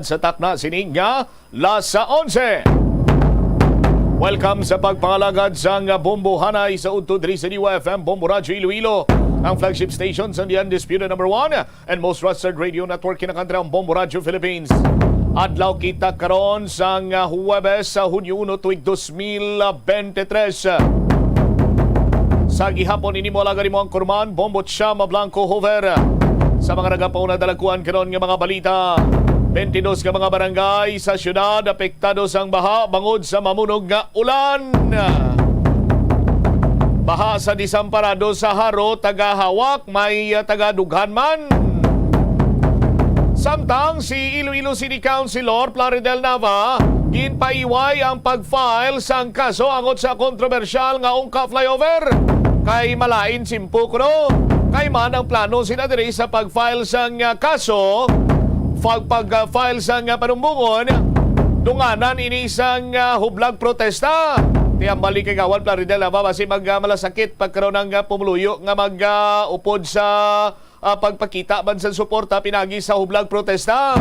Sa takna sining nga Lasa 11. Welcome sa pagpangalagad sa Bombo Hanay sa Udto diri sa UFM Bombo Radio Iloilo, ang flagship station sa the undisputed number 1 and most trusted radio network in the country, ang Bombo Radio Philippines. Adlaw kita karon sa Huwebes sa Hunyo 1 tuig 2023. Sa gihapon ini mo lagari mo ang kurman Bombo Chama Blanco Hover. Sa mga nagapauna dalakuan karon nga mga balita, 22 ka mga barangay sa syudad apektado sang baha bangod sa mamunog nga ulan. Baha sa Disamparado sa Haro, taga-Hawak, may taga-Dughan man. Samtang si Iloilo City Councilor Plaridel Nava ginpaiway ang pag-file sang kaso angot sa kontrobersyal nga ungka flyover. Kay malain simpukro, kay man ang plano sila diri sa pag-file sang kaso. Pag-file sang panumbungon, dunganan ini isang hublag protesta. Tiyang balik kay Gawan Plaridel na basi malasakit pagkaroon ng pumuluyo nga mag-upod sa pagpakita man sa suporta pinagi sa hublag protesta.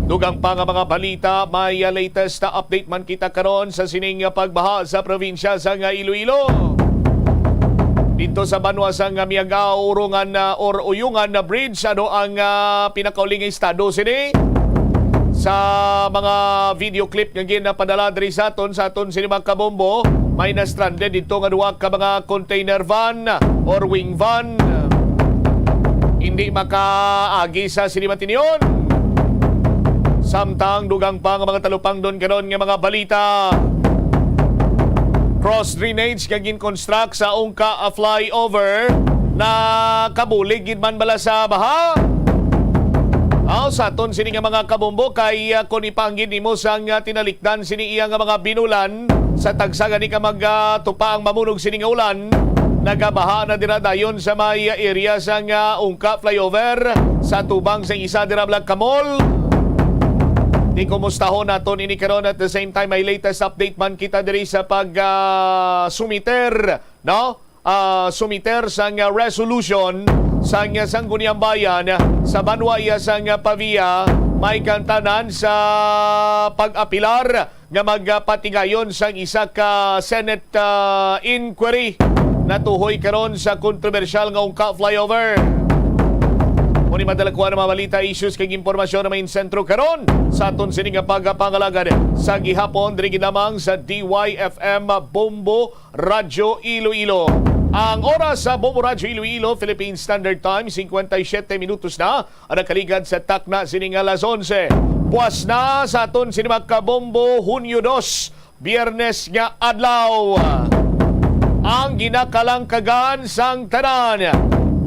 Dugang pa nga mga balita, may latest na update man kita karon sa sining pagbaha sa probinsya sa Iloilo. Dito sa Banwa sa Miagao urungan or uyungan na bridge, ano ang pinakauling estado sini sa mga video clip nga ginapadala diri sa aton sini mga kabombo, may na stranded dito nga duwa ka mga container van or wing van, hindi makaagi sa Sinimatinion. Samtang dugang pa nga mga talupang doon karon nga mga balita, cross drainage nga gin-construct sa ungka flyover na kabulig gid man bala sa baha. Sa aton sini nga mga kabombo kay kun ipanggid nimo sang tinalikdan sini iya nga mga binulan sa tagsa gani ka magtupa ang mamunog sini nga ulan, nagabaha na dinadayon sa may area sang ungka flyover sa tubang sa isa dira blag kamol. Di kumustahon naton ini karon at the same time may latest update man kita diri sa pag sumiter, no? Sumiter sang resolution sang Sangguniang Bayan sa Banwa iya sang Pavia, may kantanan sa pag-apilar nga magpatigayon sang isa ka Senate inquiry na tuhoy karon sa kontrobersyal nga ungka flyover. Muni madalakuan ang mga balita, issues kag impormasyon na may sentro karon sa aton sining pagpangalagad sa gihapon diri ginamang sa DYFM Bombo Radio Iloilo. Ang oras sa Bombo Radio Iloilo, Philippine Standard Time, 57 minutos na ang nakaligad sa takna sining alas 11. Buwas na sa aton sining kabombo Hunyo 2, Biyernes nga adlaw. Ang ginakalangkagan sang tanan,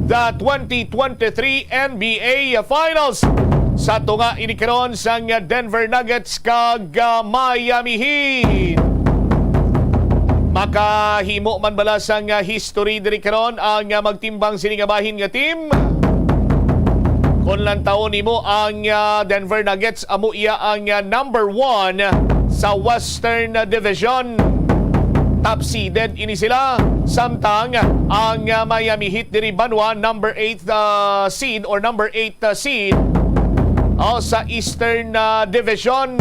the 2023 NBA Finals sa tunga inikaron sang Denver Nuggets kag Miami Heat. Makahimo man bala sang history diri karon ang magtimbang sini nga bahin nga team. Kun lang taon nimo ang Denver Nuggets, amo iya ang number 1 sa Western Division. Top seeded ini sila. Samtang ang Miami Heat diri Banwa number 8 seed or number 8 seed sa Eastern Division.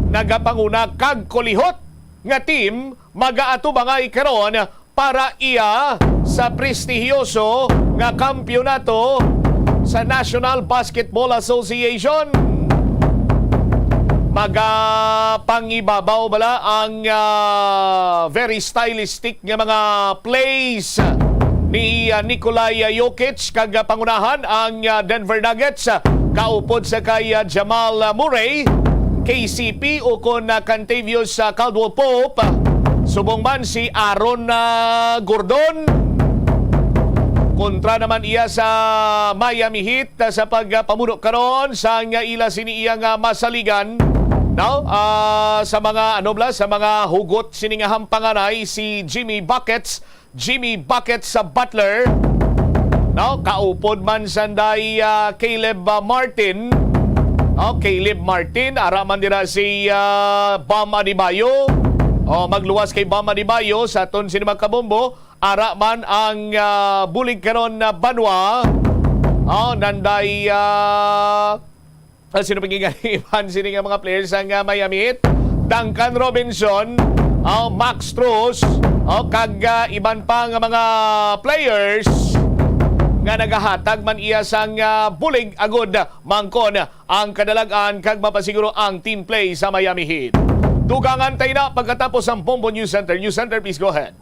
Nagapanguna kag kolihot nga team mag-aatubangay karon para iya sa prestihiyoso nga kampyonato sa National Basketball Association. Pangibabaw bala ang very stylistic nga mga plays ni Nikolai Jokic kag pangunahan ang Denver Nuggets kaupod sa kay Jamal Murray, KCP o kon Cantavius Caldwell Pope, subong man si Aaron Gordon. Kontra naman iya sa Miami Heat sa pagpamuno karon sa ila sini iya nga masaligan. Now, sa mga sa mga hugot sini nga hampanganay si Jimmy Buckets sa Butler. Now, kaupod man sanday Caleb Martin. Caleb Martin, araman dira si Bam Adebayo. Magluwas kay Bam Adebayo sa aton sini magkabombo. Ara man ang bulig karon na Banwa. Nanday Sino pagigaliban sini nga mga players ang Miami Heat? Duncan Robinson, Max Strus, kag iban pa nga mga players nga nagahatag man iya sang bulig agod mangkon ang kadalagan kag mapasiguro ang team play sa Miami Heat. Dugangan tayo na pagkatapos ang Bombo News Center. News Center, please go ahead.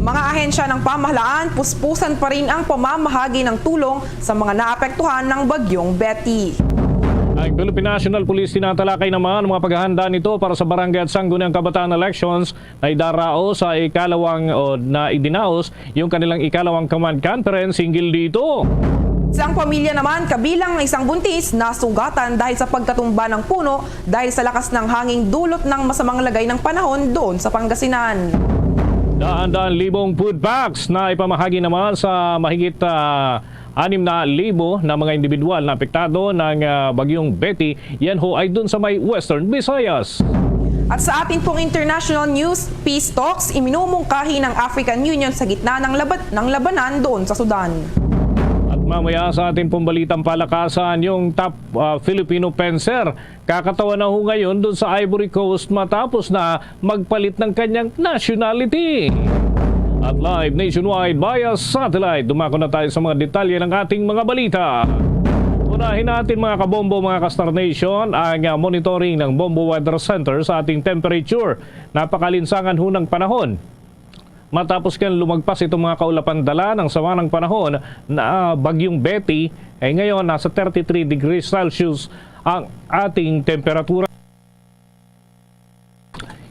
Mga ahensya ng pamahalaan, puspusan pa rin ang pamamahagi ng tulong sa mga naapektuhan ng bagyong Betty. Ang Philippine National Police tinatalakay naman ang mga paghahanda nito para sa barangay at sangguniang kabataan elections na idarao sa ikalawang na idinaos yung kanilang ikalawang command conference hinggil dito. Isang pamilya naman kabilang ng isang buntis na sugatan dahil sa pagkatumba ng puno dahil sa lakas ng hanging dulot ng masamang lagay ng panahon doon sa Pangasinan. Daan-daan libong food packs na ipamahagi naman sa mahigit 6,000 na mga individual na apektado ng bagyong Betty. Yan ho ay dun sa may Western Visayas. At sa ating pong international news, peace talks iminumungkahi ng African Union sa gitna ng labanan doon sa Sudan. At mamaya sa ating pong balitang palakasan, yung top Filipino fencer kakatawa na ho ngayon dun sa Ivory Coast matapos na magpalit ng kanyang nationality. At live nationwide via satellite, dumako na tayo sa mga detalye ng ating mga balita. Unahin natin mga kabombo, mga Kastar Nation, ang monitoring ng Bombo Weather Center sa ating temperature. Napakalinsangan ho ng panahon. Matapos kan lumagpas itong mga kaulapan dala ng sama ng panahon na bagyong Betty, ay ngayon nasa 33 degrees Celsius ang ating temperatura.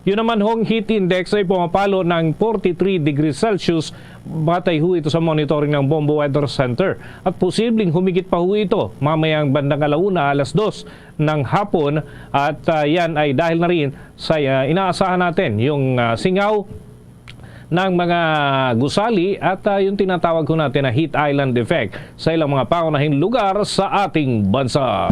Yun naman hong heat index ay pumapalo ng 43 degrees Celsius batay ho ito sa monitoring ng Bombo Weather Center. At posibleng humigit pa ho ito mamayang bandang alauna, 2:00 ng hapon. At yan ay dahil na rin sa inaasahan natin yung singaw ng mga gusali at yung tinatawag ko natin na heat island effect sa ilang mga pangunahing lugar sa ating bansa.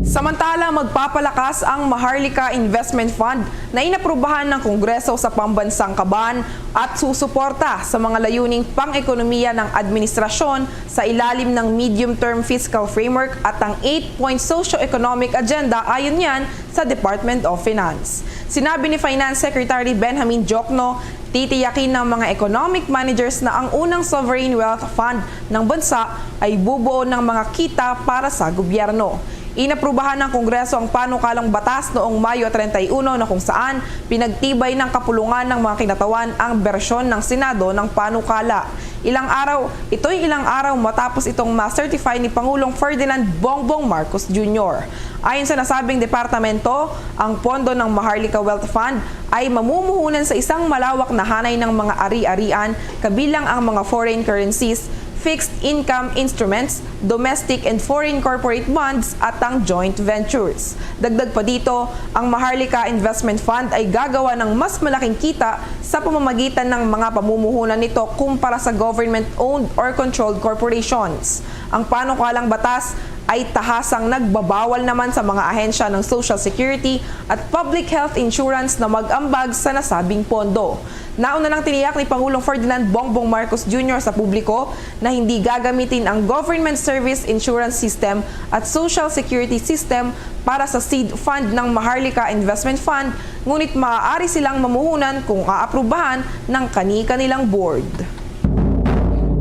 Samantala, magpapalakas ang Maharlika Investment Fund na inaprubahan ng Kongreso sa pambansang kaban at susuporta sa mga layuning pang-ekonomiya ng administrasyon sa ilalim ng medium-term fiscal framework at ang 8-point socio-economic agenda ayon yan sa Department of Finance. Sinabi ni Finance Secretary Benjamin Jokno, titiyakin ng mga economic managers na ang unang sovereign wealth fund ng bansa ay bubuo ng mga kita para sa gobyerno. Inaprubahan ng Kongreso ang panukalang batas noong Mayo 31 na kung saan pinagtibay ng kapulungan ng mga kinatawan ang bersyon ng Senado ng panukala. Ito'y ilang araw matapos itong ma-certify ni Pangulong Ferdinand Bongbong Marcos Jr. Ayon sa nasabing departamento, ang pondo ng Maharlika Wealth Fund ay mamumuhunan sa isang malawak na hanay ng mga ari-arian kabilang ang mga foreign currencies, fixed income instruments, domestic and foreign corporate bonds at ang joint ventures. Dagdag pa dito, ang Maharlika Investment Fund ay gagawa ng mas malaking kita sa pamamagitan ng mga pamumuhunan nito kumpara sa government-owned or controlled corporations. Ang panukalang batas ay tahasang nagbabawal naman sa mga ahensya ng Social Security at Public Health Insurance na mag-ambag sa nasabing pondo. Nauna nang tiniyak ni Pangulong Ferdinand Bongbong Marcos Jr. sa publiko na hindi gagamitin ang Government Service Insurance System at Social Security System para sa seed fund ng Maharlika Investment Fund, ngunit maaari silang mamuhunan kung aaprubahan ng kani-kanilang board.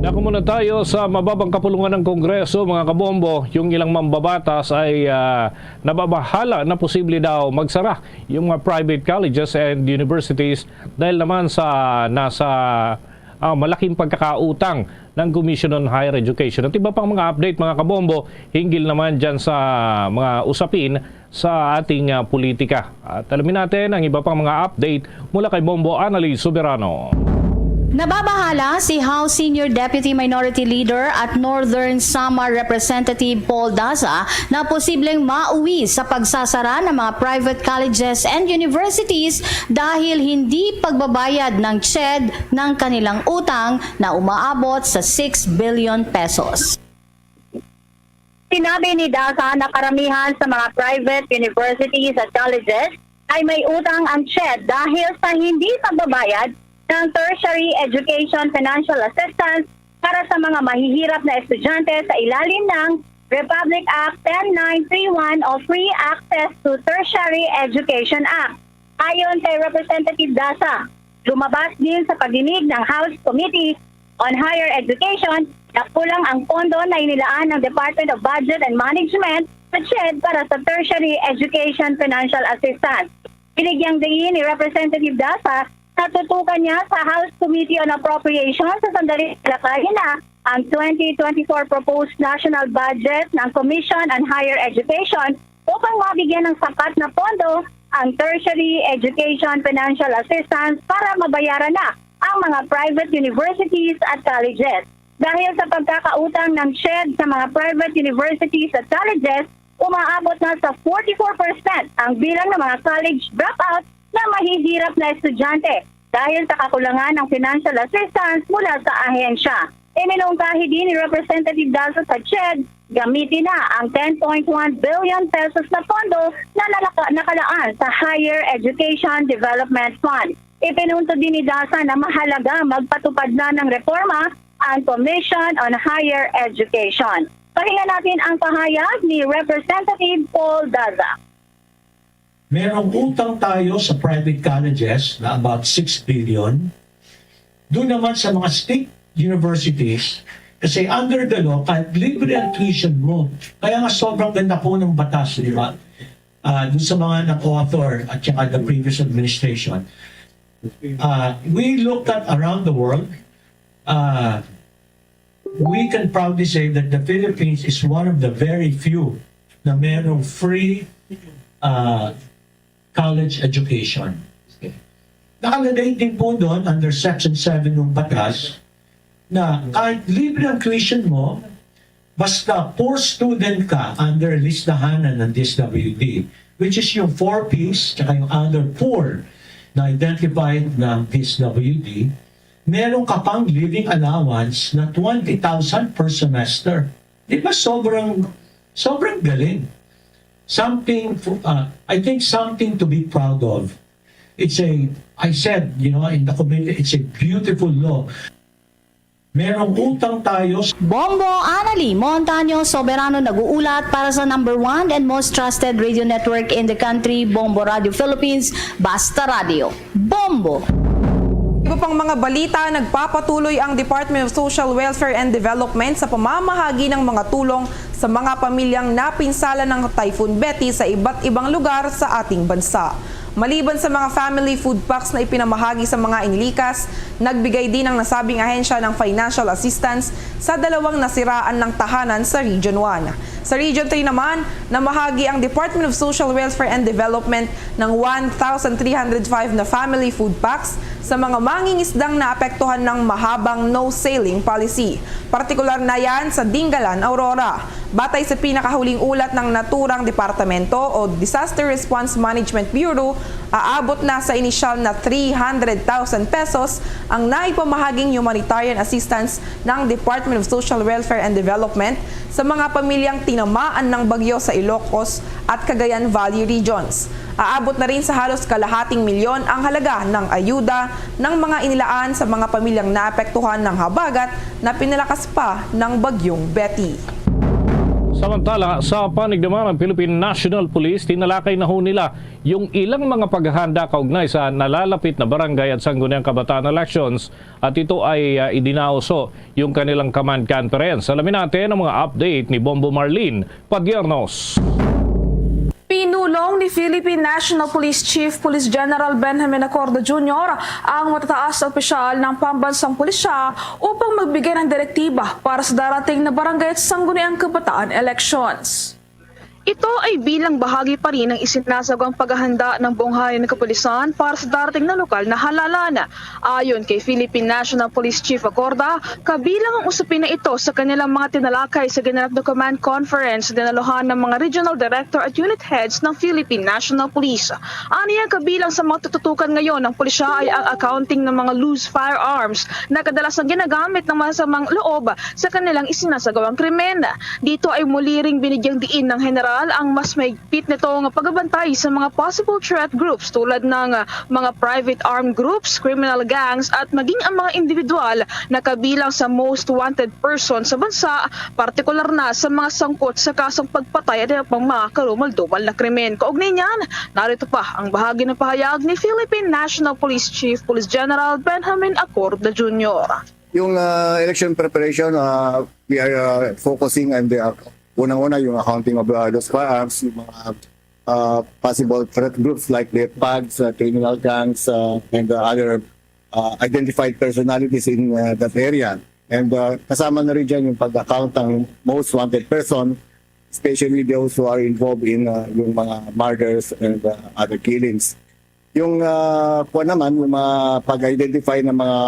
Dako muna tayo sa mababang kapulungan ng Kongreso, mga kabombo. Yung ilang mambabatas ay nababahala na posible daw magsara yung mga private colleges and universities dahil naman sa nasa malaking pagkakautang ng Commission on Higher Education. At iba pang mga update, mga kabombo, hinggil naman dyan sa mga usapin sa ating politika. At alamin natin ang iba pang mga update mula kay Bombo Annalise Soberano. Nababahala si House Senior Deputy Minority Leader at Northern Samar Representative Paul Daza na posibleng mauwi sa pagsasara ng mga private colleges and universities dahil hindi pagbabayad ng CHED ng kanilang utang na umaabot sa 6 billion pesos. Sinabi ni Daza na karamihan sa mga private universities at colleges ay may utang ang CHED dahil sa hindi pagbabayad ng Tertiary Education Financial Assistance para sa mga mahihirap na estudyante sa ilalim ng Republic Act 10931 o Free Access to Tertiary Education Act. Ayon kay Representative Daza, lumabas din sa pagdinig ng House Committee on Higher Education na kulang ang pondo na inilaan ng Department of Budget and Management sa CHED para sa Tertiary Education Financial Assistance. Binigyang diin ni Representative Daza na tutukan niya sa House Committee on Appropriations sa sandaling talakayin na ang 2024 proposed national budget ng Commission on Higher Education upang mabigyan ng sapat na pondo ang Tertiary Education Financial Assistance para mabayaran na ang mga private universities at colleges. Dahil sa pagkakautang ng CHED sa mga private universities at colleges, umaabot na sa 44% ang bilang ng mga college dropout na mahihirap na estudyante dahil sa kakulangan ng financial assistance mula sa ahensya. Iminungkahi din ni Representative Daza sa CHED, gamitin na ang 10.1 billion pesos na pondo na nakalaan sa Higher Education Development Fund. Ipinunto din ni Daza na mahalaga magpatupad na ng reforma ang Commission on Higher Education. Pakinggan natin ang pahayag ni Representative Paul Daza. Merong utang tayo sa private colleges na about 6 billion. Doon naman sa mga state universities, kasi under the law, kahit libre ang tuition mo, kaya nga sobrang ganda po ng batas, di ba? Doon sa mga nag-author at saka the previous administration. We looked at around the world, we can proudly say that the Philippines is one of the very few na merong free college education. Nakalagay din po doon under Section 7 ng batas na kahit libre ang tuition mo, basta poor student ka under listahanan ng DSWD, which is yung 4 Ps, tsaka yung other poor na identified ng DSWD, meron ka pang living allowance na 20,000 per semester. Di ba sobrang galing? Something, I think something to be proud of. I said, in the committee, it's a beautiful law. Merong utang tayo. Bombo Anali Montaño Soberano nag-uulat para sa number 1 and most trusted radio network in the country, Bombo Radio Philippines, Basta Radio. Bombo! Iba pang mga balita, nagpapatuloy ang Department of Social Welfare and Development sa pamamahagi ng mga tulong sa mga pamilyang napinsala ng Typhoon Betty sa iba't ibang lugar sa ating bansa. Maliban sa mga family food packs na ipinamahagi sa mga inilikas, nagbigay din ang nasabing ahensya ng financial assistance sa dalawang nasiraan ng tahanan sa Region 1. Sa Region 3 naman, namahagi ang Department of Social Welfare and Development ng 1,305 na family food packs sa mga mangingisdang naapektuhan ng mahabang no-sailing policy. Partikular na yan sa Dingalan, Aurora. Batay sa pinakahuling ulat ng naturang departamento o Disaster Response Management Bureau, aabot na sa inisyal na 300,000 pesos ang naipamahaging humanitarian assistance ng Department of Social Welfare and Development sa mga pamilyang tinamaan ng bagyo sa Ilocos at Cagayan Valley regions. Aabot na rin sa halos kalahating milyon ang halaga ng ayuda ng mga inilaan sa mga pamilyang naapektuhan ng habagat na pinalakas pa ng bagyong Betty. Samantala, sa panig naman ng Philippine National Police, tinalakay na ho nila yung ilang mga paghahanda kaugnay sa nalalapit na barangay at sangguniang kabataan elections at ito ay idinauso yung kanilang command conference. Alamin natin ang mga update ni Bombo Marlene Padiernos. Pinulong ni Philippine National Police Chief Police General Benjamin Acordo Jr. ang matataas na opisyal ng pambansang pulisya upang magbigay ng direktiba para sa darating na barangay at sangguniang kabataan elections. Ito ay bilang bahagi pa rin ng isinasagawang paghahanda ng buong hayan ng kapulisan para sa darating na lokal na halalan. Ayon kay Philippine National Police Chief Acorda, kabilang ang usapin na ito sa kanilang mga tinalakay sa ginanap na command conference na dinaluhan ng mga regional director at unit heads ng Philippine National Police. Aniya kabilang sa mga tututukan ngayon ng pulisya ay ang accounting ng mga loose firearms na kadalasang ginagamit ng masamang loob sa kanilang isinasagawang krimen. Dito ay muli ring binigyang diin ng General General ang mas mahigpit nitong pagbabantay sa mga possible threat groups tulad ng mga private armed groups, criminal gangs at maging ang mga individual na kabilang sa most wanted person sa bansa, partikular na sa mga sangkot sa kasong pagpatay at pang mga karumal-dumal na krimen. Kaugnay niyan, narito pa ang bahagi ng pahayag ni Philippine National Police Chief Police General Benjamin Acorda Jr. Yung election preparation, we are focusing on the unang-una yung accounting of those firearms, yung mga possible threat groups like the PAGs, criminal gangs, and other identified personalities in that area. And kasama na rin dyan yung pag-account ng most wanted person, especially those who are involved in yung mga murders and other killings. Yung naman, yung mga pag-identify ng mga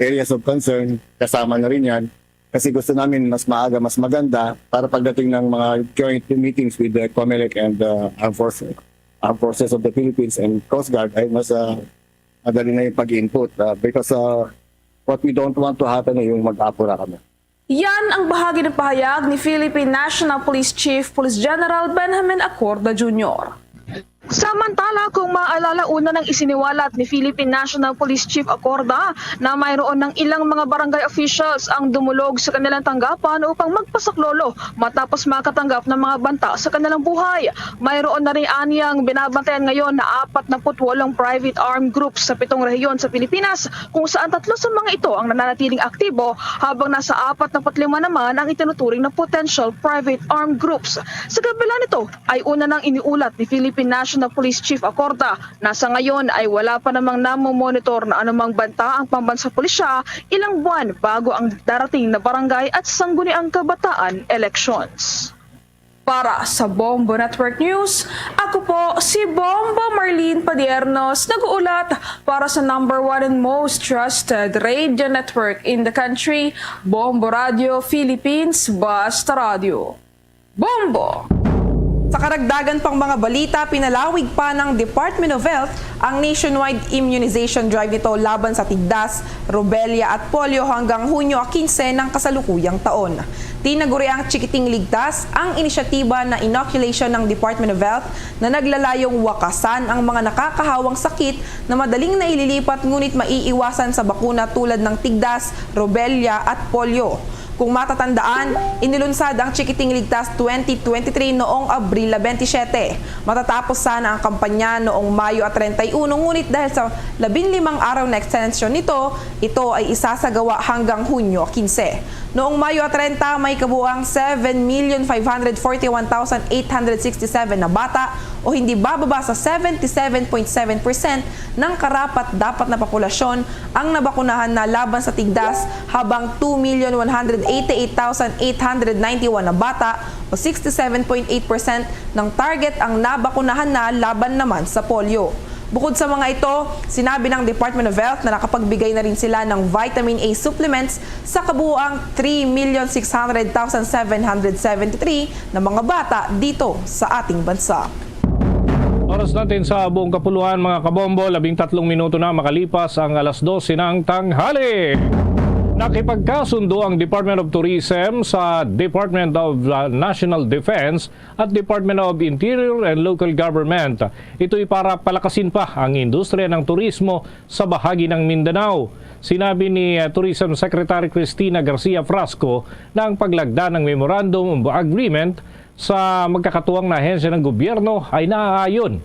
areas of concern, kasama na rin yan. Kasi gusto namin mas maaga, mas maganda para pagdating ng mga joint meetings with the COMELEC and Armed Forces of the Philippines and Coast Guard ay mas madali na yung pag-input. Because what we don't want to happen ay yung mag-apura kami. Yan ang bahagi ng pahayag ni Philippine National Police Chief Police General Benjamin Acorda Jr. Samantala, kung maalala, una nang isiniwalat ni Philippine National Police Chief Acorda na mayroon ng ilang mga barangay officials ang dumulog sa kanilang tanggapan upang magpasaklolo matapos makatanggap ng mga banta sa kanilang buhay. Mayroon na rin aniyang binabantayan ngayon na 48 private armed groups sa 7 rehiyon sa Pilipinas, kung saan 3 sa mga ito ang nananatiling aktibo habang nasa 45 naman ang itinuturing na potential private armed groups. Sa kabila nito ay una nang iniulat ni Philippine National Police Chief Acorda na sa ngayon ay wala pa namang namomonitor na anumang banta ang pambansang pulisya ilang buwan bago ang darating na barangay at sangguniang kabataan elections. Para sa Bombo Network News, ako po si Bombo Marlene Padiernos, nag-uulat para sa #1 and most trusted radio network in the country, Bombo Radio Philippines, Basta Radio. Bombo! Sa karagdagan pang mga balita, pinalawig pa ng Department of Health ang nationwide immunization drive nito laban sa tigdas, rubella at polio hanggang Hunyo 15 ng kasalukuyang taon. Tinaguri ang Chikiting Ligtas ang inisyatiba na inoculation ng Department of Health na naglalayong wakasan ang mga nakakahawang sakit na madaling naililipat ngunit maiiwasan sa bakuna tulad ng tigdas, rubella at polio. Kung matatandaan, inilunsad ang Chikiting Ligtas 2023 noong Abril 27. Matatapos sana ang kampanya noong Mayo 31, ngunit dahil sa 15 araw na extension nito, ito ay isasagawa hanggang Hunyo 15. Noong Mayo 30, may kabuang 7,541,867 na bata o hindi bababa sa 77.7% ng karapat-dapat na populasyon ang nabakunahan na laban sa tigdas, habang 2,188,891 na bata o 67.8% ng target ang nabakunahan na laban naman sa polio. Bukod sa mga ito, sinabi ng Department of Health na nakapagbigay na rin sila ng vitamin A supplements sa kabuuang 3,600,773 na mga bata dito sa ating bansa. Oras natin sa buong kapuluan mga kabombo, 13 minuto na makalipas ang alas 12 ng tanghali. Nakipagkasundo ang Department of Tourism sa Department of National Defense at Department of Interior and Local Government. Ito'y para palakasin pa ang industriya ng turismo sa bahagi ng Mindanao. Sinabi ni Tourism Secretary Cristina Garcia Frasco na ang paglagda ng Memorandum of Agreement sa magkakatuwang na ahensya ng gobyerno ay naaayon.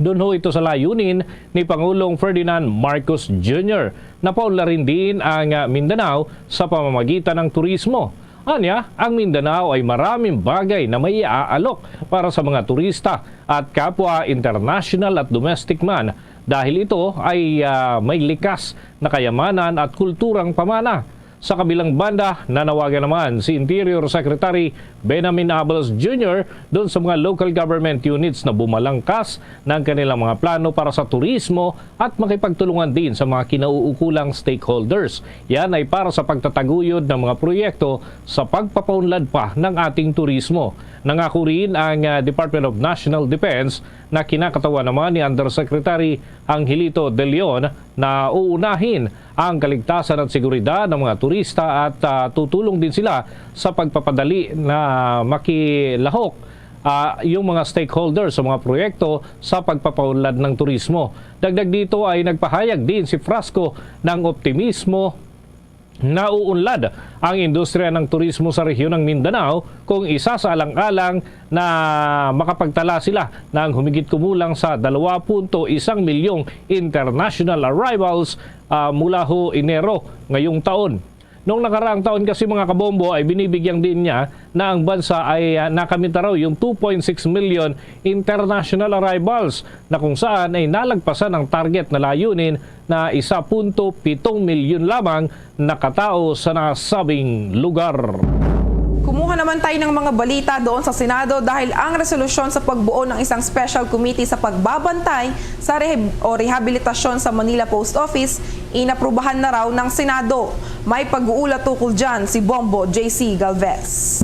Doon ho ito sa layunin ni Pangulong Ferdinand Marcos Jr. na paunlarin din ang Mindanao sa pamamagitan ng turismo. Anya, ang Mindanao ay maraming bagay na may iaalok para sa mga turista at kapwa international at domestic man dahil ito ay may likas na kayamanan at kulturang pamana. Sa kabilang banda, nanawagan naman si Interior Secretary Benjamin Abalos Jr. doon sa mga local government units na bumalangkas ng kanilang mga plano para sa turismo at makipagtulungan din sa mga kinauukulang stakeholders. Yan ay para sa pagtataguyod ng mga proyekto sa pagpapaunlad pa ng ating turismo. Nangako rin ang Department of National Defense na kinakatawa naman ni Undersecretary Angelito De Leon na uunahin ang kaligtasan at seguridad ng mga turista at tutulong din sila sa pagpapadali na makilahok yung mga stakeholders sa mga proyekto sa pagpapaunlad ng turismo. Dagdag dito ay nagpahayag din si Frasco ng optimismo na uunlad ang industriya ng turismo sa rehiyon ng Mindanao kung isa sa alang-alang na makapagtala sila ng humigit kumulang sa 2.1 milyong international arrivals mula ho Enero ngayong taon. Noong nakaraang taon kasi mga kabombo ay binibigyan din niya na ang bansa ay nakamit raw yung 2.6 million international arrivals na kung saan ay nalagpasan ang target na layunin na 1.7 milyon lamang na katao sa nasabing lugar. Kumuha naman tayo ng mga balita doon sa Senado dahil ang resolusyon sa pagbuo ng isang special committee sa pagbabantay sa rehabilitasyon sa Manila Post Office inaprubahan na raw ng Senado. May pag-uulat tukol dyan si Bombo JC Galvez.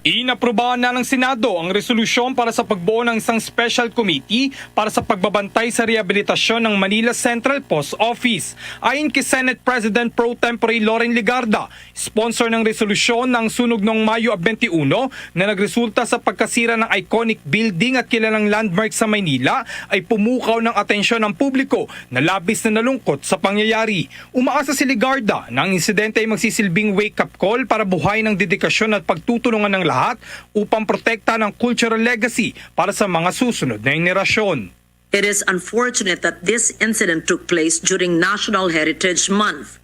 Inaprubahan na ng Senado ang resolusyon para sa pagbuo ng isang special committee para sa pagbabantay sa rehabilitasyon ng Manila Central Post Office. Ayon kay Senate President Pro Tempore Loren Legarda, sponsor ng resolusyon ng sunog noong Mayo 21 na nagresulta sa pagkasira ng iconic building at kilalang landmark sa Maynila ay pumukaw ng atensyon ng publiko na labis na nalungkot sa pangyayari. Umaasa si Legarda na ang insidente ay magsisilbing wake-up call para buhayin ng dedikasyon at pagtutulungan ng lahat upang protekta ng cultural legacy para sa mga susunod na henerasyon. It is unfortunate that this incident took place during National Heritage Month.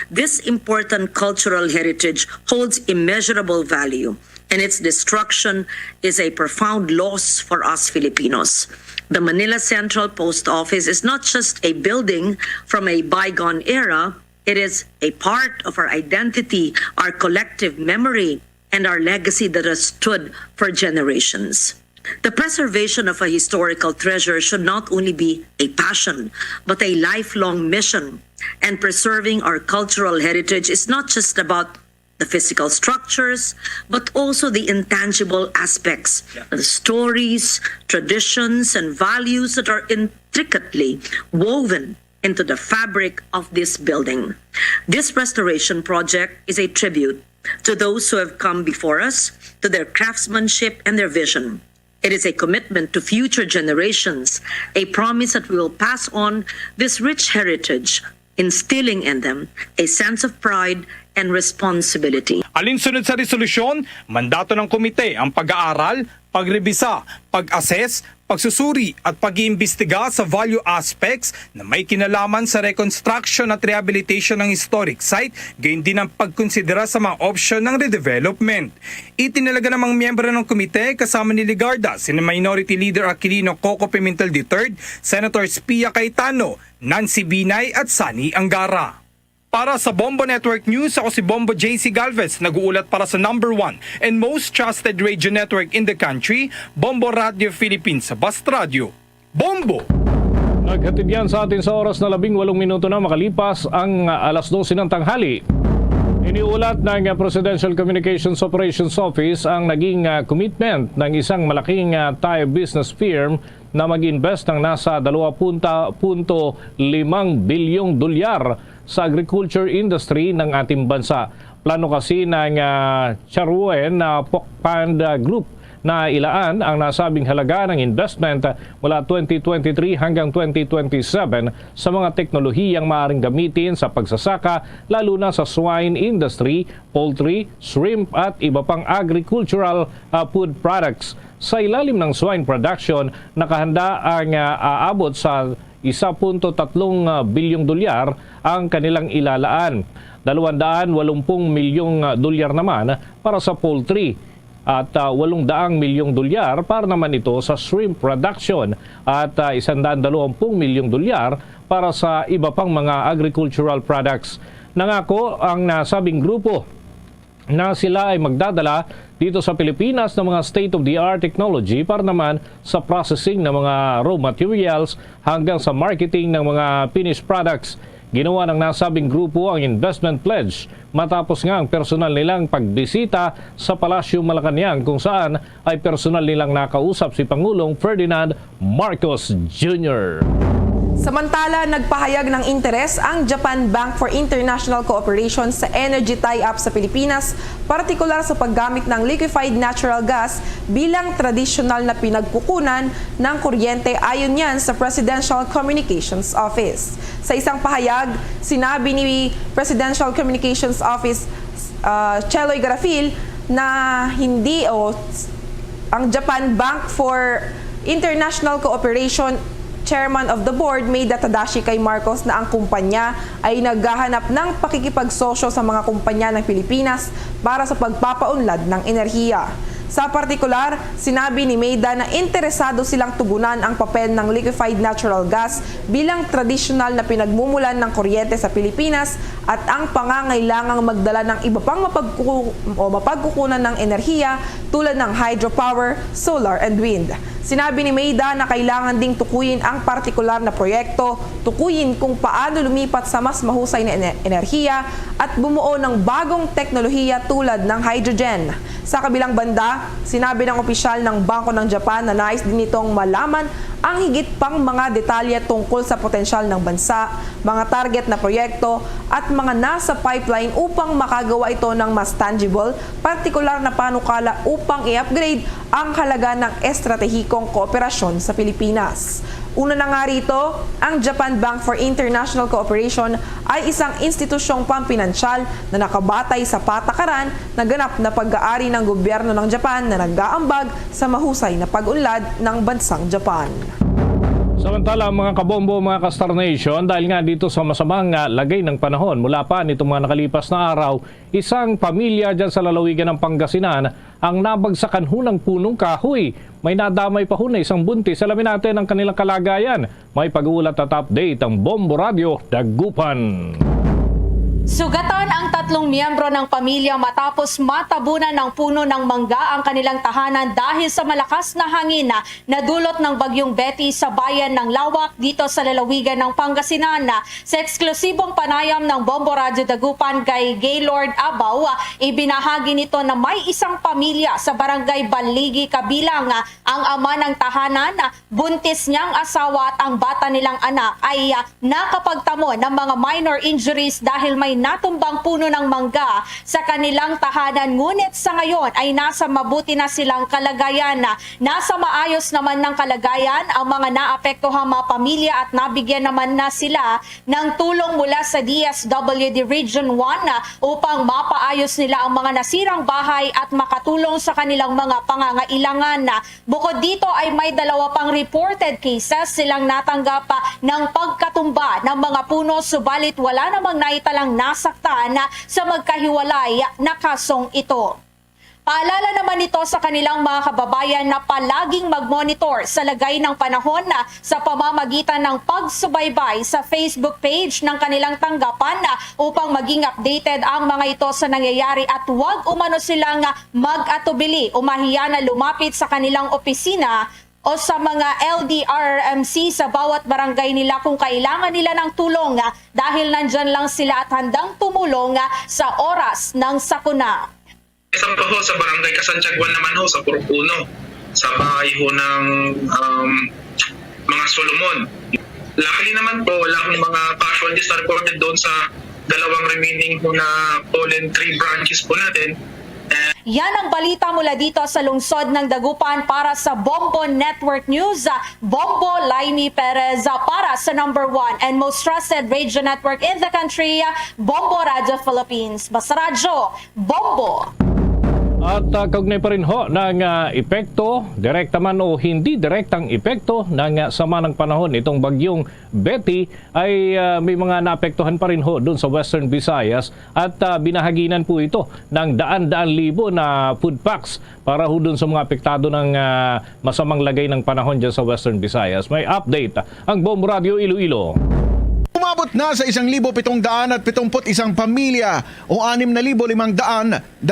This important cultural heritage holds immeasurable value, and its destruction is a profound loss for us Filipinos. The Manila Central Post Office is not just a building from a bygone era, it is a part of our identity, our collective memory, and our legacy that has stood for generations. The preservation of a historical treasure should not only be a passion, but a lifelong mission. And preserving our cultural heritage is not just about the physical structures, but also the intangible aspects, the stories, traditions, and values that are intricately woven into the fabric of this building. This restoration project is a tribute to those who have come before us, to their craftsmanship and their vision. It is a commitment to future generations, a promise that we will pass on this rich heritage, instilling in them a sense of pride and responsibility. Alinsunod sa resolusyon, mandato ng komite ang pag-aaral, pagrebisa, pag-assess, pagsusuri at pag-iimbestiga sa value aspects na may kinalaman sa reconstruction at rehabilitation ng historic site, gayon din ang pagkonsidera sa mga option ng redevelopment. Itinalaga namang miyembro ng komite kasama ni Legarda, sina Minority Leader Aquilino Coco Pimentel III, Senator Pia Cayetano, Nancy Binay at Sani Angara. Para sa Bombo Network News, ako si Bombo JC Galvez, nag-uulat para sa #1 and most trusted radio network in the country, Bombo Radio Philippines sa Basta Radio. Bombo! Naghatid yan sa atin sa oras na 18 minuto na makalipas ang alas 12 ng tanghali. Iniulat ng Presidential Communications Operations Office ang naging commitment ng isang malaking Thai business firm na mag-invest ng nasa 2.5 bilyong dolyar sa agriculture industry ng ating bansa. Plano kasi ng Charuen Pokpand Group na ilaan ang nasabing halaga ng investment mula 2023 hanggang 2027 sa mga teknolohiyang maaaring gamitin sa pagsasaka, lalo na sa swine industry, poultry, shrimp at iba pang agricultural food products. Sa ilalim ng swine production, nakahanda ang aabot sa 1.3 bilyong dolyar ang kanilang ilalaan. 280 milyong dolyar naman para sa poultry at 800 milyong dolyar para naman ito sa shrimp production at 120 milyong dolyar para sa iba pang mga agricultural products. Nangako ang nasabing grupo na sila ay magdadala dito sa Pilipinas ng mga state-of-the-art technology para naman sa processing ng mga raw materials hanggang sa marketing ng mga finished products. Ginawa ng nasabing grupo ang investment pledge matapos nga ang personal nilang pagbisita sa Palasyo Malacanang kung saan ay personal nilang nakausap si Pangulong Ferdinand Marcos Jr. Samantala, nagpahayag ng interes ang Japan Bank for International Cooperation sa energy tie-up sa Pilipinas, partikular sa paggamit ng liquefied natural gas bilang tradisyonal na pinagkukunan ng kuryente ayon yan sa Presidential Communications Office. Sa isang pahayag, sinabi ni Presidential Communications Office Cheloy Garafil na ang Japan Bank for International Cooperation Chairman of the Board, Maida Tadashi kay Marcos, na ang kumpanya ay naghahanap ng pakikipagsosyo sa mga kumpanya ng Pilipinas para sa pagpapaunlad ng enerhiya. Sa partikular, sinabi ni Maida na interesado silang tugunan ang papel ng liquefied natural gas bilang tradisyonal na pinagmumulan ng kuryente sa Pilipinas at ang pangangailangang magdala ng iba pang mapagkukunan ng enerhiya tulad ng hydropower, solar and wind. Sinabi ni Maida na kailangan ding tukuyin ang partikular na proyekto, tukuyin kung paano lumipat sa mas mahusay na enerhiya at bumuo ng bagong teknolohiya tulad ng hydrogen. Sa kabilang banda, sinabi ng opisyal ng Bangko ng Japan na nais din itong malaman ang higit pang mga detalye tungkol sa potensyal ng bansa, mga target na proyekto at mga nasa pipeline upang makagawa ito ng mas tangible, partikular na panukala upang i-upgrade ang halaga ng estratehikong kooperasyon sa Pilipinas. Una na nga rito, ang Japan Bank for International Cooperation ay isang institusyong pampinansyal na nakabatay sa patakaran na ganap na pag-aari ng gobyerno ng Japan na nag-aambag sa mahusay na pag-unlad ng bansang Japan. Samantala, mga kabombo, mga ka-Star Nation, dahil nga dito sa masamang lagay ng panahon mula pa nitong mga nakalipas na araw, isang pamilya dyan sa lalawigan ng Pangasinan ang nabagsakan ho ng punong kahoy. May nadamay pa ho na isang buntis. Alamin natin ang kanilang kalagayan. May pag-uulat at update ang Bombo Radio Dagupan. Sugatan ang 3 miyembro ng pamilya matapos matabunan ng puno ng mangga ang kanilang tahanan dahil sa malakas na hangin na dulot ng bagyong Betty sa bayan ng Lawak dito sa lalawigan ng Pangasinan. Sa eksklusibong panayam ng Bombo Radio Dagupan kay Gaylord Abaw, ibinahagi nito na may isang pamilya sa barangay Baligi kabilang ang ama ng tahanan, buntis niyang asawa at ang bata nilang anak ay nakapagtamo ng mga minor injuries dahil may natumbang puno ng mangga sa kanilang tahanan, ngunit sa ngayon ay nasa mabuti na silang kalagayan. Nasa maayos naman ng kalagayan ang mga naapektuhang mga pamilya at nabigyan naman na sila ng tulong mula sa DSWD Region 1 upang mapaayos nila ang mga nasirang bahay at makatulong sa kanilang mga pangangailangan. Bukod dito ay may 2 pang reported cases silang natanggap ng pagkatumba ng mga puno, subalit wala namang naitalang nasaktan sa magkahiwalay na kasong ito. Paalala naman ito sa kanilang mga kababayan na palaging mag-monitor sa lagay ng panahon sa pamamagitan ng pagsubaybay sa Facebook page ng kanilang tanggapan upang maging updated ang mga ito sa nangyayari at huwag umano silang mag-atubili o mahiya na lumapit sa kanilang opisina o sa mga LDRMC sa bawat barangay nila kung kailangan nila ng tulong dahil nandyan lang sila at handang tumulong sa oras ng sakuna. Isang po sa barangay Kasantiaguan naman ho sa Purupuno sa bahay ho ng mga Solomon. Luckily naman po, wala akong mga casualties na reported doon sa 2 remaining po na Poland 3 branches po natin. Yan ang balita mula dito sa lungsod ng Dagupan. Para sa Bombo Network News, Bombo Laini Perez para sa number 1 and most trusted radio network in the country, Bombo Radio Philippines. Basta radyo, Bombo! At kaugnay pa rin ho ng epekto, direkta man o hindi direktang epekto ng sama ng panahon itong bagyong Betty ay may mga naapektuhan pa rin ho doon sa Western Visayas at binahaginan po ito ng daan-daan libo na food packs para ho doon sa mga apektado ng masamang lagay ng panahon dyan sa Western Visayas. May update ang Bombo Radio Iloilo. Umabot na sa 1,771 pamilya o 6,523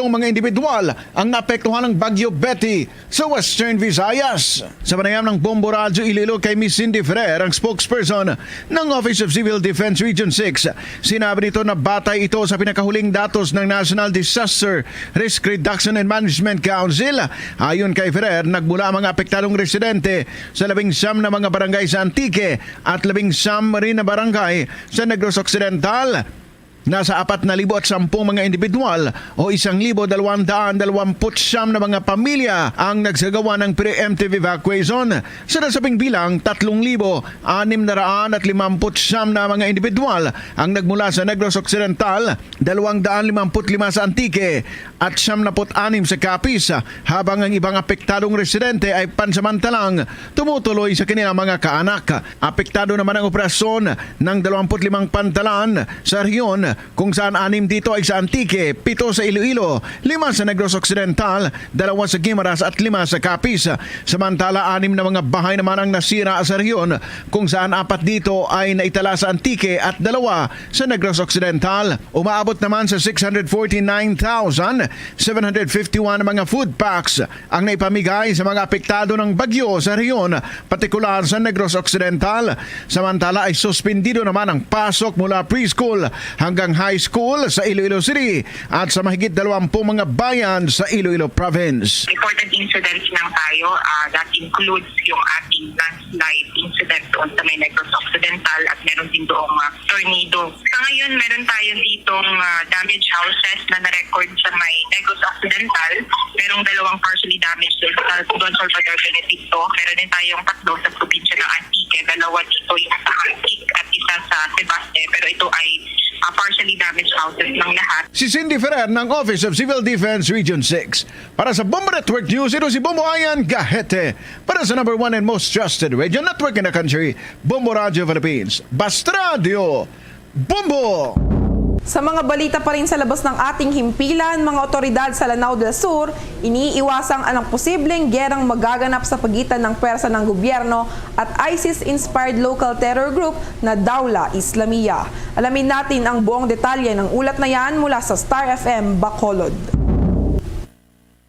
mga individual ang naapektuhan ng Bagyo Betty sa Western Visayas. Sa panayam ng Bombo Radyo Iloilo kay Miss Cindy Ferrer, ang spokesperson ng Office of Civil Defense Region 6, sinabi nito na batay ito sa pinakahuling datos ng National Disaster Risk Reduction and Management Council. Ayon kay Ferrer, nagmula ang mga apektadong residente sa 19 na mga barangay sa Antique at 19 rin na barangay sa Negros Occidental. Nasa 4,010 mga individual o 1,229 na mga pamilya ang nagsagawa ng preemptive evacuation. Sa nasabing bilang, 3,659 na mga individual ang nagmula sa Negros Occidental, 255 sa Antique at 76 sa Capiz, habang ang ibang apektadong residente ay pansamantalang tumutuloy sa kanilang mga kaanak. Apektado naman ang operasyon ng 25 pantalan sa rehiyon, kung saan 6 dito ay sa Antique, 7 sa Iloilo, 5 sa Negros Occidental, 2 sa Guimaras at 5 sa Capiz. Samantala, 6 na mga bahay naman ang nasira sa rehiyon, kung saan 4 dito ay naitala sa Antique at 2 sa Negros Occidental. Umaabot naman sa 649,751 mga food packs ang naipamigay sa mga apektado ng bagyo sa rehiyon, partikular sa Negros Occidental. Samantala ay suspendido naman ang pasok mula preschool hanggang high school sa Iloilo City at sa mahigit 20 mga bayan sa Iloilo Province. Reported incidents lang tayo. That includes yung ating landslide incident doon sa may Negros Occidental at meron din doong tornado. Sa ngayon, meron tayo ditong damaged houses na na-record sa may Negros Occidental. Merong 2 partially damaged sa Don Salvador Benedicto. Meron din tayong 3 sa probinsya ng Antique. 2 dito yung sa Antique at isa sa Sebaste. Pero ito ay partially damaged houses ng lahat. Si Cindy Ferrer ng Office of Civil Defense Region 6. Para sa Bombo Network News, ito si Bombo Ayan Gahete. Para sa number 1 and most trusted radio network in the country, Bombo Radio Philippines. Basta Radio, Bombo! Sa mga balita pa rin sa labas ng ating himpilan, mga otoridad sa Lanao del Sur, iniiwasang anong posibleng gerang magaganap sa pagitan ng pwersa ng gobyerno at ISIS-inspired local terror group na Dawla Islamiyah. Alamin natin ang buong detalye ng ulat na yan mula sa Star FM Bacolod.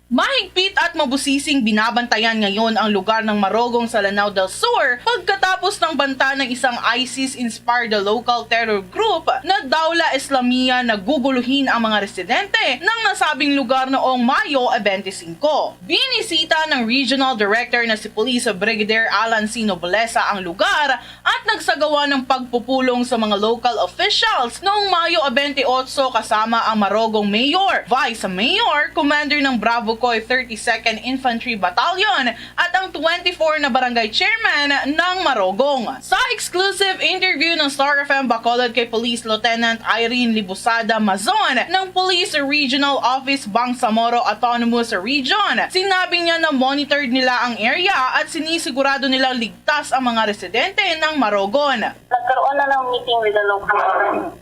Mahigpit at mabusising binabantayan ngayon ang lugar ng Marogong sa Lanao del Sur pagkatapos ng banta ng isang ISIS-inspired local terror group na Dawla Islamiyah na guguluhin ang mga residente ng nasabing lugar noong Mayo 25. Binisita ng Regional Director na si Police Brigadier Alan C. Noblesa ang lugar at nagsagawa ng pagpupulong sa mga local officials noong Mayo 28 kasama ang Marogong Mayor, Vice Mayor, Commander ng Bravo 32nd Infantry Battalion at ang 24 na barangay chairman ng Marogong. Sa exclusive interview ng Star FM Bacolod kay Police Lieutenant Irene Libusada Mazon ng Police Regional Office Bangsamoro Autonomous Region, sinabi niya na monitored nila ang area at sinisigurado nilang ligtas ang mga residente ng Marogon. Nagkaroon na ng meeting with the local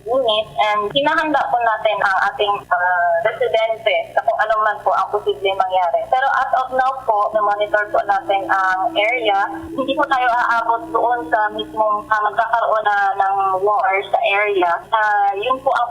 unit and hinahanda po natin ang ating residente sa kung ano man po ang posibleng mangyari. Pero as of now po, na-monitor po natin ang area. Hindi po tayo aabot doon sa mismong magkakaroon na ng war sa area. Yun po ang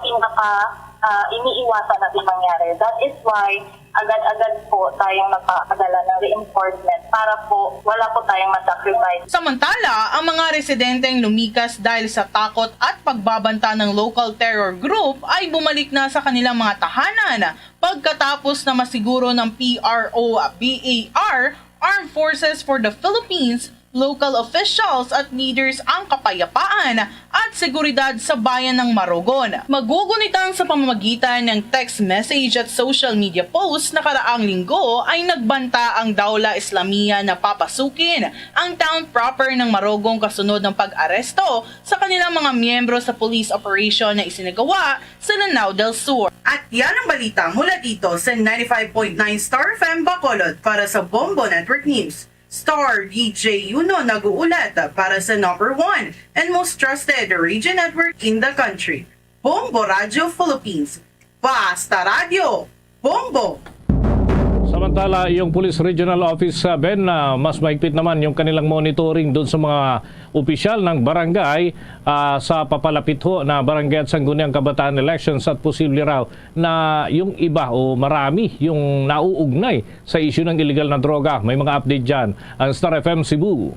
iniiwasan natin mangyari. That is why agad-agad po tayong nagpapadala ng reinforcement para po wala po tayong masacrifice. Samantala, ang mga residenteng lumikas dahil sa takot at pagbabanta ng local terror group ay bumalik na sa kanilang mga tahanan pagkatapos na masiguro ng PRO-BAR, Armed Forces for the Philippines, local officials at leaders ang kapayapaan at seguridad sa bayan ng Marogon. Magugunitan sa pamamagitan ng text message at social media posts na karaang linggo ay nagbanta ang Dawla Islamiyah na papasukin ang town proper ng Marogong kasunod ng pag-aresto sa kanilang mga miyembro sa police operation na isinagawa sa Lanao del Sur. At yan ang balita mula dito sa 95.9 Star FM Bacolod para sa Bombo Network News. Star DJ Yuno nag-uulat para sa number 1 and most trusted radio network in the country, Bombo Radio Philippines. Basta Radio, Bombo! Samantala, yung Police Regional Office 7 na mas mahigpit naman yung kanilang monitoring doon sa mga opisyal ng barangay sa papalapit ho na barangay at sangguniang kabataan elections at posible raw na yung iba o marami yung nauugnay sa issue ng illegal na droga. May mga update dyan ang Star FM Cebu.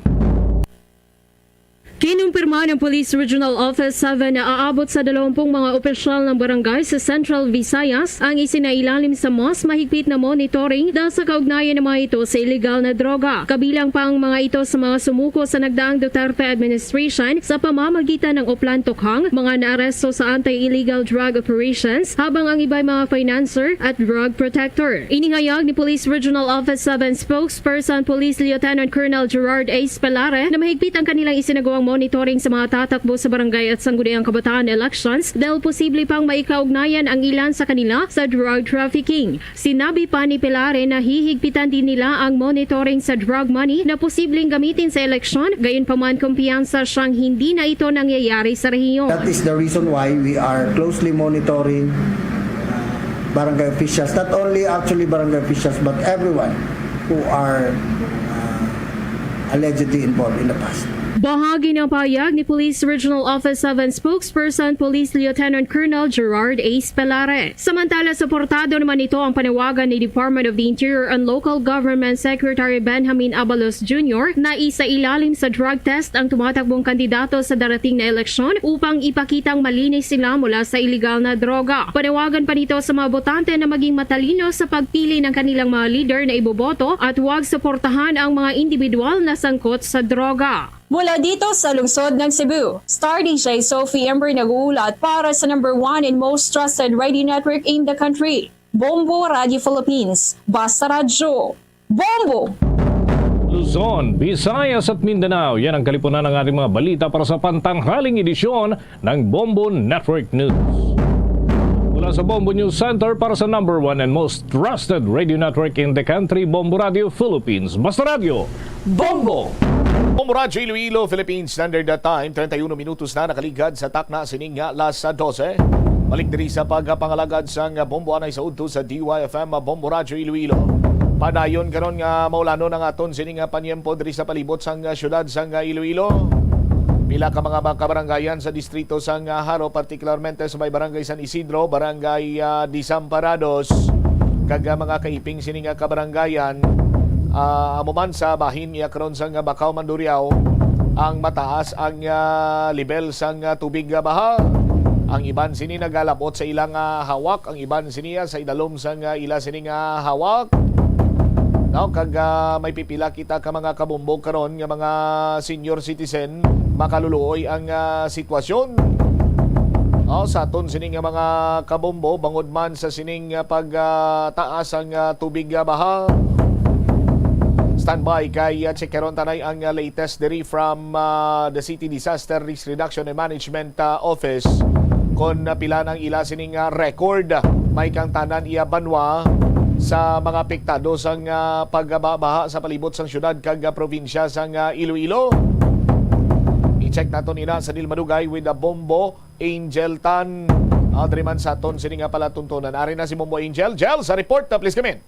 Kinumpirma ng Police Regional Office 7 na aabot sa 20 mga opisyal ng barangay sa Central Visayas ang isinailalim sa mas mahigpit na monitoring dahil sa kaugnayan ng mga ito sa illegal na droga. Kabilang pa ang mga ito sa mga sumuko sa nagdaang Duterte administration sa pamamagitan ng Oplan Tokhang, mga naaresto sa anti-illegal drug operations, habang ang iba ay mga financer at drug protector. Inihayag ni Police Regional Office 7 spokesperson Police Lieutenant Colonel Gerard A. Spelare na mahigpit ang kanilang isinagawang monitoring sa mga tatakbo sa barangay at sangguniang kabataan elections dahil posible pang maikaugnayan ang ilan sa kanila sa drug trafficking. Sinabi pa ni Pelare na hihigpitan din nila ang monitoring sa drug money na posibleng gamitin sa eleksyon, gayon pa man kumpiyansa siyang hindi na ito nangyayari sa rehiyon. That is the reason why we are closely monitoring barangay officials, not only actually barangay officials but everyone who are allegedly involved in the past. Bahagi ng pahayag ni Police Regional Office 7 spokesperson Police Lieutenant Colonel Gerard A. Spelare. Samantala, suportado naman ito ang panawagan ni Department of the Interior and Local Government Secretary Benjamin Abalos Jr. na isailalim sa drug test ang tumatakbong kandidato sa darating na eleksyon upang ipakitang malinis sila mula sa iligal na droga. Panawagan pa nito sa mga botante na maging matalino sa pagpili ng kanilang mga leader na iboboto at huwag suportahan ang mga individual na sangkot sa droga. Mula dito sa lungsod ng Cebu, Star DJ Sophie Ember nag-uulat para sa number 1 and most trusted radio network in the country, Bombo Radio Philippines. Basta Radyo, Bombo! Luzon, Visayas at Mindanao, yan ang kalipunan ng ating mga balita para sa pantanghaling edisyon ng Bombo Network News. Mula sa Bombo News Center para sa number 1 and most trusted radio network in the country, Bombo Radio Philippines. Basta Radio, Bombo! Bombo Radio Iloilo, Philippines Standard Time, 31 minutos na nakaligad sa takna sining alas 12. Balik diri sa pagpangalagad sang Bombo Anay sa udto sa DYFM Bombo Radio Iloilo. Padayon karon nga maulano ng aton sining panyempo diri sa palibot sang syudad sang Iloilo. Pila ka mga kabarangayan sa distrito sang Haro, particularmente sa may barangay San Isidro, barangay Desamparados, kag mga kaiping sining kabarangayan amuman sa bahin niya karon sang Bakaw, Mandurriao, ang mataas ang level sang tubig baha. Ang iban sini nagalabot sa ilang hawak, ang iban siniya sa idalom sang ila sining hawak. Now, kag may pipila kita ka mga kabumbog karon nga mga senior citizen, makaluluoy ang sitwasyon. Sa aton sining mga kabombo bangod man sa sining pagtaas ang tubig baha. Standby kay checkeron tanay ang latest diri from the City Disaster Risk Reduction and Management Office kon pila ng ila sining record may kang tanan iya banwa sa mga apektado sang pagbabaha sa palibot sang syudad kag probinsya sang Iloilo. I-check naton ina sa Dilmadugay with the Bombo Angel Tan. Adriman sa aton sining palatuntunan. Ari na si Bombo Angel. Gel, sa report na please come in.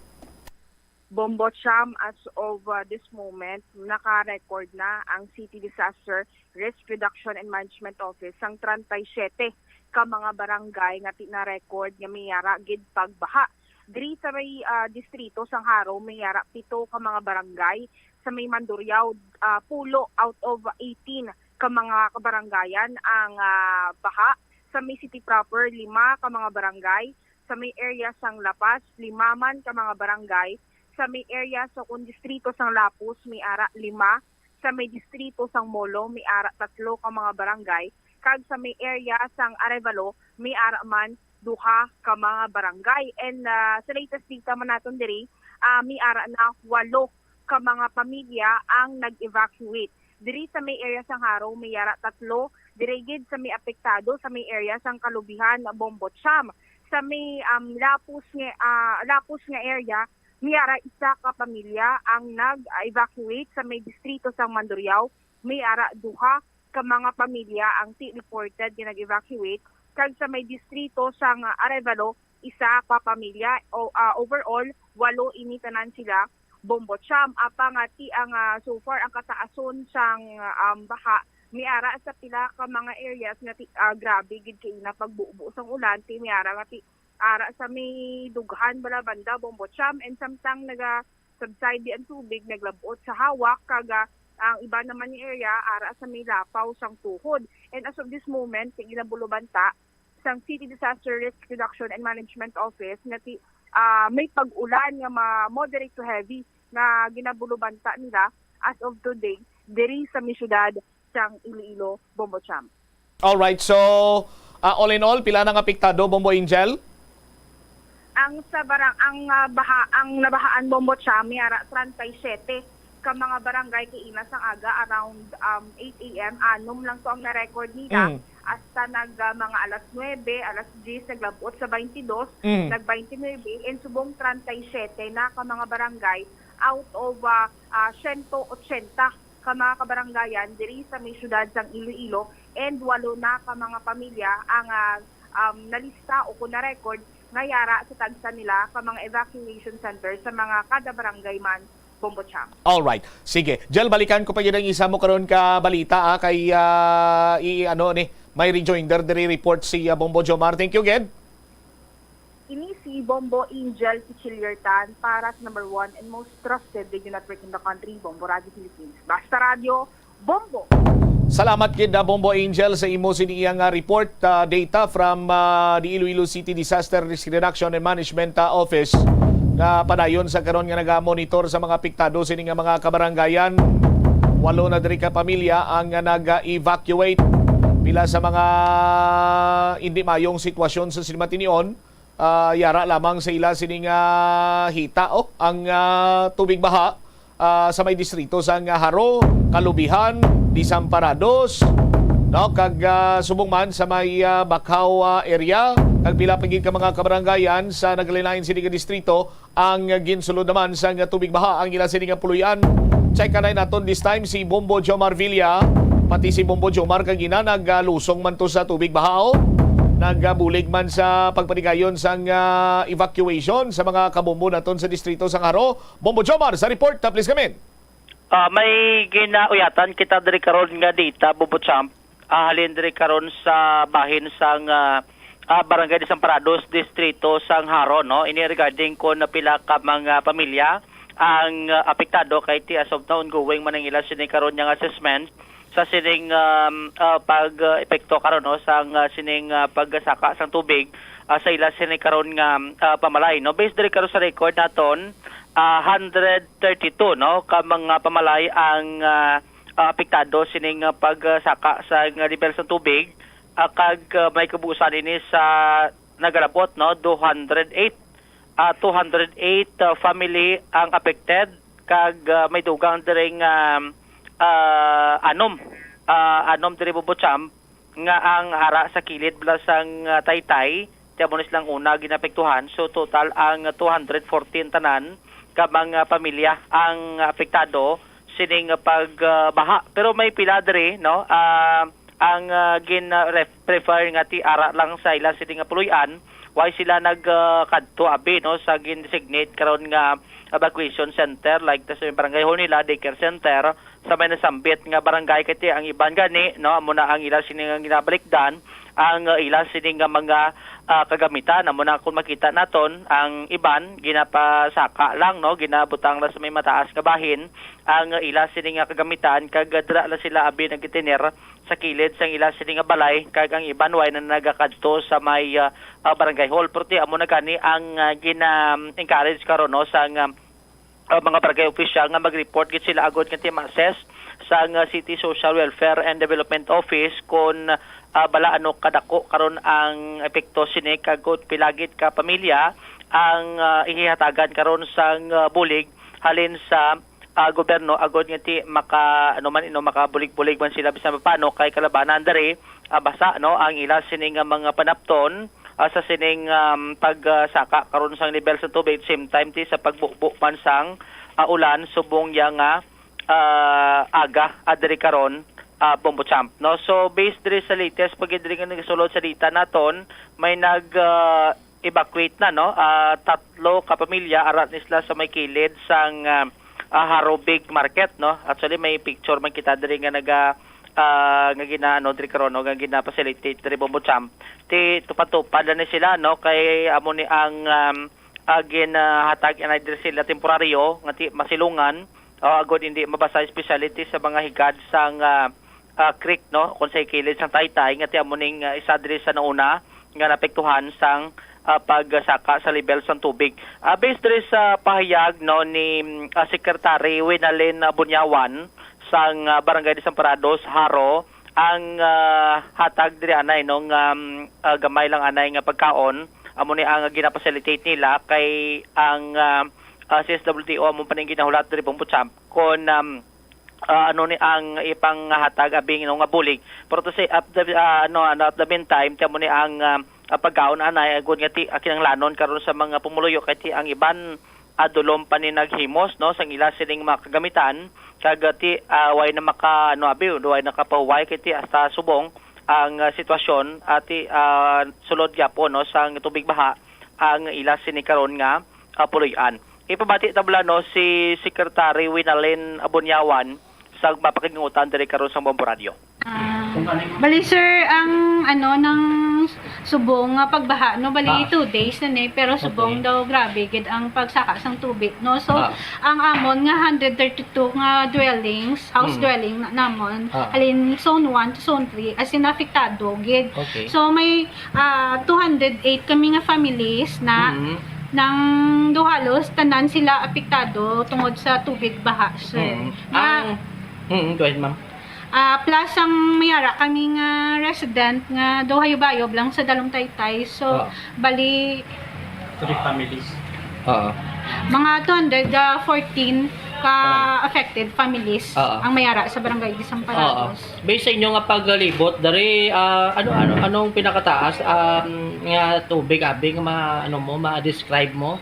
Bombo Cham, as of this moment, naka-record na ang City Disaster Risk Reduction and Management Office ang 37 ka mga barangay nga tina-record nga mayara gid pagbaha. Diri sa may distrito sang Haro, mayara 7 ka mga barangay. Sa may Mandurriao, 10 out of 18 ka mga kabarangayan ang baha. Sa may city proper, 5 ka mga barangay. Sa may area sang Lapas, 5 man ka mga barangay. Sa may area sa distrito sang Lapus, may ara 5. Sa may distrito sang Molo, may ara 3 ka mga barangay. Kag sa may area sang Arevalo, may ara man 2 ka mga barangay. And sa latest data man naton diri, may ara na 8 ka mga pamilya ang nag-evacuate. Diri sa may area sang Haro, may ara 3. Dirigid sa may apektado sa may area sang Kalubihan, Bombo Cham. Sa may Lapus nga area, mayara 1 ka pamilya ang nag-evacuate. Sa may distrito sang Mandurriao, mayara 2 ka mga pamilya ang reported na nag-evacuate. Kag sa may distrito sang Arevalo, isa ka pamilya. Overall, 8 initanan sila Bombocham. Apang ati ang so far ang kataason sang baha miara sa pila ka mga areas nga grabe gid kay na pagbuo sang ulan ti miara nga ti ara sa may dughan bala banda Bombocham, and samtang naga subside ang tubig naglabot sa hawak kaga ang iba naman yung area ara sa may lapaw sang tuhod. And as of this moment ting Ilabulubanta sang City Disaster Risk Reduction and Management Office nga ti may pag-ulan nga moderate to heavy na ginabulubanta nila as of today diri sa syudad sang Iloilo, Bombocham. All right, so all in all pila nang apektado, Bombo Angel? Ang nabahaan Bombocham miara 37 ka mga barangay kay ina sang aga around 8 AM. Anom lang to ang na-record nila. Hasta mga alas 9, alas 10, naglabot sa 22, nag-29, and subong 37 na ka mga barangay out of 180 ka mga kabaranggayan diri sa may syudad sang Iloilo, and 8 na ka mga pamilya ang nalista o kung na-record ngayara sa tagsa nila ka mga evacuation center sa mga kada barangay man Bombocham. All right. Sige. Jel, balikan ko pa yun ang isa mo karon ka balita kay may rejoinder diri report si Bombo Jomar. Thank you again. Ini si Bombo Angel Pichiliertan para sa number 1 and most trusted radio network in the country, Bombo Radio Philippines. Basta Radio, Bombo! Salamat kid Bombo Angel sa imo siniyang report data from the Iloilo City Disaster Risk Reduction and Management Office na padayon sa karon nga naga-monitor sa mga apektado sining mga kabaranggayan. 8 na diri ka pamilya ang naga-evacuate. Pila sa mga hindi mayong sitwasyon sa Silmatinion, yara lamang sa ila sining hita ang tubig baha sa may distrito sa Haro, Kalubihan, Desamparados, no, kag subong man sa may Bakhaw area, kag pila pagid ka mga kabaranggayan sa naglalain sini nga distrito ang ginsulod naman sa tubig baha ang ila sini nga puluyan. Check kanay naton this time si Bombo Jomar Villa, pati si Bombo Jomar kag ina naglusong man to sa tubig baha, nagbulig man sa pagpanigayon sa evacuation sa mga kabombo naton sa distrito sang Haro. Bombo Jomar sa report, please come in. May ginauyatan kita diri karon nga data Bombocham. Halin diri karon sa bahin sang barangay Desamparados distrito sang Haro, no. Ini regarding ko na pila ka mga pamilya ang apektado kay ti as of now ongoing man ang ila sining karon nga assessment sa sining pag-epekto karon, no, sang sining pagsaka sang tubig sa ila sining karon nga pamalay, no. Based diri karon sa record naton 132, no, ka mga pamalay ang apektado sining pagsaka sa level sa tubig, kag may kabuusan ini sa nagalabot, no, 208 family ang affected, kag may dugang diring anom diri Bombocham nga ang ara sa kilid bala sang Taytay tiabonis lang una ginapektuhan. So total ang 214 tanan ka mga pamilya ang apektado sining pagbaha. Pero may pila diri, no, ang gin-prefer nga ti ara lang sa ila sining puluyan, why sila nagkadto abi, no, sa gin-designate karon nga evacuation center like sa barangay hall nila, daycare center sa may nasambit nga barangay kiti ang iban gani, no, amo na ang ila sining ginabalikdan ang ila sining mga kagamitan. Amo na kung makita naton ang iban ginapasaka lang, no, ginabutang la sa may mataas nga bahin ang ila sining kagamitan, kag dra la sila abi nagitiner sa kilid sang ila sining balay, kag ang iban way na nagakadto sa may barangay hall. Pero amo na gani ang gina-encourage karon, no, sa mga barangay official nga mag-report gid sila agad nga ma-assess sa City Social Welfare and Development Office kung bala ano kadako karon ang epekto sini, kagod pilagid ka pamilya ang ihihatagan karon sang bulig halin sa gobyerno agod nga ti makabulig-bulig man sila bisan paano kay kalabanan dere basa, no, ang ila sining mga panapton sa sining pagsaka karon sang level sa tubig, same time ti sa pagbukbuk man sang ulan subong yang aga adiri karon Bombocham, no. So based diri sa latest pag diri nga nagsulod sa data naton, may nag evacuate na no. 3 ka pamilya arat nisla sa may kilid sang Harobig Market no. Actually may picture man kita diri nga nga ginaano diri karon nga gina-facilitate diri Bombocham. Ti tupad-tupad na sila no kay amo ni ang ginhatag na diri sila temporaryo nga ti masilungan agod hindi mabasa specialty sa mga higad sang creek no kung sa kilid sang Taytay nga ti amo ning isa diri sa nauna nga napektuhan sang pagsaka sa level sang tubig. Based diri sa pahayag no ni Secretary Winalyn Bunyawan sang Barangay Desamparados, Haro, ang hatag diri anay no gamay lang anay nga pagkaon amo ni ang gina-facilitate nila kay ang CSWTO amo pa ning ginahulat diri Bombocham kon ano ni ang ipanghatag abing nga bulig pero to say at the meantime ti amo ni ang pagkaon anay agud nga ti kinanglanon karon sa mga pumuluyo kay ti ang iban adulom pa ni naghimos no sang ila sining mga kagamitan kag ti way na maka way nakapaway kay ti hasta subong ang sitwasyon ati sulod gyapon no sang tubig baha ang ila sini karon nga puloy-an. Ipabati tabla no si Secretary Winalyn Bunyawan sa mapakingutan diri karon sa Bombo Radio. Bali sir, ang ng subong nga pagbaha no bali 2 days na ni pero subong daw grabe gid ang pagsaka sang tubig no. So ang amon nga 132 nga dwellings, house dwelling namon halin zone 1 to zone 3 as in apektado gid. So may 208 kami nga families na nang duhalos tanan sila apektado tungod sa tubig baha sir. Go ahead ma'am. Plus ang mayara kami nga resident nga duhayo-bayob lang sa Dalong Taytay. So bali 3 families. Mga 214 ka affected families ang mayara sa Barangay Desamparados. Based sa inyo nga paglibot dari anong pinakataas nga tubig abi nga ma-describe mo?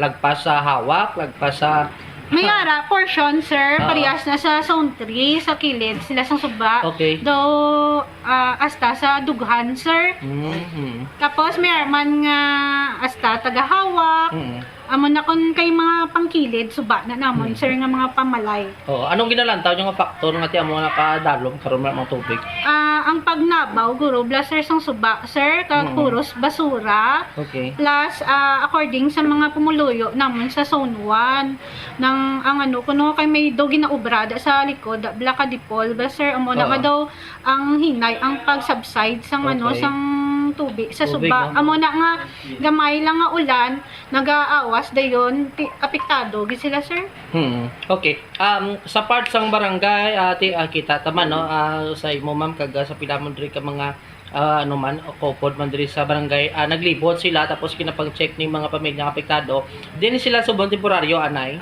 Lagpas sa hawak, lagpas sa Mayara portion sir, parehas na sa zone 3 sa kilid sila sang suba. Do hasta sa dughan sir. Tapos mayroon nga hasta tagahawak. Amon na kon kay mga pangkilid suba na namon sir nga mga pamalay. Anong ginalantaw yung nga faktor nga ti amo nakadalom karon mga tubig? Ang pagnabaw guro blaster sang suba sir kag puros basura. Plus according sa mga pumuluyo namon sa zone 1 nang ang kuno kay may daw ginaubrada sa likod blaka dipol blaster amo na daw ang hinay ang pag-subside sang sang tubig sa suba. Amo na nga gamay lang nga ulan nag-aawas dayon apektado gid sila sir. Sa part sang barangay kita taman no sa imo ma'am kag sa pilamon diri ka mga kopod man diri sa barangay naglibot sila tapos kinapag-check ni mga pamilya apektado din sila subong temporaryo anay.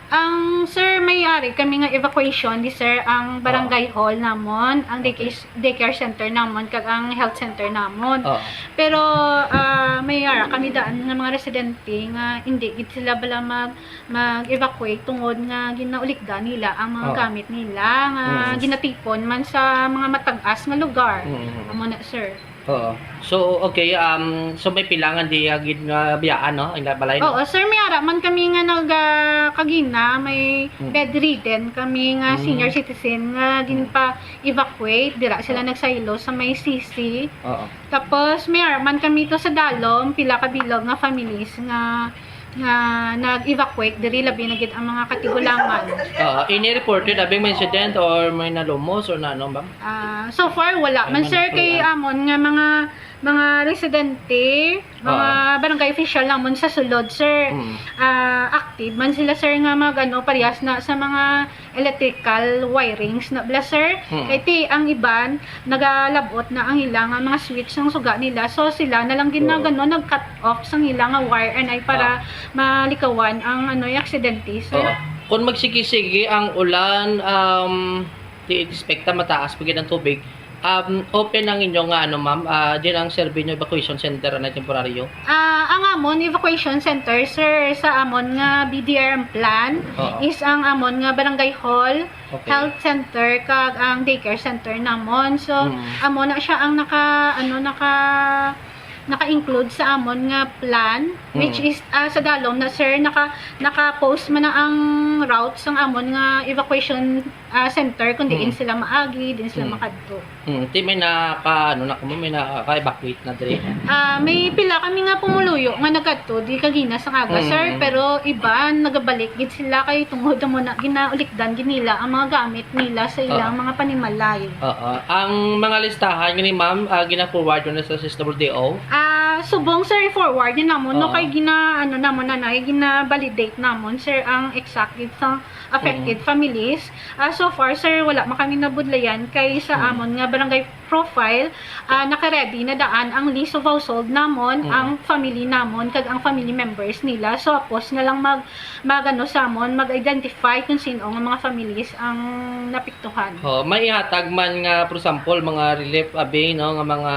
Ang sir may-ari kami nga evacuation di sir ang barangay hall namon, ang daycare center namon kag ang health center namon. Pero may-ari kami daan nga mga residente nga hindi gid sila bala mag-evacuate tungod nga ginaulikdan nila ang mga gamit nila nga ginatipon man sa mga matag-as nga lugar. Amo na sir. So so may pilangan di agid nga biyaan no ang balay no. Sir may ara man kami nga kagina may bedridden kami nga senior citizen nga din pa evacuate dira sila nagsaylo sa may CC. Tapos may ara man kami to sa Dalom pila ka bilog nga families nga nag-evacuate diri labi na gid ang mga katigulangan. Any reported abing may incident or may nalumos or na bang? So far wala man sir kay amon nga mga residente, mga barangay official namon sa sulod sir. Active man sila sir nga parehas na sa mga electrical wirings na bla sir. Kay ti ang iban nagalabot na ang ilang mga switch ng suga nila. So sila na lang nag-cut off sang ilang wire and ay para malikawan ang aksidente sir. Kung magsigisigi ang ulan di-expecta mataas pagid ang tubig. Open ang inyong ma'am, din ang serve nyo evacuation center na temporaryo? Ang amon evacuation center sir sa amon nga BDRM plan is ang amon nga barangay hall, health center kag ang daycare center namon. So amon na siya ang naka-include sa amon nga plan, which is sa dalom na sir naka-post man na ang route sang amon nga evacuation center kung diin sila maagi, din sila makadto. Ti may may naka-evacuate na diri. May pila kami nga pumuluyo nga nagkadto di kagina sa kaga sir, pero iba nagabalik gid sila kay tungod mo na ginaulikdan ginila ang mga gamit nila sa ilang mga panimalay. Ang mga listahan ni ma'am gina-forward na sa SWDO. Subong sir forward din namon no kay namon nanay gina-validate namon sir ang exact sa affected families. So far sir wala man kami nabudlayan kay sa amon nga barangay profile naka-ready na daan ang list of household namon, ang family namon kag ang family members nila. So apos na lang magano samon mag-identify kung sino ang mga families ang napiktuhan. May ihatag man nga for example mga relief no nga mga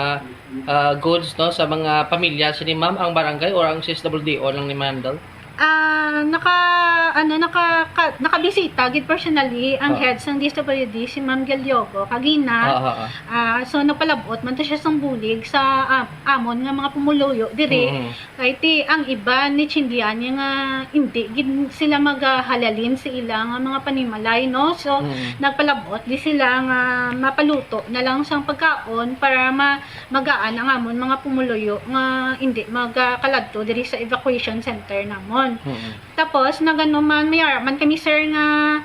goods no sa mga pamilya ni ma'am ang barangay or ang SWDO lang ni Mandal. Nakabisita gid personally ang heads ng DSWD si Ma'am Galyogo kagina. So napalabot man to siya sang bulig sa amon nga mga pumuluyo diri. Kay ti ang iba ni Chindian nga hindi gid sila maghalalin sa ilang mga panimalay no. So nagpalabot di sila nga mapaluto na lang sang pagkaon para magaan ang amon mga pumuluyo nga hindi magkaladto diri sa evacuation center namon. Tapos nagano man man kami sir nga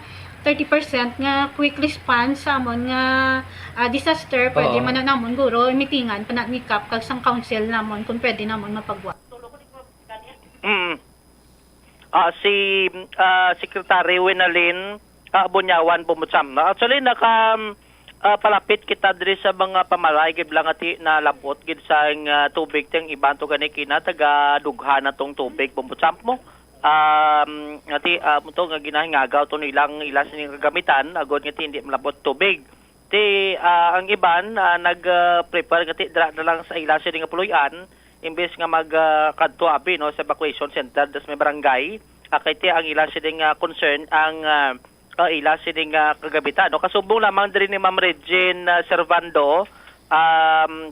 30% nga quick response sa amon nga disaster pwede man na namon guro mitingan pa ni CAP kag sang council namon kung pwede namon mapagwa. Si Secretary Winalyn Bunyawan Bumutsam. Actually palapit kita diri sa mga pamalay gid lang ati na labot gid sa tubig teng iban to gani kina taga dughan natong tubig Bumutsam mo. Ati to nga ginahingagaw to ilang sining kagamitan agod nga hindi malabot tubig. Ti ang iban nag-prepare ngati dra na lang sa ila sining puluyan imbes nga magkadto abi no sa evacuation center das may barangay. Kay ti ang ila sining concern ang ila sining kagabitan no kasubong lamang diri ni Ma'am Regine Servando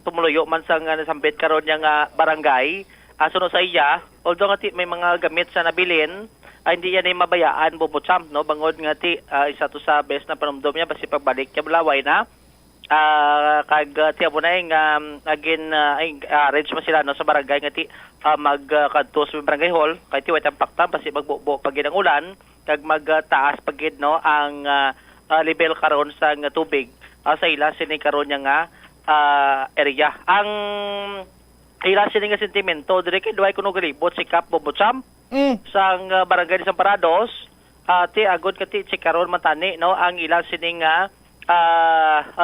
tumuluyo man sang nasambit karon nga barangay sunod sa iya although nga ti may mga gamit sa nabilin hindi yan ay mabayaan Bumutsam no bangod nga ti isa to sa best na panumdum niya basi pagbalik niya balaway na kag ti amo na again arrange man sila no sa barangay nga ti magkadto sa barangay hall kay ti way tampaktam basi magbubo pag ang ulan kag magtaas pagid no ang level karon sa tubig sa ila sini karon nga area. Ang ila sini nga sentimento dire kay duay kuno galibot si Kap Bumutsam sang barangay sa Parados ti agod kati si karon matani no ang ila sini nga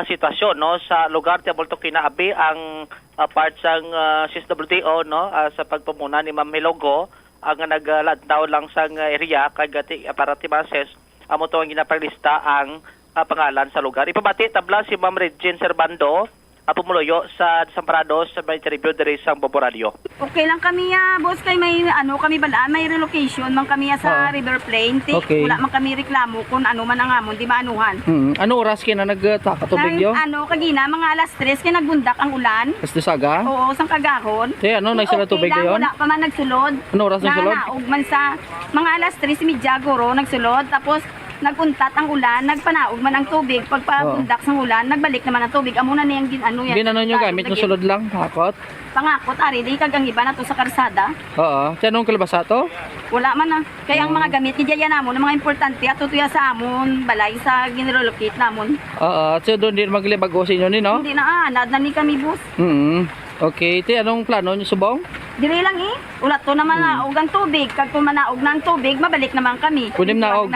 sitwasyon no sa lugar ti bulto kinaabi ang part sang SWDO no sa pagpamuna ni Ma'am Hilogo ang nagladtaw lang sang area kag para ti mases amo to ang ginapaglista ang pangalan sa lugar. Ipabati tabla si Ma'am Regine Servando pumuluyo sa Parados sa may review diri sa Bombo Radio. Okay lang kami boss kay may kami balaan may relocation man kami sa River Plain. Wala man kami reklamo kung ano man ang amon di maanuhan. Ano oras kina nagtaka tubig yo? Kagina mga alas 3 kay nagbundak ang ulan. Basta saga? Oo, sang kagahon. Nagsala tubig yon? Wala pa man nagsulod. Ano oras nagsulod? Naog man sa mga alas 3 media guro nagsulod tapos nagpuntat ang ulan, nagpanaog man ang tubig. Pagpapundak sa ulan, nagbalik naman ang tubig. Amo na niyang yan. Ginano nyo gamit ng sulod lang, hakot? Pangakot, ari, di kag ang iba na to sa karsada. Oo. Tiyanong kalabasa to? Wala man kaya ang mga gamit, kaya namon, ang mga importante, at tutuya sa amon, balay sa ginrelocate namon. Oo. So doon din maglibago sa inyo ni, no? Hindi na, anad na ni kami, bus. Okay. Anong plano nyo subong? Dire lang ulat to naman naog ang tubig. Kag kung manaog na ang tubig, mabalik naman kami. Kunim naog?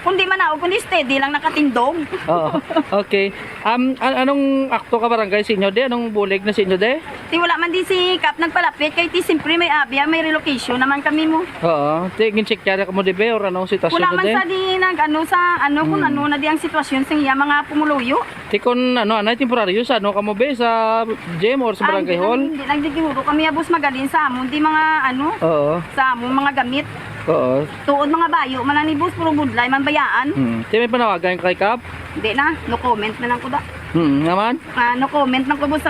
Kundi manaog, kundi steady lang nakatindog. Oo. Okay. Anong akto ka barangay sa inyo, de? Anong bulig na sa inyo, de? Wala man di si Kap nagpalapit. Kay siyempre may abya, may relocation naman kami mo. Oo. Gin-check yari ka mo, de, be? Or anong sitwasyon wala na, de? Wala man sa di kung ano na di ang sitwasyon sa iya mga pumuluyo. Kung temporaryo sa ka mo, be? Sa gym or sa barangay hall? Hindi nagdigihuro kami, abos magalin sa amon. Di mga sa amon mga gamit. Oo. Tuod mga bayo, mananibus, puro budlay, man bayaan. May panawagan kay Kap? Hindi na, no comment na lang ko da. Naman? No comment lang ko, boss.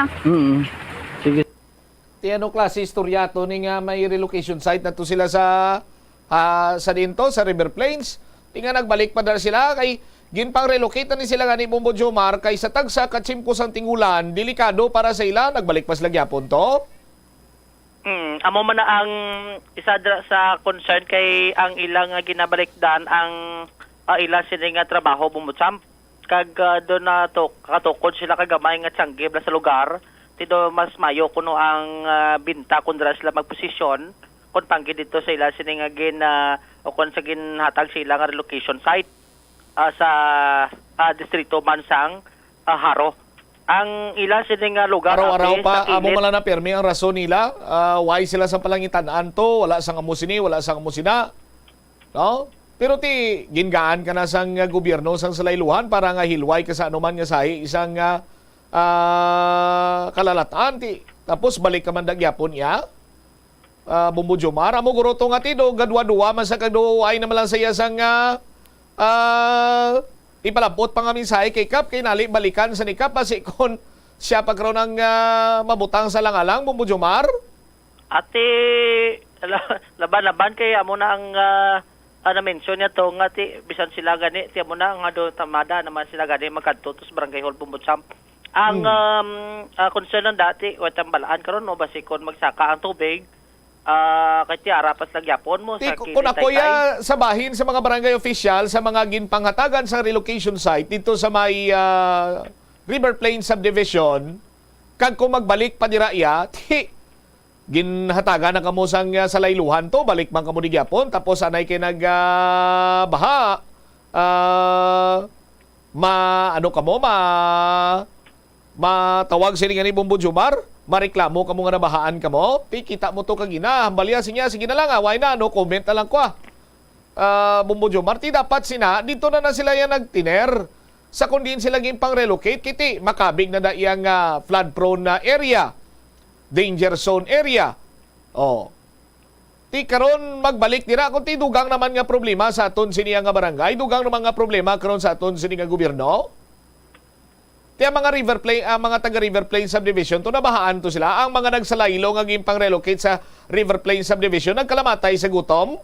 Sige. Ti ano klase istorya to ni nga may relocation site na to sila sa dinto sa River Plains. Tinga nagbalik pa dala sila kay ginpang relocate ni sila nga ni Bombo Jomar kay sa tagsa katsimko sang tingulan delikado para sa ila nagbalik pa sila gyapon to. Amo man na ang isa sa concern kay ang ilang ginabalikdan ang ilang sila nga trabaho bumutsam kag do na to katukod sila kagamay nga tiyangge sa lugar tido mas mayo kuno ang binta kun dira sila magposisyon kun panggi dito sa ila sila nga o kun sa ginhatag sila nga relocation site sa distrito Mansang Haro. Ang ila sila nga lugar araw-araw pa sa amo kilid. mala na permi ang rason nila why sila sa palangitan-an to wala sang amusini wala sang amusina no pero ti gingaan ka na sang gobyerno sang salayluhan para nga hilway ka sa anuman nga sahi isang kalalataan ti tapos balik ka man dagyapon ya Bombo Jomar amo guro to nga ti do gadwa-duwa man sa kaduay na malang saya sang ipalabot pa nga minsahe kay Kap kay nali balikan sa ni Kap kasi kon siya pagkaroon ng mabutang sa langalang Bombo Jomar. Ate laban-laban kay amo na ang na-mention niya to nga ti bisan sila gani ti amo na nga do tamada naman sila gani magkadto tos barangay hall Bumbutsam. Ang concern ng dati o tambalaan karon no basikon magsaka ang tubig kay ti arapas lagyapon mo sa kung ako sa bahin sa mga barangay official sa mga ginpanghatagan sa relocation site dito sa may River Plains subdivision kag kung magbalik pa dira iya ti ginhatagan na kamo sang salayluhan to balik man kamo ni gyapon tapos anay kay nagbaha matawag sila nga ni Bombo Jomar mareklamo kamo nga nabahaan kamo ti kita mo to kagina hambalya sinya sige na lang why na no comment na lang ko Bombo Jomar ti dapat sina dito na sila yan nagtiner sa kung diin sila pang relocate kiti makabig na iyang flood prone na area danger zone area ti karon magbalik dira kung ti dugang naman nga problema sa aton siniya nga barangay dugang naman nga problema karon sa aton sini nga gobyerno. Ti mga River Plain, mga taga River Plain subdivision to nabahaan to sila. Ang mga nagsalaylo nga gimpang relocate sa River Plain subdivision nagkalamatay sa gutom.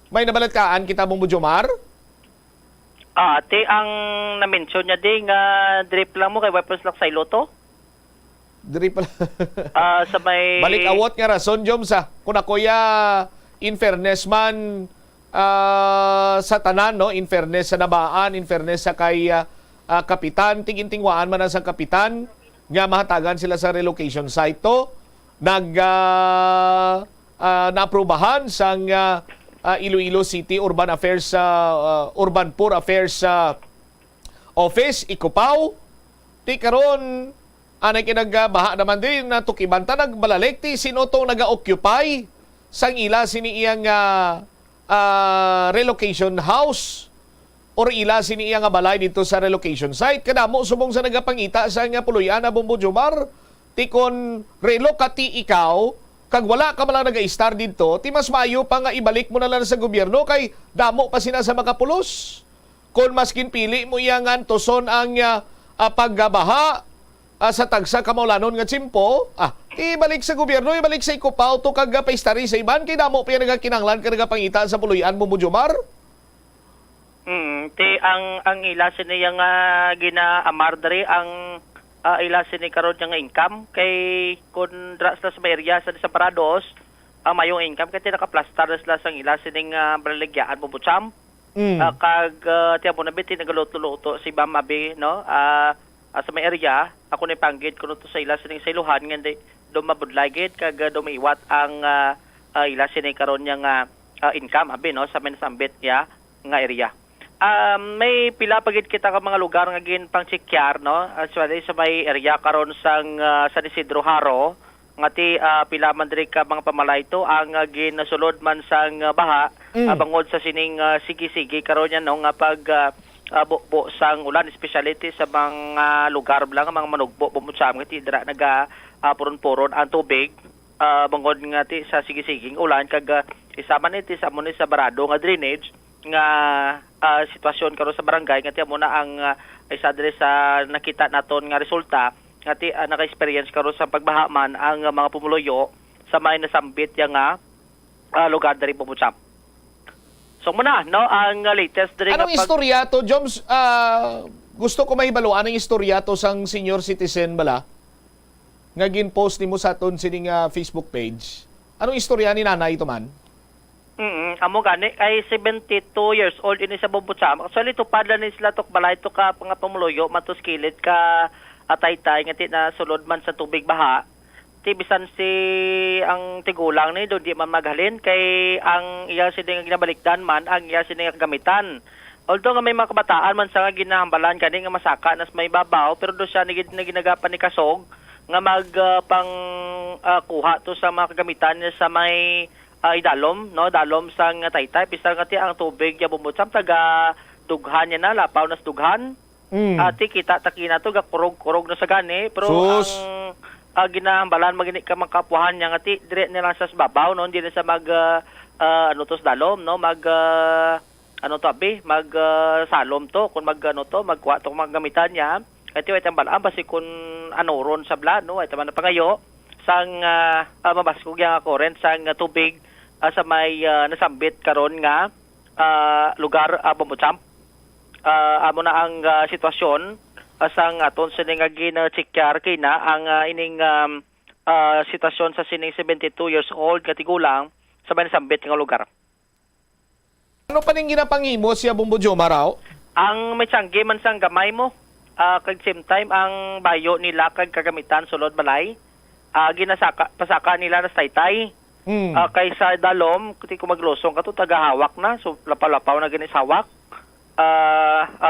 May nabalatkaan kita Bombo Jomar? Ate ang na-mention niya din nga drip lang mo kay weapons lang sa iloto. Drip lang. Sa may balik awot nga rason jom sa kun akoya in fairness man sa tanan no in fairness sa nabaan in fairness sa kay kapitan, tingin-tingwaan man sa kapitan nga mahatagan sila sa relocation site to naaprubahan sang Iloilo City Urban Affairs Urban Poor Affairs Office Ikupaw ti karon anay kinagbaha naman din na tukibanta nagbalalik ti sino to naga-occupy sang ila sini iyang relocation house or ila sini iya nga balay dito sa relocation site kadamo subong sa nagapangita sa nga puluyan na Bombo Jomar ti kon relocate ikaw kag wala ka man lang naga-star dito ti mas maayo pa nga ibalik mo na lang sa gobyerno kay damo pa sina sa makapulos kon maskin pili mo iya nga tuson ang paggabaha sa tagsa kamaulanon nga tsimpo ibalik sa gobyerno ibalik sa Ikupaw to kag paistari sa iban kay damo pa nagakinanglan ka nagapangita sa puluyan Bombo Jomar. Ti ang ila sini yang ginaamar diri ang ila sini karon yang income kay kun dra sa area sa Parados ang mayong income kay nakaplastar sila sang ila sining balagyaan Bumbutsam kag ti amo na biti nagaluto-luto si Bamabi no sa may area ako ni panggid kuno to sa ila sining sayluhan nga do mabudlay kag do maiwat ang ila sini karon yang income abi no sa Mensambit ya nga area. May pila pagid kita ka mga lugar nga gin pang Chikyar no actually sa may area karon sang San Isidro Haro nga ti pila man diri ka mga pamalayto ang ginasulod man sang baha bangod sa sining sige-sige karon yan no nga pag bukbo sang ulan speciality sa mga lugar lang mga manugbo Bumbutsam nga ti dira naga puron-puron ang tubig bangod nga ti sa sige-siging ulan kag isama ni ti sa amon sa barado nga drainage nga sitwasyon karon sa barangay nga tiamo na ang isa diri sa nakita naton nga resulta ngati naka-experience karon sa pagbaha man ang mga pumuluyo sa may nasambit yang lugar diri Bombo Champ. So muna no ang latest diri Anong istorya to, Joms? Gusto ko mahibalo anong istorya to sang senior citizen bala? Nga gin-post nimo sa aton sining Facebook page. Anong istorya ni nanay ito man? Amo gani ay 72 years old ini sa Bombo Champ. Actually tupad lang ni sila tok balay to ka mga pamuluyo matos kilid ka atay-tay ngati na sulod man sa tubig baha. Ti bisan si ang tigulang ni do di man maghalin kay ang iya sining ginabalikdan man ang iya sining gamitan. Although nga may mga kabataan man sa nga ginahambalan kani nga masaka nas may babaw pero do siya ni ginagapan ni kasog nga mag kuha to sa mga kagamitan niya sa may idalom, no? Dalom sang taytay bisan nga ti ang tubig ya Bombo Champ taga dughan niya na lapaw nas dughan. Ati kita takina to gakurog-kurog na sa gani pero ang ginahambalan magini ka makapuhan niya nga ti dire nila sa babaw no, hindi na sa mag ano to sa dalom no, mag ano to abi, mag salom to kun mag ano to magkuha to mga gamitan niya. Ati way tambalan basi kun ano ron sa bla no, ay taman na pangayo sang mabaskog yang current sang tubig sa may nasambit karon nga lugar Bombo Champ. Amo na ang sitwasyon sang aton sining gina-checkar kay na ang ining sitwasyon sa sining 72 years old katigulang sa may nasambit nga lugar. Ano pa ning ginapangimo siya Bombo Jomar raw? Ang may tiyangge man sang gamay mo kag same time ang bayo nila kag kagamitan sulod balay pasaka nila na taytay. Kaysa dalom, kuti ko maglusong kato tagahawak na, so lapaw-lapaw na gani hawak.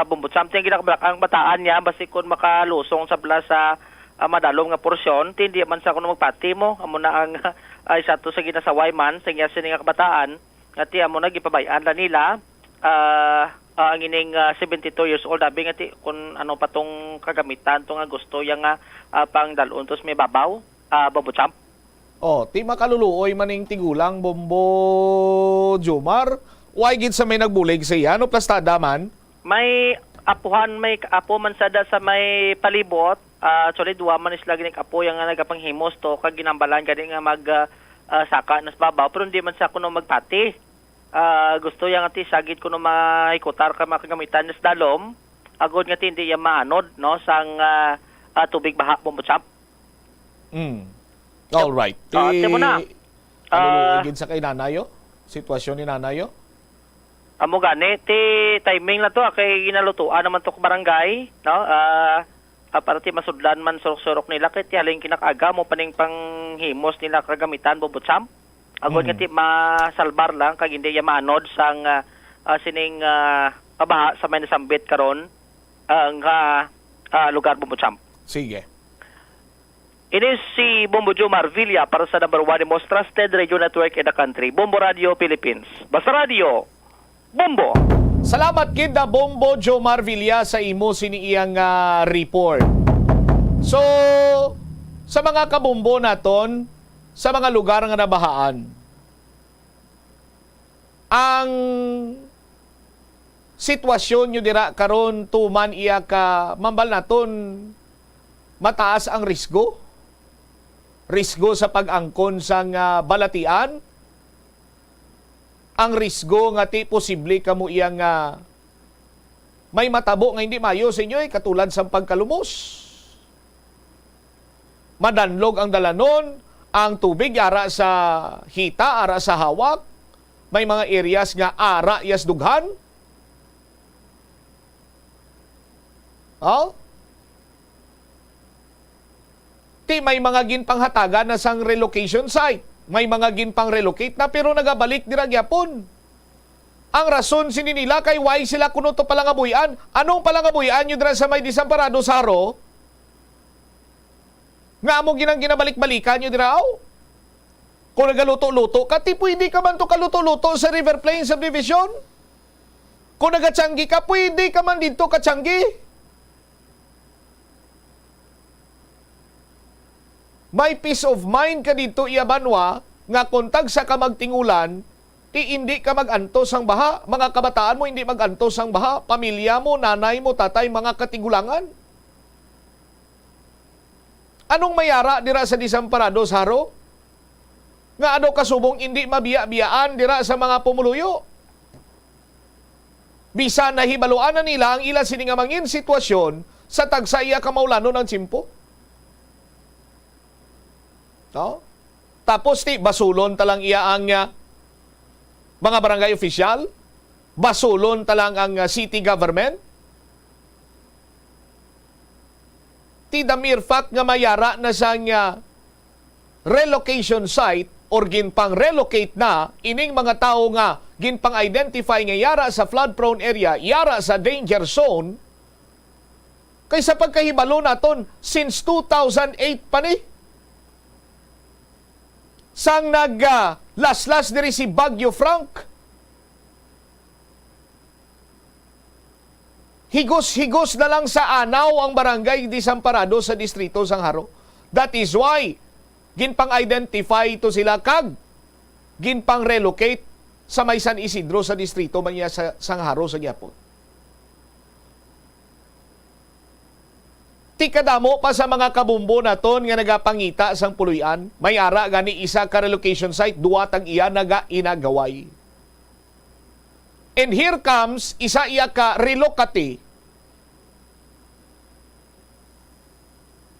Bombo Champ yung ginakabalak ang bataan niya, basi kung makalusong sa bala sa madalom nga porsyon, hindi man sa kuno magpati mo, amo na ang isa to sa ginasaway man, sa nga sining kabataan, at amo na gipabayaan na nila, ang ining 72 years old, abi nga kung ano pa tong kagamitan, tong gusto yung pang dalon, tos may babaw, Bombo Champ. Ti makaluluoy maning tigulang Bombo Jomar. Why gid sa may nagbulig sa iya? Ano plastada man? May apuhan, may apo man sada sa may palibot. Actually, duwa man isla gining apo yung nagapanghimos to kag ginambalan gani nga mag saka nas babaw pero hindi man sa kuno magpati. Gusto yang ati sagid kuno mahikutar ka makagamitan nas dalom. Agod nga hindi ya maanod no sang tubig baha Bombo Champ. All right. Temo na. Kaluluoy sa kay nanayo? Sitwasyon ni nanayo? Amo gani ti timing na to kay ginalutuan naman to barangay, no? Para ti masudlan man surok-surok nila kay ti halin kinakaga mo paning panghimos nila kagamitan Bombo Champ. Agod nga ti masalbar lang kag hindi ya maanod sang sining baha sa may nasambit karon ang lugar Bombo Champ. Sige. Ini si Bombo Jomar Villa para sa number 1 most trusted radio network in the country, Bombo Radio Philippines. Basta Radio, Bombo! Salamat kid Bombo Jomar Villa sa imo siniiyang report. So, sa mga kabombo naton, sa mga lugar nga nabahaan, ang sitwasyon nyo dira karon tuman iya ka mambal naton mataas ang risgo? Risgo sa pag-angkon sang balatian, ang risgo nga ti posible kamo iyang may matabo nga hindi mayo sa inyo katulad sa pagkalumos. Madanlog ang dalanon, ang tubig ara sa hita, ara sa hawak, may mga areas nga ara yas dughan. Ti may mga ginpanghatagan na sang relocation site. May mga ginpang-relocate na pero nagabalik dira gyapon. Ang rason sini nila kay why sila kuno to palangabuyan. Anong palangabuyan nyo dira sa may Desamparado Saro? Nga mo ginang ginabalik-balikan nyo dira Kung nagaluto-luto ka, ti pwede ka man to kaluto-luto sa River Plains Subdivision? Kung nagatiyanggi ka, pwede ka man dito katiyanggi? May peace of mind ka dito iabanwa nga kontag sa kamagtingulan ti hindi ka magantos ang baha, mga kabataan mo hindi magantos ang baha, pamilya mo, nanay mo, tatay, mga katigulangan. Anong mayara dira sa Desamparados, Haro? Nga ano kasubong hindi mabiya-biyaan dira sa mga pumuluyo? Bisa nahibaluan na nila ang ila siningamangin sitwasyon sa tagsaya kamaulano ng tsimpo. No? Tapos basulon talang iya ang mga barangay official, basulon talang ang city government. The mere fact nga mayara na sa relocation site or ginpang relocate na ining mga tao nga ginpang identify nga yara sa flood prone area, yara sa danger zone, kaysa pagkahibalo naton since 2008 pa ni. Sang laslas diri si Baguio Frank. Higos-higos na lang sa anaw ang barangay Desamparados sa distrito Sangharo. That is why ginpang identify to sila kag ginpang relocate sa may San Isidro sa distrito man niya sa Sangharo sa Gyapon. Tikadamo pa sa mga kabumbo naton nga nagapangita sang puluyan, may ara gani isa ka relocation site, duwatang iya naga-inagaway. And here comes isa iya ka relocate.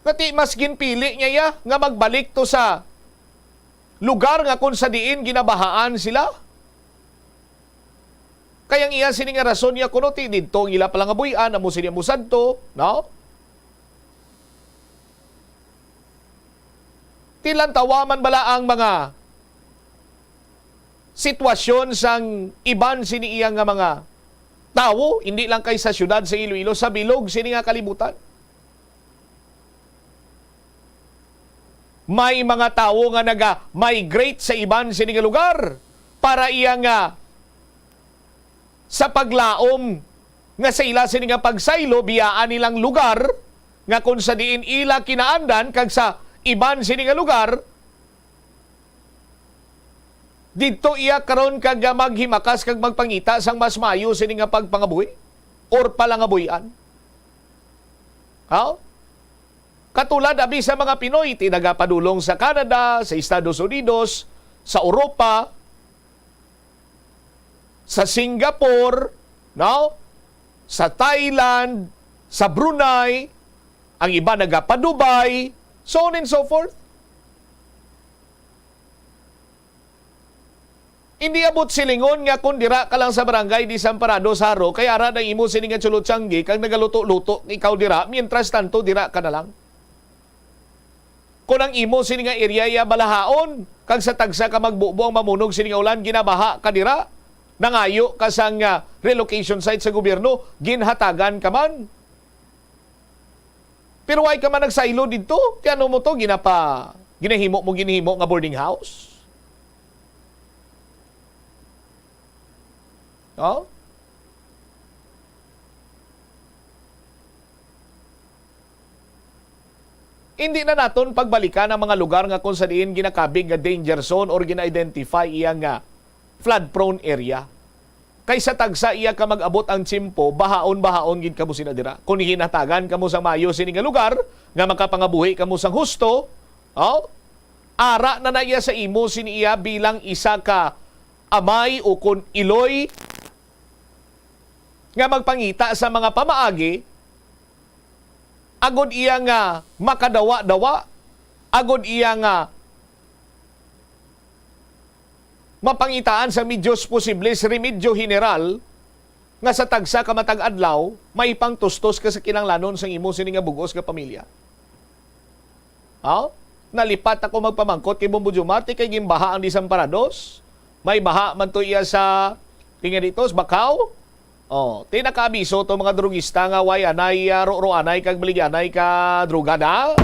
Ngati mas ginpili niya ya nga magbalik to sa lugar nga kung sa diin ginabahaan sila. Kayang iya sini nga rason niya kuno ti didto ila palang abuyan amo siya musadto, no? Tilantawaman bala ang mga sitwasyon sang iban sini iya nga mga tao, hindi lang kay sa syudad sa Iloilo, sa bilog sini nga kalibutan. May mga tao nga naga-migrate sa iban sini nga lugar para iya nga sa paglaom nga sa ila sini nga pagsaylo biyaan nilang lugar nga kung sa diin ila kinaandan kag sa iban sini nga lugar didto iya karon kag maghimakas kag magpangita sang mas mayo sini nga pagpangabuhi or palangabuyan. Katulad abi sa mga Pinoy tinagapadulong sa Canada, sa Estados Unidos, sa Europa, sa Singapore, no? Sa Thailand, sa Brunei, ang iba nagapadubai, so on and so forth. Hindi abot silingon nga kung dira ka lang sa barangay Desamparados, Haro, kaya ara na imo sini nga chulutsanggi kag nagaluto-luto ikaw dira, mientras tanto dira ka na lang. Kung ang imo sini nga area ya balahaon, kag sa tagsa ka magbubuang mamunog sini nga ulan, ginabaha ka dira, nangayo ka sang relocation site sa gobyerno, ginhatagan ka man. Pero why ka man nagsaylo dito? Kaya ano mo to, ginahimo nga boarding house? Oh? Hindi na naton pagbalikan ang mga lugar nga kung sa diin ginakabig nga danger zone or gina-identify iya nga flood-prone area. Kaysa tagsa iya ka mag-abot ang tsimpo, bahaon-bahaon gid kamo sina dira. Kung hinatagan kamo sa mayo sini nga lugar, nga makapangabuhi kamo sang husto, ara na iya sa imo sini iya bilang isa ka amay o kun iloy nga magpangita sa mga pamaagi, agod iya nga makadawa-dawa, agod iya nga mapangitaan sa medyos posibles remedyo general nga sa tagsa ka matag adlaw may pangtustos ka sa kinanglanon sang imo sini nga bugos nga pamilya. Nalipat ako magpamangkot kay Bombo Jumarte kay gimbaha ang Desamparados. May baha man to iya sa tinga dito sa Bacau. Tinakaabiso to mga drugista nga way anay ro-anay kag baligyanay ka drugada.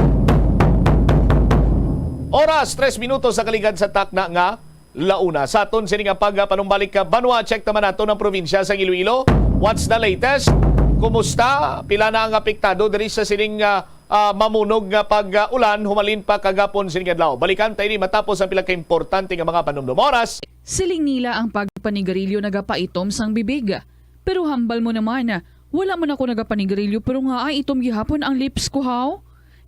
Oras 3 minutos sa kaligad sa takna nga launa. Sa aton sini nga panumbalik ka Banwa, check naman nato ng probinsya sa Iloilo. What's the latest? Kumusta? Pila na ang apektado diri sa sining mamunog nga pag-ulan humalin pa kagapon sining adlaw. Balikan tayo ni matapos ang pila ka importante nga mga panumdum oras. Siling nila ang pagpanigarilyo nagapaitom sang bibig. Pero hambal mo naman, wala man ako nagapanigarilyo pero nga ay itom gihapon ang lips ko, haw?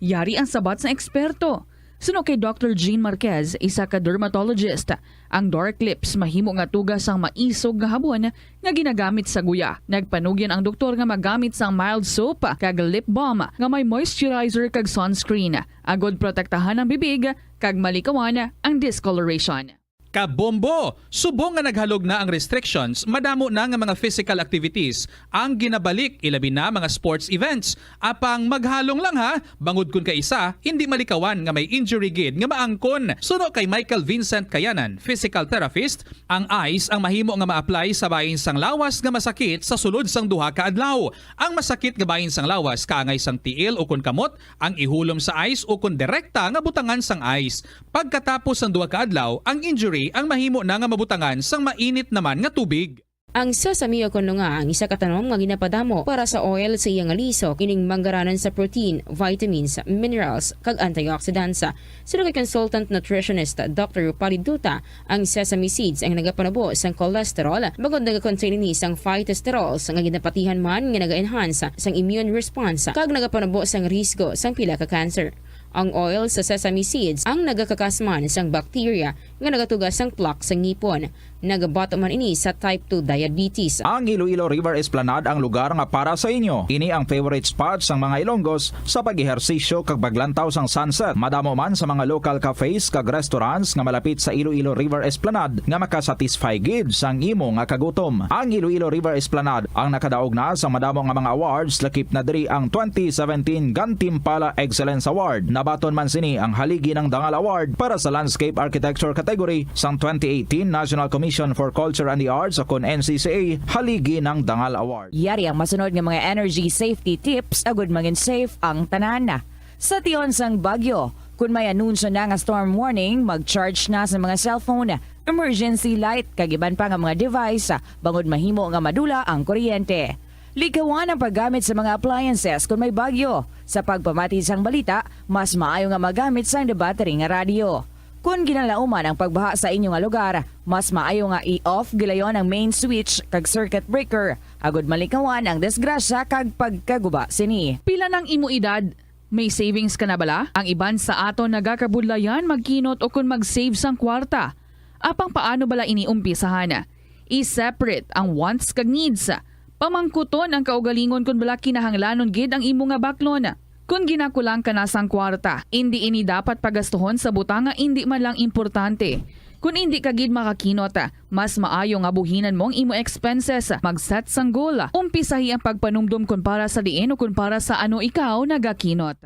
Yari ang sabat sa eksperto. Suno kay Dr. Jean Marquez, isa ka dermatologist, ang dark lips mahimo nga tugas ang maisog nga habon nga ginagamit sa guya. Nagpanugyan ang doktor nga magamit sang mild soap kag lip balm nga may moisturizer kag sunscreen. Agod protektahan ang bibig kag malikawan ang discoloration. Kabombo! Subong nga naghalog na ang restrictions, madamo na nga mga physical activities ang ginabalik, ilabi na mga sports events. Apang maghalong lang ha, bangod kun ka isa, hindi malikawan nga may injury gid nga maangkon. Suno kay Michael Vincent Kayanan, physical therapist, ang ice ang mahimo nga ma-apply sa bahin sang lawas nga masakit sa sulod sang duha ka adlaw. Ang masakit nga bahin sang lawas kaangay sang tiil o kun kamot, ang ihulom sa ice o kun direkta nga butangan sang ice. Pagkatapos sang duha ka adlaw, ang injury ang mahimo na nga mabutangan sang mainit naman nga tubig. Ang sesame o kuno nga ang isa ka tanom nga ginapadamo para sa oil sa iyang aliso kining manggaranan sa protein, vitamins, minerals kag antioxidants. Sino kay consultant nutritionist Dr. Rupali Duta, ang sesame seeds ang nagapanabo sang cholesterol bagod nagakontain ni sang phytosterols nga ginapatihan man nga naga-enhance sang immune response kag nagapanabo sang risgo sang pila ka cancer. Ang oil sa sesame seeds ang nagakakasman sang bacteria nga nagatugas sang plaque sa ngipon. Nagabato man ini sa type 2 diabetes. Ang Iloilo River Esplanade ang lugar nga para sa inyo. Ini ang favorite spot sang mga Ilonggos sa pag-ehersisyo kag paglantaw sang sunset. Madamo man sa mga local cafes kag restaurants nga malapit sa Iloilo River Esplanade nga makasatisfy gid sang imo nga kagutom. Ang Iloilo River Esplanade ang nakadaog na sa madamo nga mga awards, lakip na diri ang 2017 Gantimpala Excellence Award. Nabaton man sini ang haligi ng Dangal Award para sa Landscape Architecture category sang 2018 National Commission for Culture and the Arts o kon NCCA haligi ng Dangal Award. Yari ang masunod nga mga energy safety tips agud maging safe ang tanan. Sa tion sang bagyo, kung may anunsyo na nga storm warning, mag-charge na sa mga cellphone, emergency light kag iban pa nga mga device bangod mahimo nga madula ang kuryente. Likawan ang paggamit sa mga appliances kung may bagyo. Sa pagpamati sang balita, mas maayo nga magamit sang battery nga radio. Kung ginalauman ang pagbaha sa inyong nga lugar, mas maayo nga i-off gilayon ang main switch kag circuit breaker. Agud malikawan ang disgrasya kag pagkaguba sini. Pila ng imo edad? May savings ka na bala? Ang iban sa ato nagakabudlayan magkinot o kung mag-save sang kwarta. Apang paano bala iniumpisahan? I-separate ang wants kag needs. Pamangkuton ang kaugalingon kung bala kinahanglanon gid ang imo nga baklon. Kung ginakulang ka na sang kwarta, hindi ini dapat pagastuhon sa butang nga hindi man lang importante. Kung hindi ka gid makakinot, mas maayo nga buhinan mong imo expenses. Mag-set sang goal. Umpisahi ang pagpanumdum kung para sa diin o kung para sa ano ikaw nagakinot.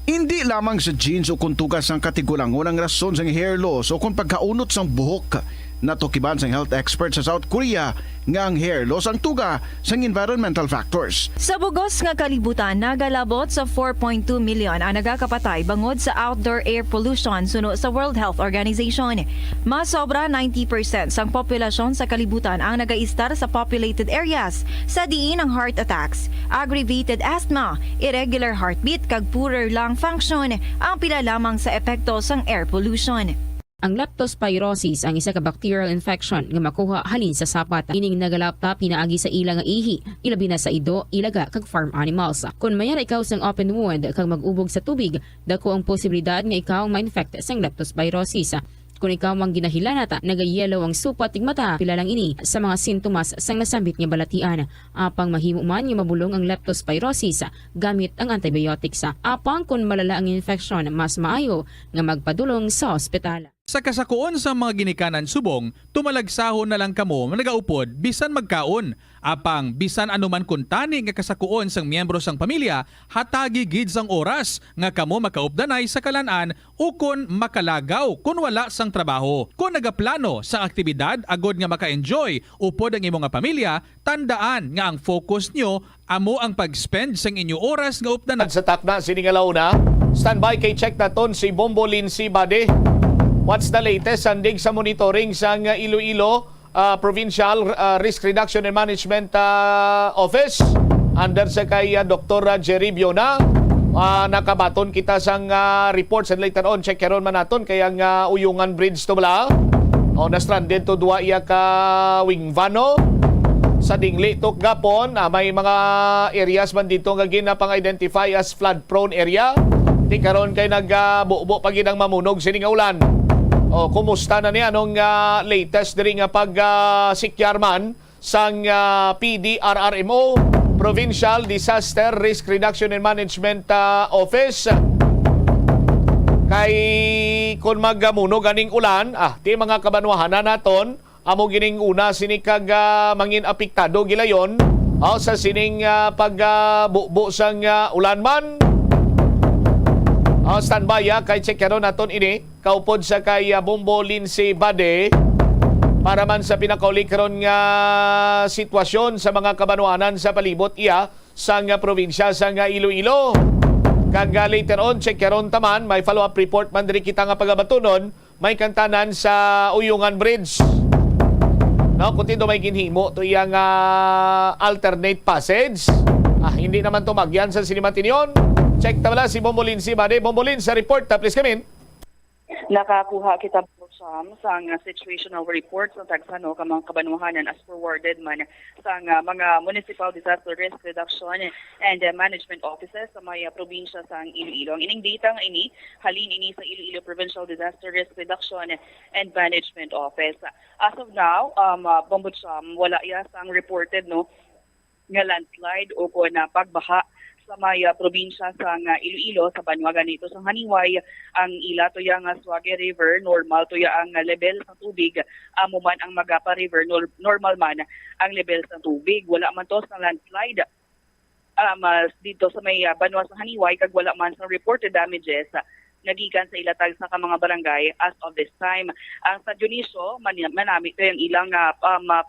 Hindi lamang sa jeans o kung tugas ang katigulangon ang rason sang hair loss o kung pagkaunot sang buhok. Natukiban sang health expert sa South Korea nga ang hair loss ang tuga sang environmental factors. Sa bugos nga kalibutan, nagalabot sa 4.2 million ang nagakapatay bangod sa outdoor air pollution suno sa World Health Organization. Mas sobra 90% sang populasyon sa kalibutan ang nagaistar sa populated areas, sa diin ang heart attacks, aggravated asthma, irregular heartbeat kag poorer lung function ang pila lamang sa epekto sang air pollution. Ang leptospirosis ang isa ka bacterial infection nga makuha halin sa sapat. Ining nagalapta pinaagi sa ila nga ihi, ilabi na sa ido, ilaga kag farm animals. Kung mayara ikaw sang open wound kag mag-ubog sa tubig, dako ang posibilidad nga ikaw ma-infect sang leptospirosis. Kung ikaw ang ginahilanata, nagayelo ang supa tig mata, pila lang ini sa mga sintomas sang nasambit nga balatian. Apang mahimo man nga mabulong ang leptospirosis gamit ang antibiotics. Apang kung malala ang infection, mas maayo nga magpadulong sa ospital. Sa kasakuon sa mga ginikanan subong, tumalagsahon na lang kamo nagaupod bisan magkaon. Apang bisan anuman kun tani nga kasakuon sang miyembro sang pamilya, hatagi gid sang oras nga kamo makaupdanay sa kalan-an o kun makalagaw kun wala sang trabaho. Kung nagaplano sa aktibidad agod nga maka-enjoy upod ang imong nga pamilya, tandaan nga ang focus nyo amo ang pag-spend sang inyo oras nga updanay. Sa takna sini nga launa, standby kay check naton si Bombo Lindsay Bade. What's the latest sandig sa monitoring sa Iloilo Provincial Risk Reduction and Management Office under sa kay Dr. Jerry Biona? Nakabaton kita sang reports and later on check karon man naton kay ang Uyungan Bridge to bala. O na-stranded to duwa iya ka wingvano sa Dingli to gapon. May mga areas man dito nga ginapang-identify as flood prone area. Di karon kay nagbubo pag ang mamunog sini nga ulan. O kumusta na niya nung latest diri nga pag sikyarman sang PDRRMO Provincial Disaster Risk Reduction and Management Office. Kay kung magmunog aning ulan, ti mga kabanwahanan naton amo gining una sini kag mangin apektado gilayon sa sining pagbubo sang ulan man. Standby kay check karon naton ini kaupod sa kay Bombo Lindsay Bade para man sa pinakauli karon nga sitwasyon sa mga kabanwanan sa palibot iya sang probinsya sang Iloilo. Kag later on check karon taman may follow-up report man diri kita nga pagabatunon may kantanan sa Uyungan Bridge. No, kuntindo may ginhimo to iyang alternate passage. Hindi naman tumagyan sa Sinimatinyon. Check tabla si Bombolin si Bade. Bombolin sa report. Please come in. Nakakuha kita po sa situational report sa tagsano kamang kabanwahanan as forwarded man sa mga municipal disaster risk reduction and management offices sa may probinsya sa Iloilo. Ang ining data nga ini halin ini sa Iloilo Provincial Disaster Risk Reduction and Management Office. As of now, Bombotsam wala ya sang reported nga landslide o ko na pagbaha sa may probinsya sa Iloilo sa banwa ganito sa Haniway ang ila to yang Suage River normal to ya ang level sa tubig amo man ang Magapa River normal man ang level sa tubig wala man to sa landslide dito sa may banwa sa Haniway kag wala man sa reported damages nagikan sa ilatag sa mga barangay as of this time. Ang sa Dionisio, manami ito yung ilang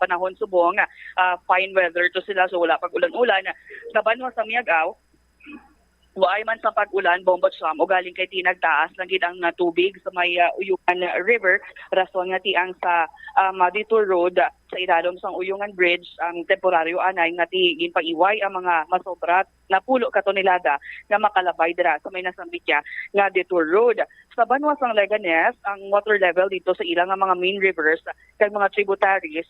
panahon subong, fine weather to sila, so wala pag ulan-ulan. Sa banwa sa Miagaw, waay man sa pag-ulan, Bombotsam, o galing kay tinagtaas lang ang tubig sa may Uyungan River, rason nga tiang sa Detour Road sa ilalom sang Uyungan Bridge, ang temporaryo anay nga ti ginpaiway ang mga masobrat na pulo katonelada nga makalabay dira sa may nasambitya nga Detour Road. Sa banwa sang Leganes, ang water level dito sa ilang mga main rivers kag mga tributaries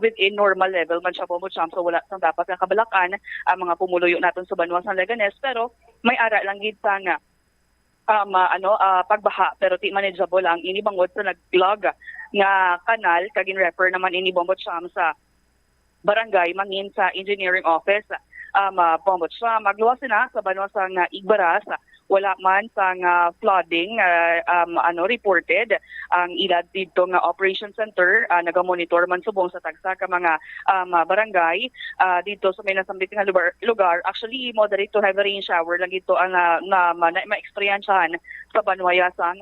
within normal level man siya Bombotsam, so wala sang dapat nga kabalakan ang mga pumuluyo naton sa banwa sang Leganes, pero may ara lang gid sa nga pagbaha pero ti manageable lang ini bangod sa nagplug nga kanal kagin refer naman ini Bombotsam sa barangay mangin sa engineering office Bombotsam magluwas na sa banwa sang Igbaras wala man sa flooding reported ang ilad dito nga operation center nagamonitor man subong sa tagsa ka mga barangay dito sa may nasambit nga lugar actually moderate to heavy rain shower lang ito ang ma-experiencehan sa banwaya sang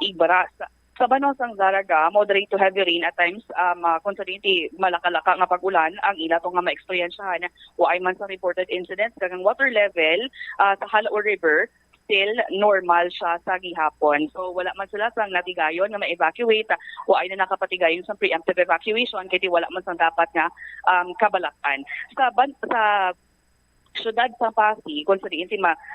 Igbaras. Sa banwa sang Zaraga, moderate to heavy rain at times, constantly malakalaka nga pag-ulan ang ila to nga ma-experiencehan. Waay man sa reported incidents, kagang water level sa Halao River, still normal siya sa gihapon. So wala man sila sang natigayon nga ma-evacuate, waay na nakapatigayon sa preemptive evacuation, kaya wala man sang dapat nga kabalakan. Sa syudad sa Pasig, kung sa diin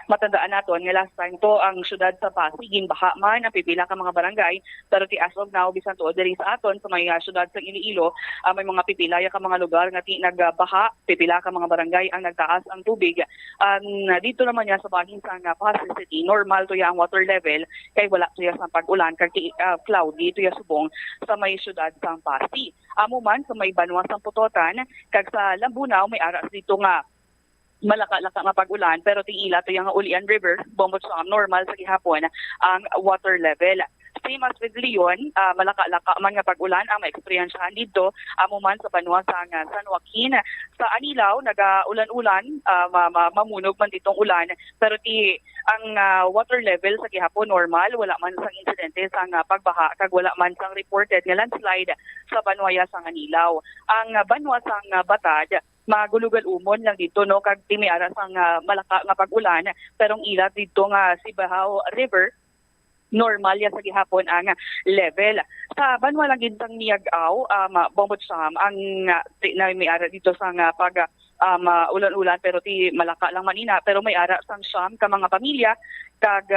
matandaan naton nga last time to ang syudad sa Pasig ginbaha man ang pipila ka mga barangay pero ti as of now bisan tuod diri sa aton sa may syudad sa Iloilo may mga pipila ka mga lugar nga ti nagbaha pipila ka mga barangay ang nagtaas ang tubig dito naman ya sa bahin sa Pasig City normal to ya ang water level kay wala to ya sa pag-ulan kag cloudy to ya subong sa may syudad sa Pasig amo man sa may banwa sa Putotan kag sa Lambunaw may aras dito nga malaka-laka nga pag-ulan pero tingila to yung Ulian River, Bombotsam, normal sa gihapon ang water level. Same as with Leon, malaka-laka man nga pag-ulan ang ma-experiencehan dito amo man sa banwa sa San Joaquin. Sa Anilaw, naga-ulan-ulan, mamunog man ditong ulan pero ang water level sa gihapon normal, wala man sang insidente sang pagbaha kag wala man sang reported nga landslide sa banwaya sang Anilaw. Ang banwa sang Batad, magulugal umon lang dito kag timiara sang malaka nga pag-ulan pero ang ilat dito nga Sibahao River normal ya sa gihapon ang level. Sa banwa lang gid sang Miagaw, Bombotsam ang may ara dito sang pag ulan-ulan pero ti malaka lang manina pero may ara sang siyam ka mga pamilya kag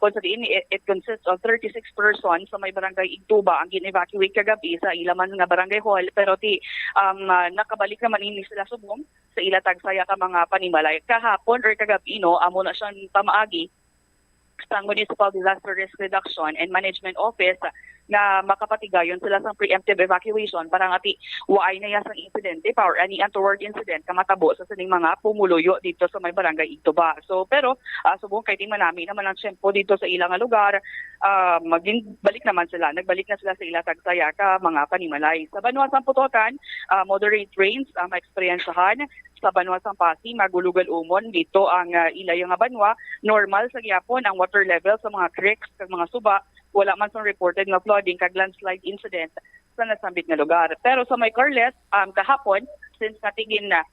kung sa diin, it consists of 36 persons sa may barangay Igtuba ang gin-evacuate kagabi sa ilaman nga barangay hall, pero nakabalik naman ini sila subong sa ila tagsaya ka mga panimalay. Kahapon or kagabi amo na siyang pamaagi sa Municipal Disaster Risk Reduction and Management Office na makapatigayon sila sa preemptive evacuation para nga waay na yasang insidente or any untoward incident kamatabo sa sining mga pumuluyo dito sa may barangay Igtuba. So pero subong kay di manami naman ang tiyempo dito sa ilang lugar, nagbalik na sila sa ila tagsaya ka mga panimalay. Sa Banwasang Putokan, moderate rains ang maeksperiensahan. Sa Banwasang Pasig, magulugal umon dito ang ilayang nga banwa. Normal sa gihapon ang water level sa mga creeks kag mga suba. Wala man sang reported nga flooding kag landslide incident sa nasambit nga lugar. Pero sa may Carlet, kahapon, since natigin na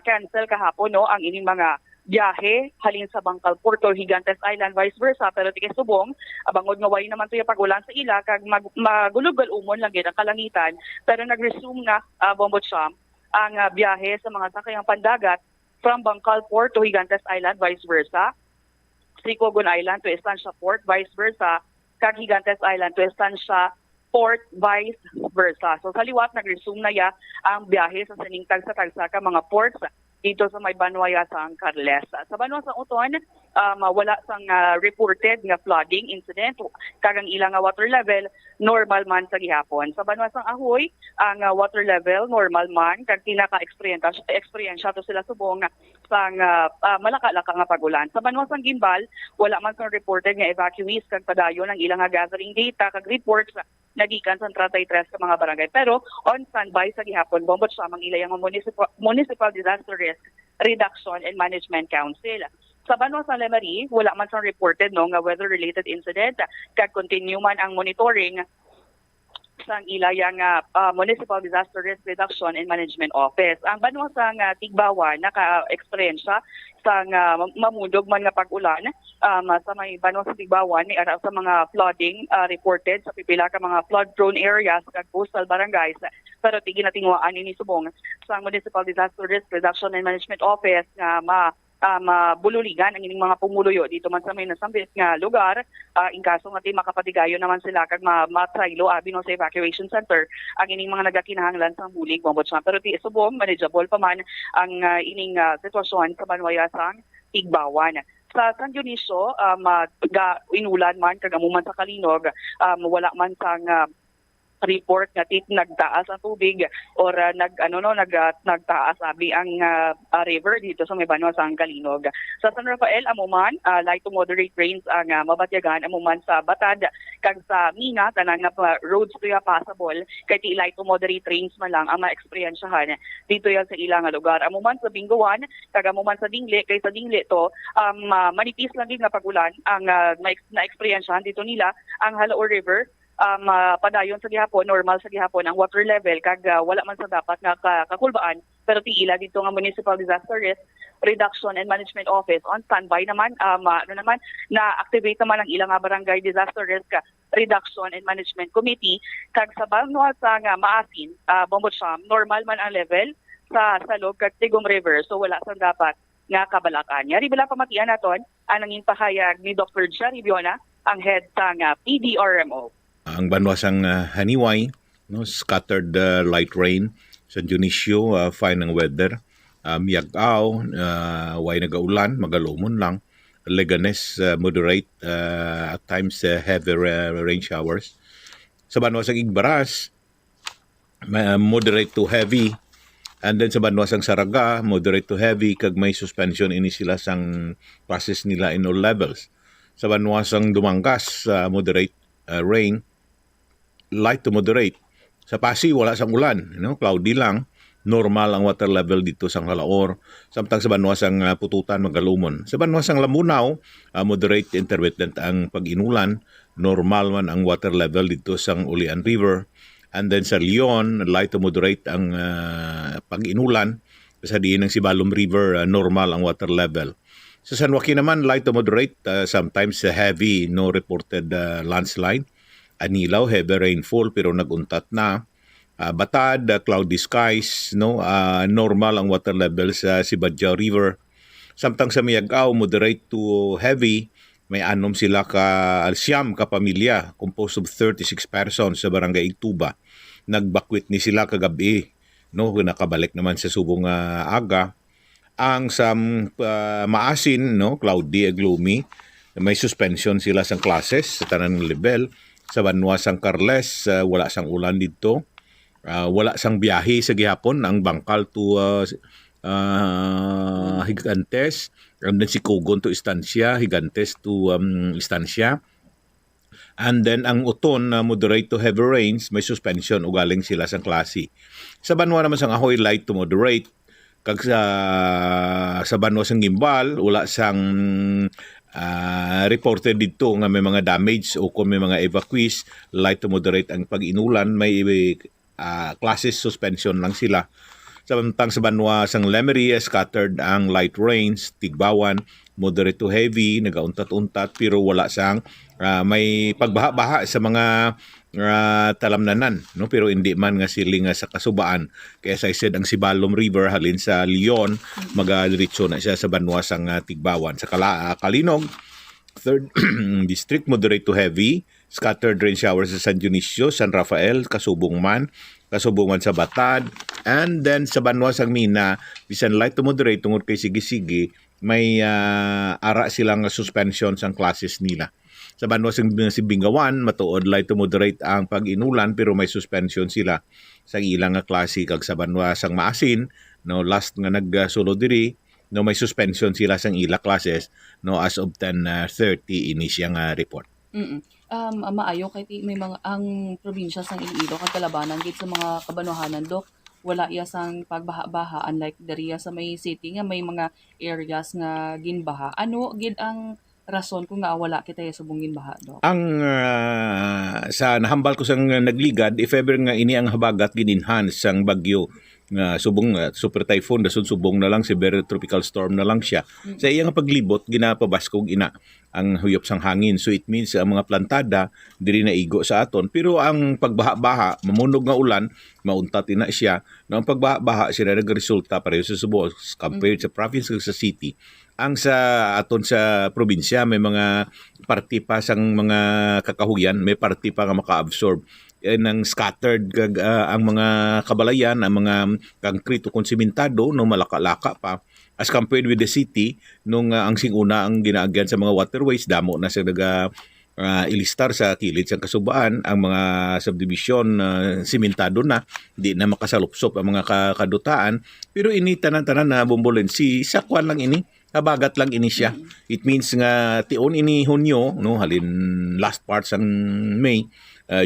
cancel kahapon ang ining mga biyahe halin sa Bangkal Porto, Gigantes Island, vice versa, pero tika subong abangod nga way naman tuya pagulan sa ila kag magulugal umon lang gid ang kalangitan, pero nag-resume na Bombocham ang biyahe sa mga sakayang pandagat from Bangkal Port to Gigantes Island, vice versa, Sricogon Island to Estancia Port, vice versa, kag Gigantes Island to Estancia Port, vice versa. So sa liwat, nag-resume na ang biyahe sa sining tagsa-tagsa ka mga ports dito sa may Banwaya sa Carles. Sa Banwa sa Uton, wala sang reported nga flooding incident. Kagang ilang water level, normal man sa gihapon. Sa Banwa sa Ahoy, ang water level, normal man. Kag tinaka-experiensya to sila subong sang malaka-laka nga pagulan. Sa Banwa sa Gimbal, wala man sang reported nga evacuees kag padayon ang ilang gathering data kag reports nagikan sa 33 ka mga barangay. Pero on standby sa gihapon, bombot sa mga ilayang Municipal Disaster Risk Reduction and Management Council. Sa Banwa sa Lemery, wala man sang reported nga weather-related incident. Kag continue man ang monitoring sa ilayang Municipal Disaster Risk Reduction and Management Office. Ang Banwa sa Tigbawan, naka-experiensya sa mamundog man nga pag-ulan sa may Banwa sa Tigbawan ni sa mga flooding reported sa pipila ka mga flood-prone areas kag coastal barangays. Pero tigin natingwaan ini subong sa Municipal Disaster Risk Reduction and Management Office nga mabululigan ang ining mga pumuluyo dito man sa may nasambit nga lugar. In kaso nga makapatigayon naman sila kag matraylo abino sa evacuation center ang ining mga nagakinahanglan sa bulig bombot siya. Pero ti subong manageable pa man ang ining sitwasyon sa Banwaya sang Tigbawan. Sa San Dionisio, inulan man kag amuman sa Kalinog, wala man sang report nga nagtaas ang tubig or nagtaas abi ang river dito sa may Banwa sa Kalinog. Sa San Rafael amuman light to moderate rains ang mabatyagan amuman sa Batad kag sa Mina tanan nga roads to passable kay ti light to moderate rains man lang ang maeksperiensyahan dito yan sa ilang lugar. Amuman sa Binguan kag amuman sa Dingle kay sa Dingle to manipis lang din nga pagulan ang na-experiensyahan dito nila ang Halaor River. Padayon sa gihapon, normal sa gihapon ang water level kag wala man sa dapat nga kakulbaan, pero tiila dito nga Municipal Disaster Risk Reduction and Management Office on standby naman na-activate naman ang ilang barangay Disaster Risk Reduction and Management Committee kag sa Banwa sa Maasin, Bombocham, normal man ang level sa Salog kag Tigom River, so wala sa dapat nga kabalakan. Yari bila pamatian naton ang nanging pahayag ni Dr. Jerry Biona, ang head sa PDRMO. Ang Banwa sang Haniway, scattered light rain. Sa Dionisio, fine ang weather. Miagao, way nagaulan, magalumon lang. Leganes, moderate, at times heavy rain showers. Sa Banwa sang Igbaras, moderate to heavy. And then sa Banwa sang Saraga, moderate to heavy, kag may suspension ini sila sang process nila in all levels. Sa Banwa sang Dumangas, moderate rain, light to moderate. Sa Pasig, wala sang ulan. Cloudy lang. Normal ang water level dito sa Halaor. Samtang sa Banwa sang Pututan, magalumon. Sa Banwa sang Lambunaw, moderate to intermittent ang pag-inulan. Normal man ang water level dito sa Ulian River. And then sa Leon, light to moderate ang pag-inulan. Sa diin ng Sibalom River, normal ang water level. Sa San Joaquin naman, light to moderate. Sometimes heavy, no reported landslide. Anilaw, heavy rainfall pero naguntat na. Batad, cloudy skies, normal ang water level sa Sibadjao River. Samtang sa Miagao, moderate to heavy, may anom sila siyam ka pamilya composed of 36 persons sa barangay Igtuba. Nagbakwit ni sila kagabi, no, nakabalik naman sa subong aga. Ang sa maasin, no, cloudy and gloomy, may suspension sila sa classes sa tanang level. Sa Banwa San Carles, wala sang ulan dito. Wala sang biyahe sa gihapon ang Bangkal to Higantes, and then si Kugon to Estancia, Higantes to Estancia. And then ang Uton na moderate to heavy rains, may suspension ugaling sila sa klase. Sa Banwa naman sang Ahoy light to moderate. Kag sa Banwa sang Gimbal, wala sang reported dito nga may mga damage o kung may mga evacuees, light to moderate ang pag-inulan, may classes suspension lang sila. Samantang sa Banwa sang Lemery, scattered ang light rains, Tigbawan, moderate to heavy, nagauntat-untat, pero wala sang may pagbaha-baha sa mga talamnanan, no, pero hindi man nga siling sa kasubaan. Kaya as I said, ang Sibalom River halin sa Leon, magadiretso na siya sa Banwa sang Tigbawan. Sa Kalinog, 3rd district, moderate to heavy, scattered rain showers sa San Dionisio, San Rafael, Kasubongman sa Batad, and then sa Banwa sang Mina, bisan light to moderate tungod kay sige-sige, may ara silang suspension sang classes nila. Sa Banwa sang Bingawan, matuod light to moderate ang pag-inulan pero may suspension sila sa ilang klase. Kag sa Banwa sang Maasin, no, last nga nagsulod diri, no, may suspension sila sang ila classes, no, as of 10:30 ini siyang report. Maayo kay may mga ang probinsya sang Iloilo kag kalabanan gid sa mga kabanuhanan, Dok, wala iya sang pagbaha-baha unlike dariya sa may city nga may mga areas nga ginbaha. Ano gid ang rason kung nga wala kita sa bungin baha, Dok? Ang sa nahambal ko sang nagligad, if ever nga ini ang habagat gin-enhance sang bagyo nga subong super typhoon, dasun subong na lang, severe tropical storm na lang siya. Sa iyang paglibot, ginapabaskog ina ang huyop sang hangin. So it means ang mga plantada diri na igo sa aton. Pero ang pagbaha-baha, mamunog nga ulan, mauntat ina siya. No, ang pagbaha-baha sila nagresulta pareho sa Subo compared sa province ug sa city. Ang sa aton sa probinsya may mga parti pa sang mga kakahuyan, may parti pa nga maka-absorb ng scattered ang mga kabalayan, ang mga konkreto kung simentado, no, malaka-laka pa as compared with the city nung ang singuna ang ginaagyan sa mga waterways, damo na sa ilistar sa kilid sa kasubaan, ang mga subdivision simentado na, di na makasalupsop ang mga kadutaan, pero ini tanan-tanan na bombolensi, sakwan lang ini, habagat lang ini siya. It means nga tion ini Hunyo, no, halin last parts ang May,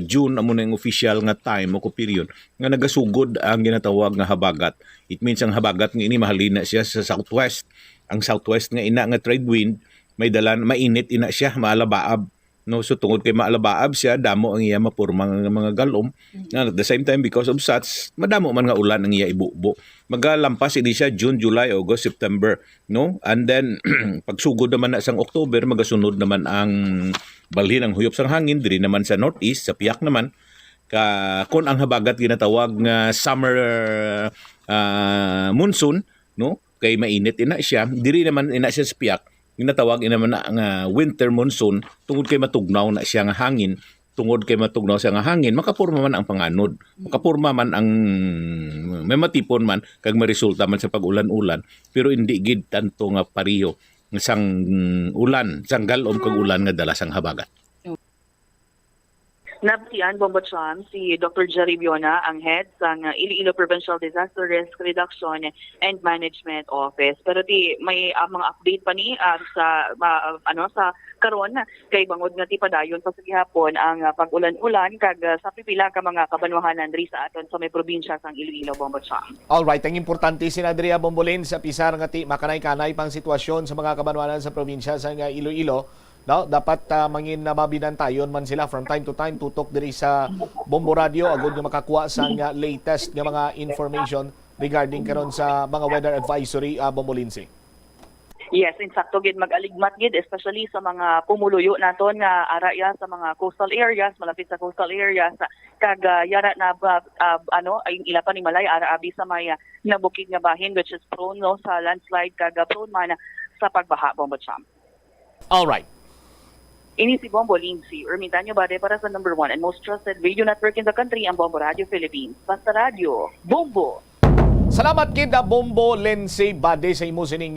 June amo na yung official nga time o period nga nagasugod ang ginatawag nga habagat. It means ang habagat nga ini mahalina siya sa southwest. Ang southwest nga ina nga trade wind may dalan mainit ina siya, maalabaab, no, so tungod kay maalabaab siya, damo ang iya mapurma nga mga galom. At the same time, because of such, madamo man nga ulan ang iya ibubo. Magalampas ini siya June, July, August, September, no, and then pagsugod naman na sang October, magasunod naman ang balhin ang huyop sang hangin diri naman sa northeast, sa piyak naman kun ang habagat ginatawag nga summer monsoon, no, kay mainit ina siya, diri naman ina siya sa piyak ginatawag ina man nga winter monsoon, tungod kay matugnaw na siya nga hangin, tungod kay matugnaw siya nga hangin, makapurma man ang panganod, makapurma man ang may matipon man kag maresulta man sa pag-ulan-ulan, pero hindi gid tanto nga pariyo sang ulan, sang galom kag ulan nga dala sang habagat. Nabtian Bombocham si Dr. Jerry Biona, ang head ng Iloilo Provincial Disaster Risk Reduction and Management Office. Pero may mga update pa ni sa karon kay bangod nga ti padayon pa sa gihapon ang pag-ulan-ulan kag sa pipila ka mga kabanwahanan diri sa aton sa may probinsya sang Iloilo, Bombocham. All right, ang importante si Adria Bombolin sa pisar nga ti makanay-kanay pang sitwasyon sa mga kabanwanan sa probinsya sa Iloilo. No, dapat mangin na mabinantayon man sila from time to time, tutok diri sa Bombo Radio agud nga makakuha sa latest nga mga information regarding karon sa mga weather advisory, Bombolinsi. Yes, insakto gid mag-aligmat gid especially sa mga pumuluyo naton nga araya sa mga coastal areas, malapit sa coastal areas kag yara na ay ila pa ni Malay ara abi sa may nabukid nga bahin which is prone, no, sa landslide kag prone man sa pagbaha, Bombocham. All right. Ini si Bombo Lindsay, Ermitanyo Bade para sa number 1 and most trusted radio network in the country, ang Bombo Radio Philippines. Basta Radio, Bombo! Salamat kid Bombo Lindsay Bade sa imo sining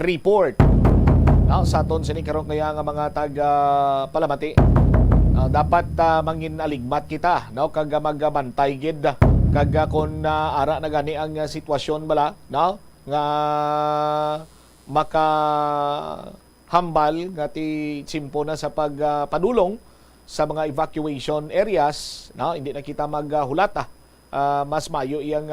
report. Sa aton sining karon kaya nga mga taga Palamati. Dapat mangin aligmat kita, no, kag magbantay gid kag kun ara na gani ang sitwasyon bala, no, nga maka hambal nga ti tsimpo na sa pagpadulong sa mga evacuation areas, no, hindi na kita maghulata. Mas mayo iyang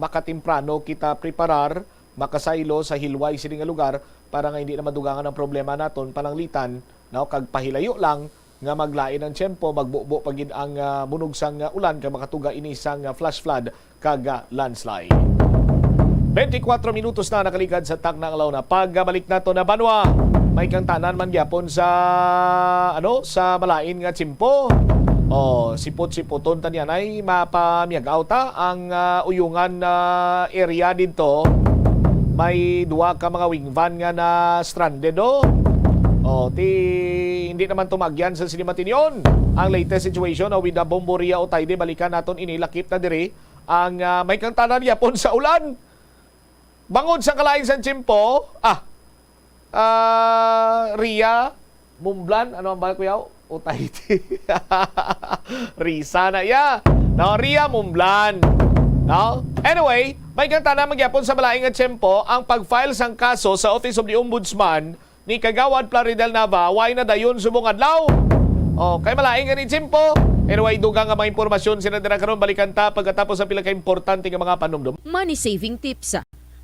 makatimprano kita preparar, makasaylo sa hilway sining nga lugar para nga hindi na madugangan ang problema naton pananglitan, no, kag pahilayo lang nga maglain ang tiyempo, magbubo pagid ang bunugsang ulan kag makatuga ini sang flash flood kag landslide. 24 minutos na nakaligad sa taknang alaw na. Pagbalik nato na Banwa, may kang tanan man gyapon sa sa malain nga tsimpo. Sipot-sipoton tanyan ay mapamiyagaw ta ang uyungan area dito. May duwa ka mga wing van nga na stranded hindi naman tumagyan sa Sinimatinyon. Ang latest situation with the Bomboria o Tayde, balikan naton inilakip na diri ang may kang tanan gyapon sa ulan. Bangod sa kalain sa Tsimpo, Ria, Mumblan, ano ang balik ko yaw? Utahiti. Risa na, No, Ria, Mumblan. No? Anyway, may kanta na magyapon sa malaing at Tsimpo ang pag-file sang kaso sa Office of the Ombudsman ni Kagawad Plaridel Nava, way na dayon subong adlaw. Kay malaing nga ni Tsimpo. Anyway, dugang nga mga impormasyon sila dira karon, balikan ta pagkatapos sa pila ka importante nga mga panumdum. Money saving tips.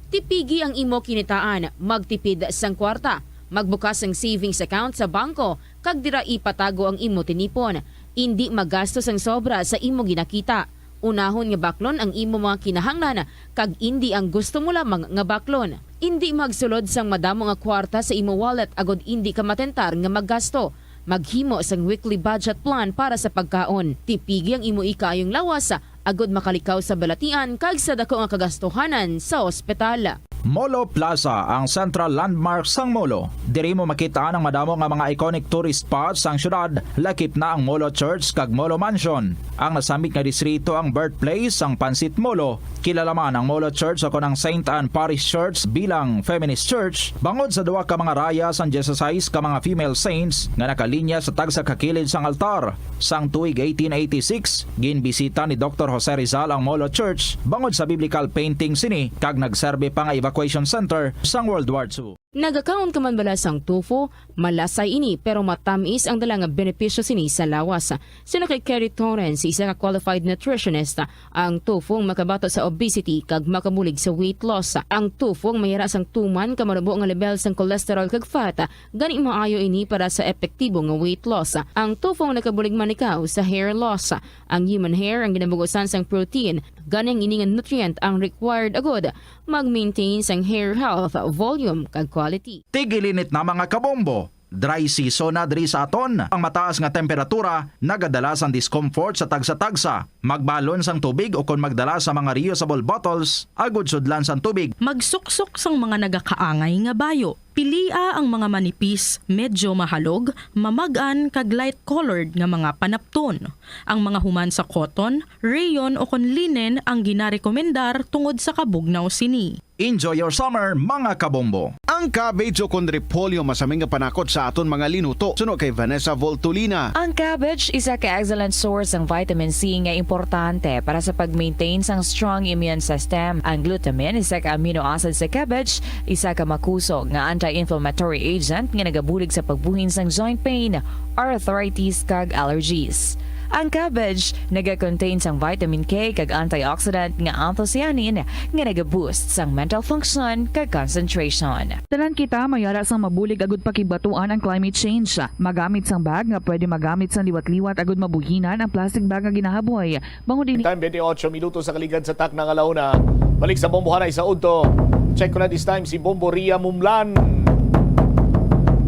Tipigi ang imo kinitaan, magtipid sang kwarta, magbukas ang savings account sa bangko, kag dira ipatago ang imo tinipon. Hindi magastos ang sobra sa imo ginakita. Unahon nga baklon ang imo mga kinahanglan, kag hindi ang gusto mo lamang nga baklon. Hindi magsulod sang madamo nga kwarta sa imo wallet agod hindi ka matentar nga maggasto. Maghimo sang weekly budget plan para sa pagkaon. Tipigi ang imo ikayong lawas agod makalikaw sa balatian kag sa dako nga kagastuhanan sa ospital. Molo Plaza ang central landmark sang Molo. Diri mo makita ang madamo nga mga iconic tourist spots sang syudad. Lakip na ang Molo Church kag Molo Mansion. Ang nasamit nga distrito ang birthplace sang Pansit Molo. Kilala man ang Molo Church ako ng St. Anne Parish Church bilang feminist church. Bangod sa duwa ka mga raya sang 16 ka mga female saints nga nakalinya sa tagsa kakilid sang altar. Sang tuig 1886, ginbisita ni Dr. Jose Rizal ang Molo Church bangod sa biblical painting sini kag nagserbe pa nga evacuation center sang World War II. Nagakaon ka man bala sang tofu, malasay ini pero matamis ang dala nga benepisyo sini sa lawas. Sino kay Kerry Torrens, isa ka qualified nutritionist, ang tofu makabato sa obesity kag makabulig sa weight loss. Ang tofu mayara sang tuman ka marubo nga level sang cholesterol kag fat, gani maayo ini para sa epektibo nga weight loss. Ang tofu nakabulig man ikaw sa hair loss. Ang human hair ang ginabugusan sang protein, gani ang iningan nutrient ang required agod mag-maintain sang hair health, volume kag quality. Tigilinit na mga kabombo. Dry season na diri sa aton. Ang mataas nga temperatura nagadala sang discomfort sa tagsa-tagsa. Magbalon sang tubig o kon magdala sa mga reusable bottles agud sudlan sang tubig. Magsuksok sang mga nagakaangay nga bayo. Pilia ang mga manipis, medyo mahalog, mamagan kag light-colored nga mga panapton. Ang mga human sa cotton, rayon o kon linen ang ginarekomendar tungod sa kabugnaw sini. Enjoy your summer, mga kabombo. Ang cabbage o kon repolyo masaming nga panakot sa aton mga linuto. Suno kay Vanessa Voltolina. Ang cabbage isa ka excellent source ng vitamin C nga importante para sa pag-maintain sang strong immune system. Ang glutamine isa ka amino acid sa cabbage, isa ka makusog nga anti-inflammatory agent nga nagabulig sa pagbuhin sang joint pain, arthritis kag allergies. Ang cabbage naga-contain sang vitamin K kag antioxidant nga anthocyanin nga naga-boost sang mental function kag concentration. Tanan kita mayara sang mabulig agud pakibatuan ang climate change. Magamit sang bag nga pwede magamit sang liwat-liwat agud mabuhinan ang plastic bag nga ginahaboy. Bangod din Time 28 minutos sa kaligad sa taknang alauna. Balik sa Bombohanay sa Udto. Check ko na this time si Bomboria Mumlan.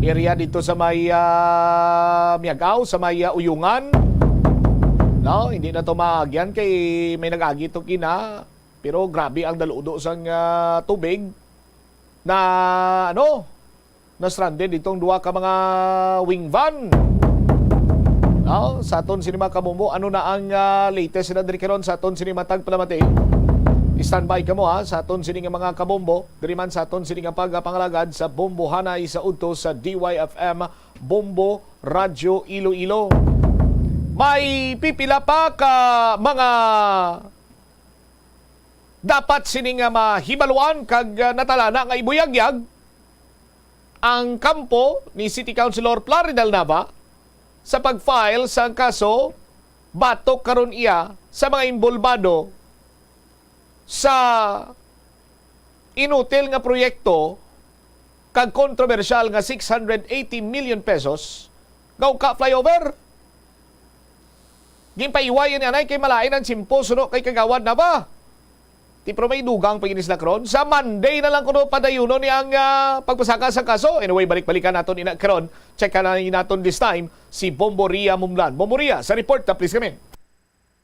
Area dito sa may Miagaw, sa may Uyungan. No, hindi na to maagyan kay may nag-agi to kina. Pero grabe ang daludo sang tubig na na stranded itong duha ka mga wing van. Sa aton sinima Kabumbo, ano na ang latest na diri karon sa aton sinima Tagpalamati? Standby ka mo sa aton sini nga mga kabombo, diri man sa aton sini nga pagpangalagad sa Bombo Hanay sa udto sa DYFM Bombo Radyo Iloilo. May pipila pa ka mga dapat sini nga mahibaluan kag natalana nga ibuyagyag ang kampo ni City Councilor Plaridel Nava sa pag-file sa kaso batok karon iya sa mga involvado sa inutil nga proyekto kag kontrobersyal nga 680 million pesos gawka flyover. Gimpaiwayan yan ay kay malain ang simpo suno kay kagawad na ba? Tipro may dugang paginis na karon. Sa Monday na lang kuno padayuno ni ang pagpasaka sa kaso. Anyway, balik-balikan naton ina karon. Check na naton this time si Bombo Ria Mumlan. Bombo Ria, sa report na please kami.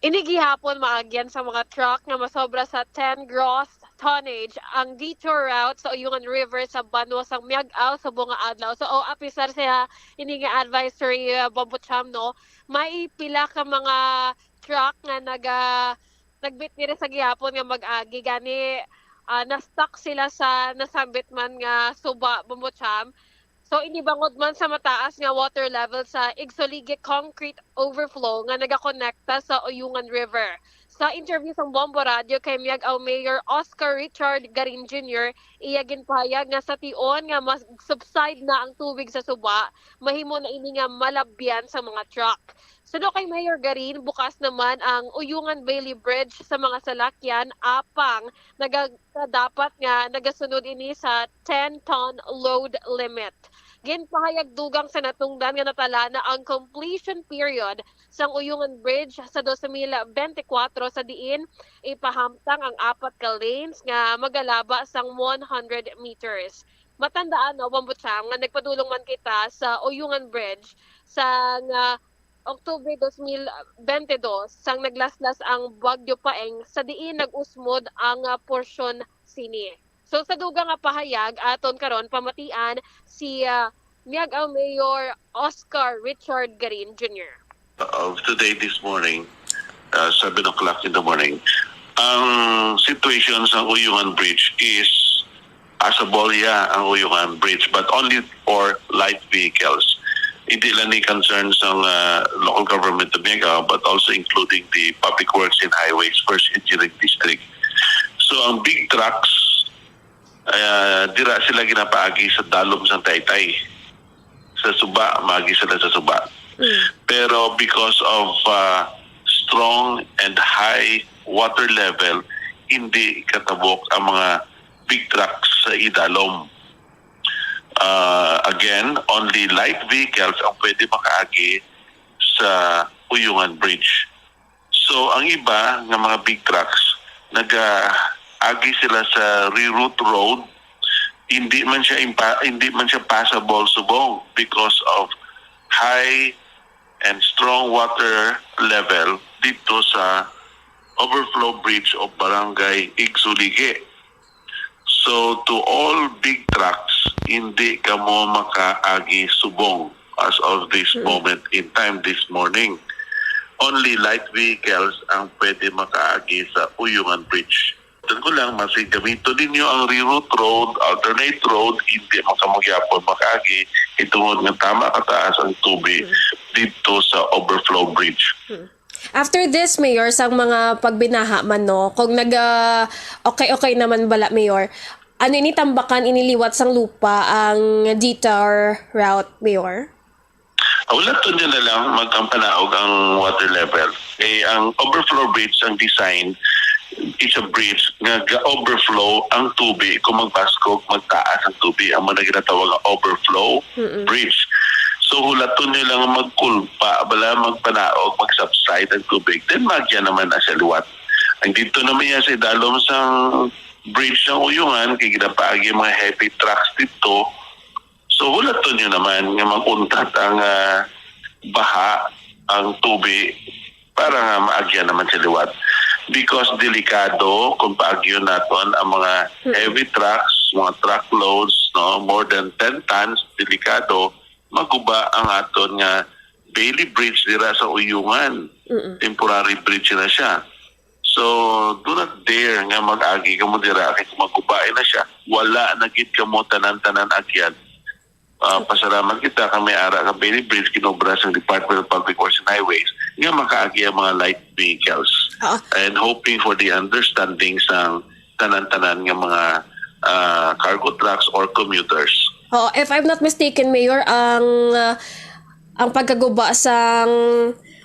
Inigihapon maagyan sa mga truck nga masobra sa 10 gross tonnage ang detour route sa Uyungan River sa Banwa sang Miag-aw sa bunga adlaw. So apisar siya ini nga advisory Bombo Cham no. May pila ka mga truck nga nagbit nila sa gihapon nga mag-agi gani na-stuck sila sa nasambit man nga suba Bombo Cham. So inibangod man sa mataas nga water level sa Igsolige concrete overflow nga nagakonekta sa Uyungan River. Sa interview sa Bombo Radio kay Miag-aw Mayor Oscar Richard Garin Jr., iya ginpahayag nga sa tion nga mag-subside na ang tubig sa suba, mahimo na ini nga malabyan sa mga truck. Suno kay Mayor Garin, bukas naman ang Uyungan Bailey Bridge sa mga salakyan apang dapat nga nagasunod ini sa 10-ton load limit. Ginpahayag dugang sa natungdan nga natala na ang completion period sang Uyungan Bridge sa 2024 sa diin ipahamtang ang 4 ka lanes nga magalaba sang 100 meters. Matandaan no, Bombocham, nga nagpadulong man kita sa Uyungan Bridge sang Oktubre 2022 sang naglaslas ang Bagyo Paeng sa diin nag-usmod ang porsyon sini. So sa dugang nga pahayag aton karon pamatian si Miag-aw Mayor Oscar Richard Garin Jr. Of today this morning, 7 o'clock in the morning, ang situation sa Uyungan Bridge is passable ang Uyungan Bridge but only for light vehicles. Hindi lang ni concerns ng local government of Miag-aw but also including the Public Works and Highways First Engineering District. So ang big trucks, dira sila ginapaagi sa dalom sa Taytay. Sa suba, maagi sila sa suba. Pero because of strong and high water level, hindi katabok ang mga big trucks sa idalom. Again, only light vehicles ang pwede makaagi sa Uyungan Bridge. So ang iba ng mga big trucks, nag-agi sila sa reroute road, hindi man siya passable subong because of high and strong water level dito sa overflow bridge of Barangay Igsolige. So to all big trucks, hindi ka mo makaagi subong as of this moment in time this morning. Only light vehicles ang pwede makaagi sa Uyungan Bridge. Ito ko lang, masig gamito ninyo ang reroute road, alternate road, hindi makamugyapon makaagi, itungod ng tama kataas ang tubig dito sa overflow bridge. After this, Mayor, sa mga pagbinaha man, no, kung okay naman bala, Mayor, ano ini tambakan, iniliwat sang lupa ang detour route, Mayor? Wala to niya na lang magkampanaog ang water level. Ang overflow bridge, ang design, is a bridge nga ga-overflow ang tubig kung magbaskog, magtaas ang tubig, ang mga ginatawag ang overflow bridge. So hulaton nyo lang magkulpa, bala magpanaog, mag-subside ang tubig, then magya naman na sa liwat. Ang dito naman yan sa idalom sang bridge ng Uyungan, kaya ginapaagi mga heavy trucks dito. So hulaton nyo naman nga mag-untat ang baha, ang tubig, para nga maagya naman sa liwat. Because delikado kung paagyo naton ang mga heavy trucks mga truckloads, no, more than 10 tons, delikado, maguba ang aton nga Bailey Bridge dira sa Uyungan. Temporary bridge na siya. So, do not dare nga mag-agi ka mo dira kay kung magubay na siya. Wala na gid ka mo tanan-tanan agyan. Pasalamat kita kami ara ka Bailey Bridge kinobra sa Department of Public Works and Highways nga makaagi ang mga light vehicles. And hoping for the understanding sa tanan-tanan nga mga cargo trucks or commuters. If I'm not mistaken, Mayor, ang pagkaguba sa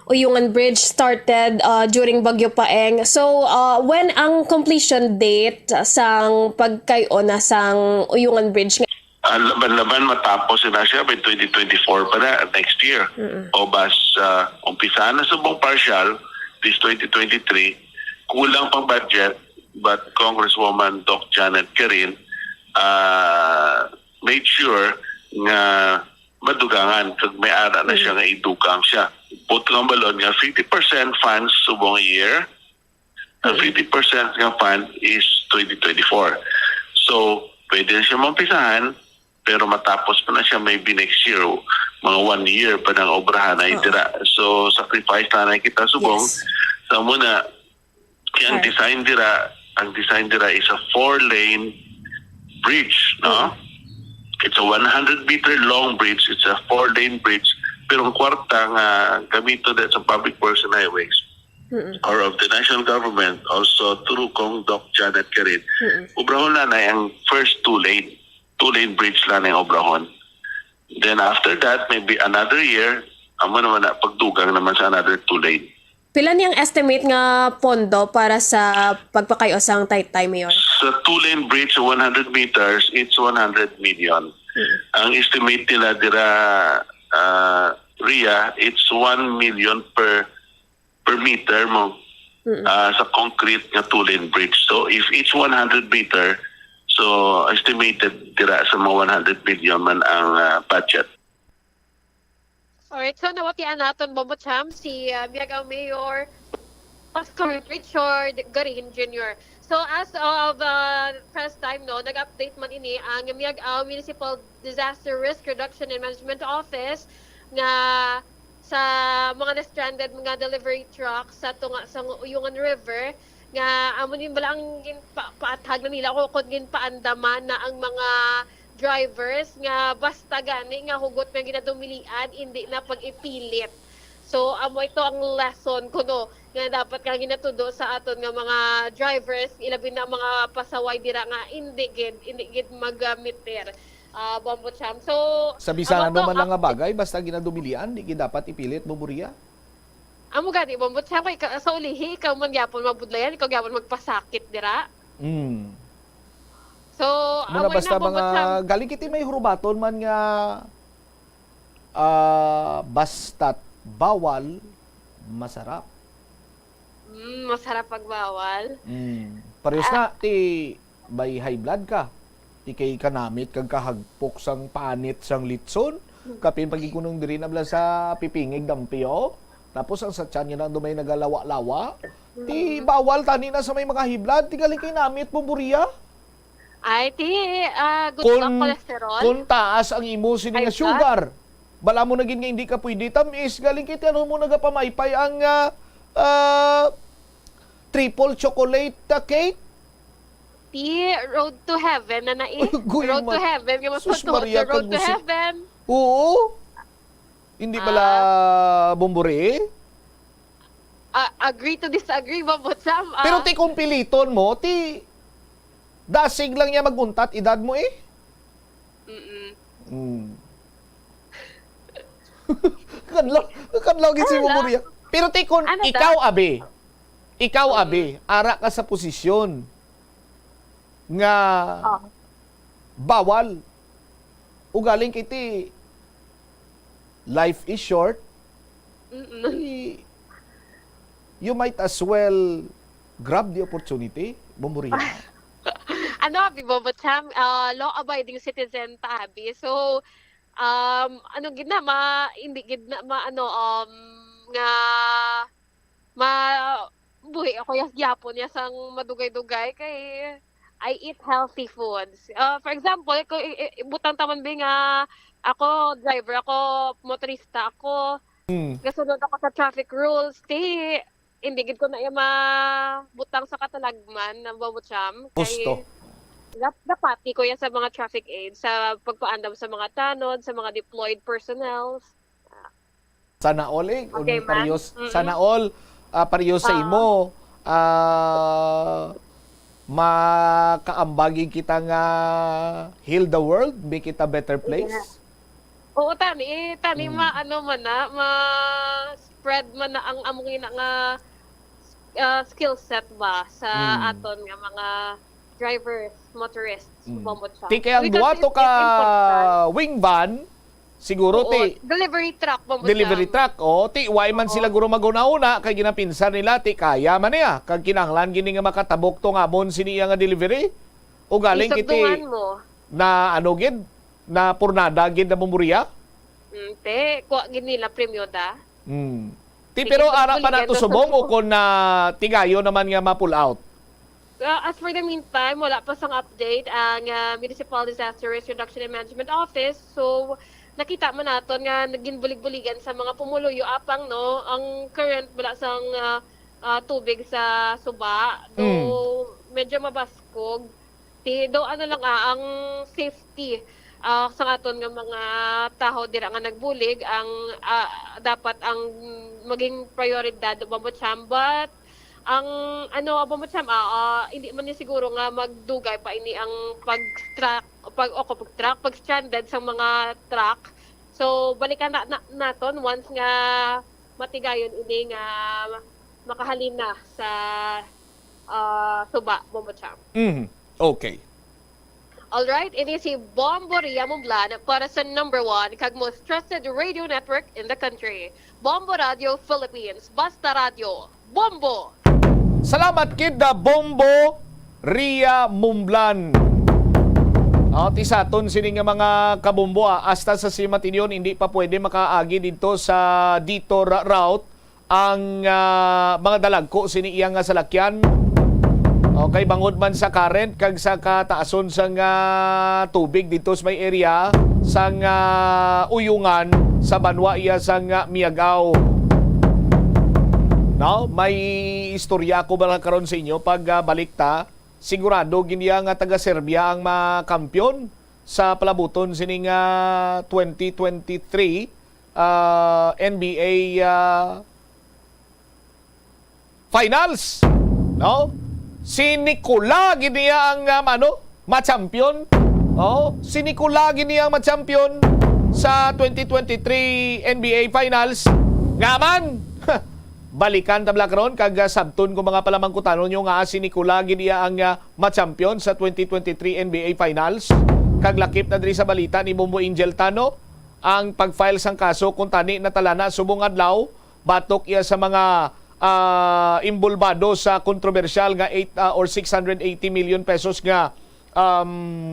Uyungan Bridge started during Bagyo Paeng. So, when ang completion date sang pagkayo na sang Uyungan Bridge? Laban matapos na siya by 2024 pa na next year. O bas umpisa na sa buong partial this 2023, kulang pang budget, but Congresswoman Doc Janet Kerin made sure nga madugangan kag may ara na siya nga idukang siya. Putong balon nga 50% funds subong year, and 50% nga fund is 2024. So, pwede na siya mampisahan, pero matapos pa na siya maybe next year, mga 1 year pa ng obrahan ay dira. So, sacrifice na kita subong. Sa muna, ang design dira is a 4-lane bridge, no? It's a 100-meter long bridge. It's a 4-lane bridge. Pero ang kwarta nga gamito din sa Public Works and Highways or of the national government, also through Kong Doc Janet Kerin, obrahon na ang first 2-lane bridge lang ang obrahon. Then after that, maybe another year, amo naman na pagdugang naman sa another 2-lane. Pila niyang estimate nga pondo para sa pagpakayo sang Taytay, Mayor? Sa 2-lane bridge, 100 meters, it's 100 million. Ang estimate nila dira Ria, it's 1 million per meter mo sa concrete nga 2-lane bridge. So if each 100 meter, so estimated dira sa mga 100 million man ang budget. Alright, so nawatian natin Bombocham si Miagaw Mayor Oscar Richard Garin Jr. So as of first time nag-update man ini ang Miagaw Municipal Disaster Risk Reduction and Management Office nga sa mga na-stranded mga delivery trucks sa tunga sa Uyungan River nga amo din bala ang paatag na nila ko kun paandaman na ang mga drivers nga basta gani nga hugot nga ginadumilian hindi na pag-ipilit. So amo ito ang lesson ko nga dapat nga ginatudo sa aton nga mga drivers ilabi na mga pasaway dira nga hindi gid mag-meter. Bombocham. So sa bisan ano man lang nga bagay basta ginadumilian di gid dapat ipilit bumuriya. Amo gani Bombocham kay sa ulihi ikaw man gyapon mabudlayan ikaw gyapon magpasakit dira. So, muna basta mga galing kiti may hurubaton man nga basta't bawal masarap. Masarap pag bawal. Parehas na ti may high blood ka. Ti kay kanamit kag kahagpok sang panit sang litson. Kapin pagikunong diri na bala sa pipingig dampio. Tapos ang sa tiyan niya na dumay nagalawa-lawa. Ti bawal tani na sa may mga high blood ti galing kay namit bumburiya. Ay, good luck cholesterol. Kung taas ang imo sini nga sugar, bala mo naging nga hindi ka pwede tamis, galing kiti ano mo nagapamaypay ang triple chocolate cake? Road to Heaven na Road to Heaven. Sus Maria, Road to Heaven. Oo. Hindi bala bumburi? Agree to disagree, Bombocham. Pero ti kumpiliton mo, dasig lang niya maguntat, edad mo eh. Kanlaw gid si Mumuriya. Pero tikon ikaw abi, ara ka sa posisyon nga bawal. Ugaling kiti life is short. You might as well grab the opportunity, Mumuriya. Abi Bombocham, law-abiding citizen ta abi. So, gid na hindi gid na nga buhi ako yapon ya sang madugay-dugay kay I eat healthy foods. For example, butang taman ba nga ako driver, ako motorista, ako kasunod ako sa traffic rules. Hindi gid ko na butang sa katalagman ng Bombocam. Gusto. Napati ko yan sa mga traffic aids, sa pagpaandam sa mga tanod, sa mga deployed personnel. Sana all Okay, ma'am. sana all parehas sa imo. Makaambagin kita nga heal the world, make it a better place. Oo, tani ma-spread man na ang among nga skill set ba sa aton nga mga drivers, motorists, Bombocam. Ti kaya ang duwa to ka wing van, siguro delivery truck, Bombocam. delivery truck ti why man sila guro maguna-una kay ginapinsan nila ti kaya man niya kag kinahanglan gini nga makatabok to nga bon siniya nga delivery o galing kiti Isugdungan mo. na gid na purnada gid na memorya. Kuha gid nila premyo da. Ti pero ara pa nato subong o kon na tigayo naman nga ma-pull out. As for the meantime, wala pa sang update ang Municipal Disaster Risk Reduction and Management Office. So nakita man naton nga naging bulig-buligan sa mga pumuluyo apang no ang current wala sang tubig sa Suba do medyo mabaskog do lang ang safety sa aton nga mga taho dira nga nagbulig ang dapat ang maging prioridad do Bombocam, but ang Bombocam hindi man ni siguro nga magdugay pa ini ang pag stranded sa mga truck. So balikan naton once nga matigayon ini nga makahalin na sa Suba, Bombocam. Okay. Alright, ini si Bombo Ria Mumblan para sa number 1 kag most trusted radio network in the country. Bombo Radio Philippines. Basta Radio. Bombo! Salamat kid da Bombo Ria Mumblan. Ti saton sini nga mga kabombo hasta sa Simatinyon hindi pa pwede makaagi dito sa route ang mga dalagko sini iyang nga salakyan. Okay, bangod man sa current kag sa kataason sa tubig dito sa may area sa uyungan sa banwa iya sa Miagao. No, may istorya ko ba karon sa inyo pag balik ta. Sigurado giniya nga taga Serbia ang makampyon sa palabuton sining 2023 NBA Finals. No? Si Nicola giniya ang ma-champion. Si Nicola giniya ang ma-champion sa 2023 NBA Finals. Ngaman. Balikan tabla karon kag sabton ko mga palamangkutanon yung nga si Nicola giniya ang ma-champion sa 2023 NBA Finals. Kag lakip na diri sa balita ni Bombo Angel Tano ang pag-file sang kaso kung tani natalana subong adlaw batok iya sa mga imbulbado sa kontrobersyal nga 8 or 680 million pesos nga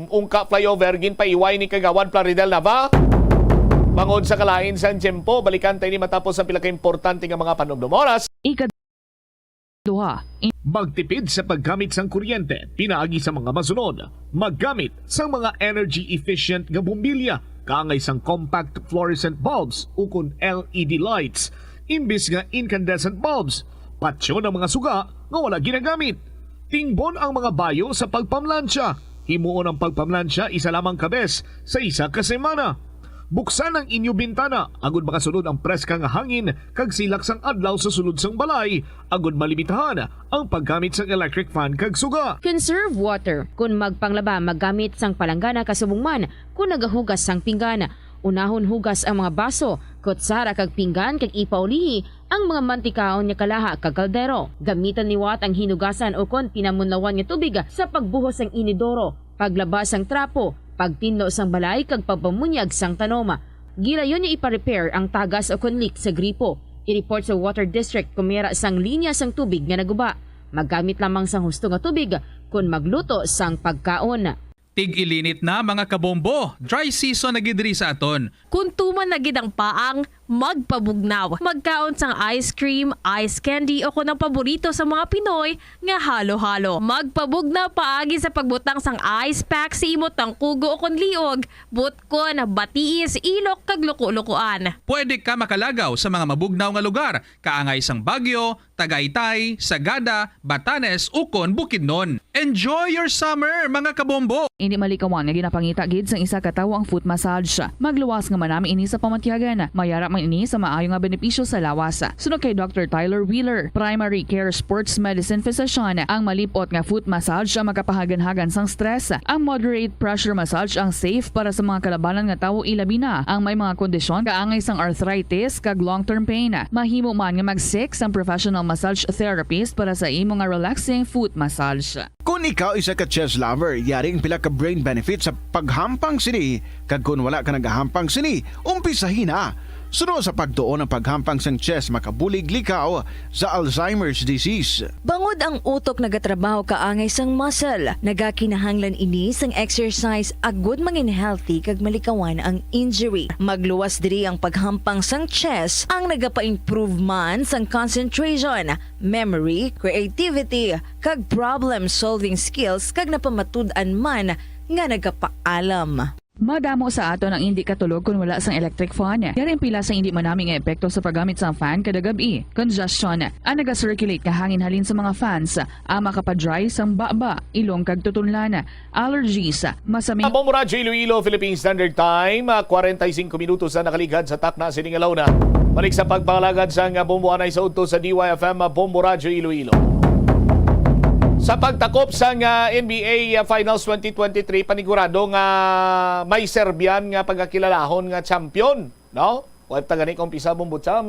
ungka flyover gin paiway ni Kagawad Plaridel Nava. Bangod sa kalain sa tiyempo, balikan tayo ni matapos ang pila ka importante nga mga panumdum oras. Magtipid sa paggamit sang kuryente, pinaagi sa mga masunod. Maggamit sa mga energy efficient nga bumbilya, kaangay sang compact fluorescent bulbs ukon LED lights, imbis nga incandescent bulbs. Patsyo ng mga suga nga wala ginagamit. Tingbon ang mga bayo sa pagpamlansya. Himuon ang pagpamlansya isa lamang kabes sa isa ka semana. Buksan ang inyo bintana, agud makasunod ang preska nga hangin kag silak sang adlaw sa sulod sang balay, agud malimitahan ang paggamit sang electric fan kag suga. Conserve water. Kung magpanglaba, maggamit sang palanggana kasubong man kung nagahugas sang pinggana. Unahon hugas ang mga baso, kutsara kag pinggan kag ipaulihi ang mga mantikaon nga kalaha kag kaldero. Gamitan ni Watt ang hinugasan o kon pinamunlawan nga tubig sa pagbuhos sang inidoro, paglabas sang trapo, pagtinlo sang balay kag pagpamunyag sang tanoma. Gilayon niya ipa-repair ang tagas o kon leak sa gripo. I-report sa Water District kung mayara sang linya sang tubig nga naguba. Maggamit lamang sang husto nga tubig kung magluto sang pagkaon. Tig-ilinit na mga kabombo. Dry season na gidri sa aton. Kung tuman na gid ang paang, magpabugnaw. Magkaon sang ice cream, ice candy o kunang paborito sa mga Pinoy nga halo-halo. Magpabugnaw paagi sa pagbutang sang ice pack sa imot ng kugo o kun liog, butkon, batiis, ilok kag luko-lukoan. Pwede ka makalagaw sa mga mabugnaw nga lugar, kaangay sang Baguio, Tagaytay, Sagada, Batanes ukon Bukidnon. Enjoy your summer mga kabombo! Hindi malikawan nga ginapangita gid sang isa ka tawo ang foot massage. Magluwas nga manami ini sa pamatyagan. Mayara man ini sa maayo nga benepisyo sa lawas. Sunod kay Dr. Tyler Wheeler, primary care sports medicine physician, ang malipot nga foot massage ang makapahagan-hagan sang stress. Ang moderate pressure massage ang safe para sa mga kalabanan nga tawo ilabi na ang may mga kondisyon kaangay sang arthritis kag long-term pain. Mahimo man nga mag-seek sang professional massage therapist para sa imo nga relaxing foot massage. Kung ikaw isa ka chess lover, yaring pila ka brain benefit sa paghampang sini. Kag kung wala ka nagahampang sini, umpisahin na. Sunod sa pagtuon ng paghampang sang chess makabulig likaw sa Alzheimer's disease. Bangod ang utok nagatrabaho kaangay sang muscle, nagakinahanglan ini sang exercise agud mangin healthy kag malikawan ang injury. Magluwas diri ang paghampang sang chess ang nagapa-improve man sang concentration, memory, creativity kag problem-solving skills kag napamatud-an man nga nagapaalam. Madamo sa aton ang hindi katulog kung wala sang electric fan. Yaring pila sa hindi manaming epekto sa paggamit sang fan kada gabi. Congestion, ang naga-circulate ka hangin halin sa mga fans, ang makapadry sang baba, ilong kag tutunlan, allergies, masaming... Bombo Radyo Iloilo, Philippine Standard Time, 45 minutos na nakaligad sa takna sining alaw na. Balik sa pagpangalagad sang Bombo Anay sa udto sa DYFM, Bombo Radyo Iloilo. Sa pagtakop sa NBA Finals 2023, panigurado nga may Serbian nga pagkakilalahon nga champion, no? Wala ta gani kung pisa Bombotsam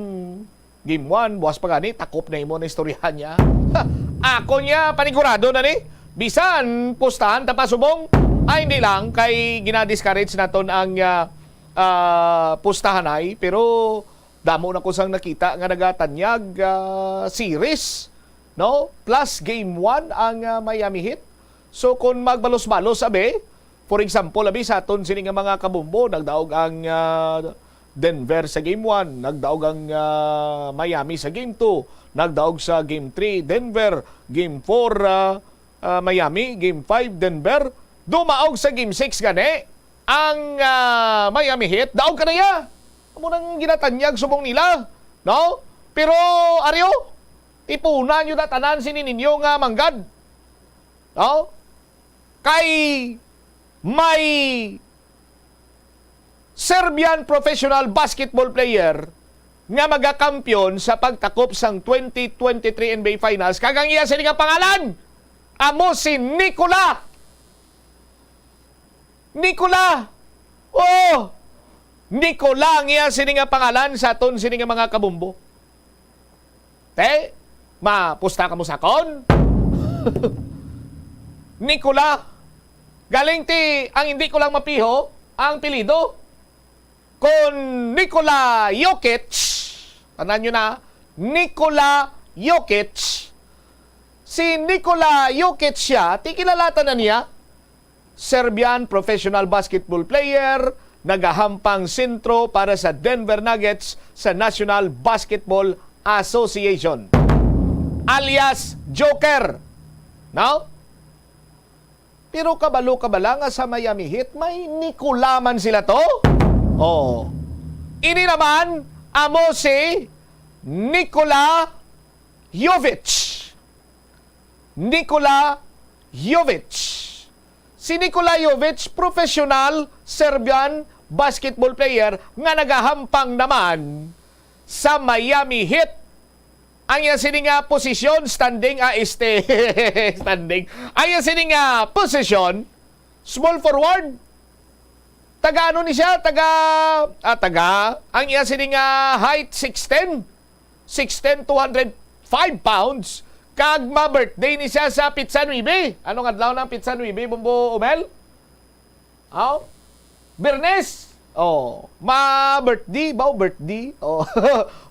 Game 1, buwas pa gani takop na imo na istoryahan niya. Ako niya panigurado na ni. Bisan pustahan ta pasubong. Ay hindi lang kay ginadiscourage naton ang pustahan ay, pero damo na ko sang nakita nga nagatanyag series. No? Plus Game 1 ang Miami Heat. So kung magbalos-balos abe, for example, abi sa aton sini nga mga kabumbo, nagdaog ang Denver sa Game 1, nagdaog ang Miami sa Game 2, nagdaog sa Game 3 Denver, Game 4 Miami, Game 5 Denver, dumaog sa Game 6 gani ang Miami Heat, daog ka na ya. Amo nang ginatanyag subong nila, no? Pero aryo ipunan nyo na tanan sini ninyo nga manggad. No? Kay may Serbian professional basketball player nga magakampiyon sa pagtakop sang 2023 NBA Finals. Kagang iya sini nga pangalan. Amo si Nikola. Oh! Nikola ang iya sini nga pangalan sa aton sini nga mga kabumbo. Mapusta ka mo sakon? Nikola. Galing ti, ang hindi ko lang mapiho, ang pilido. Kung Nikola Jokic, tanan nyo na, Nikola Jokic. Si Nikola Jokic siya, ti kilalatan na niya, Serbian professional basketball player, nagahampang sentro para sa Denver Nuggets sa National Basketball Association. Alias Joker. No? Pero kabalo-kabala nga sa Miami Heat, may Nikola man sila to. Oh. Ini naman, amo si Nikola Jovic. Nikola Jovic. Si Nikola Jovic, professional Serbian basketball player nga nagahampang naman sa Miami Heat. Ang yan sining posisyon, standing, standing. Ang yan sining posisyon, small forward. Taga ano ni siya? Ang yan sining height, 6'10". 6'10", 205 pounds. Kag ma-birthday ni siya sa Pizza Nueve. Anong adlaw ng Pizza Nueve, Bombo Umel? Oh? Bernes. Oh, ma-birthday ba? Birthday? Oh.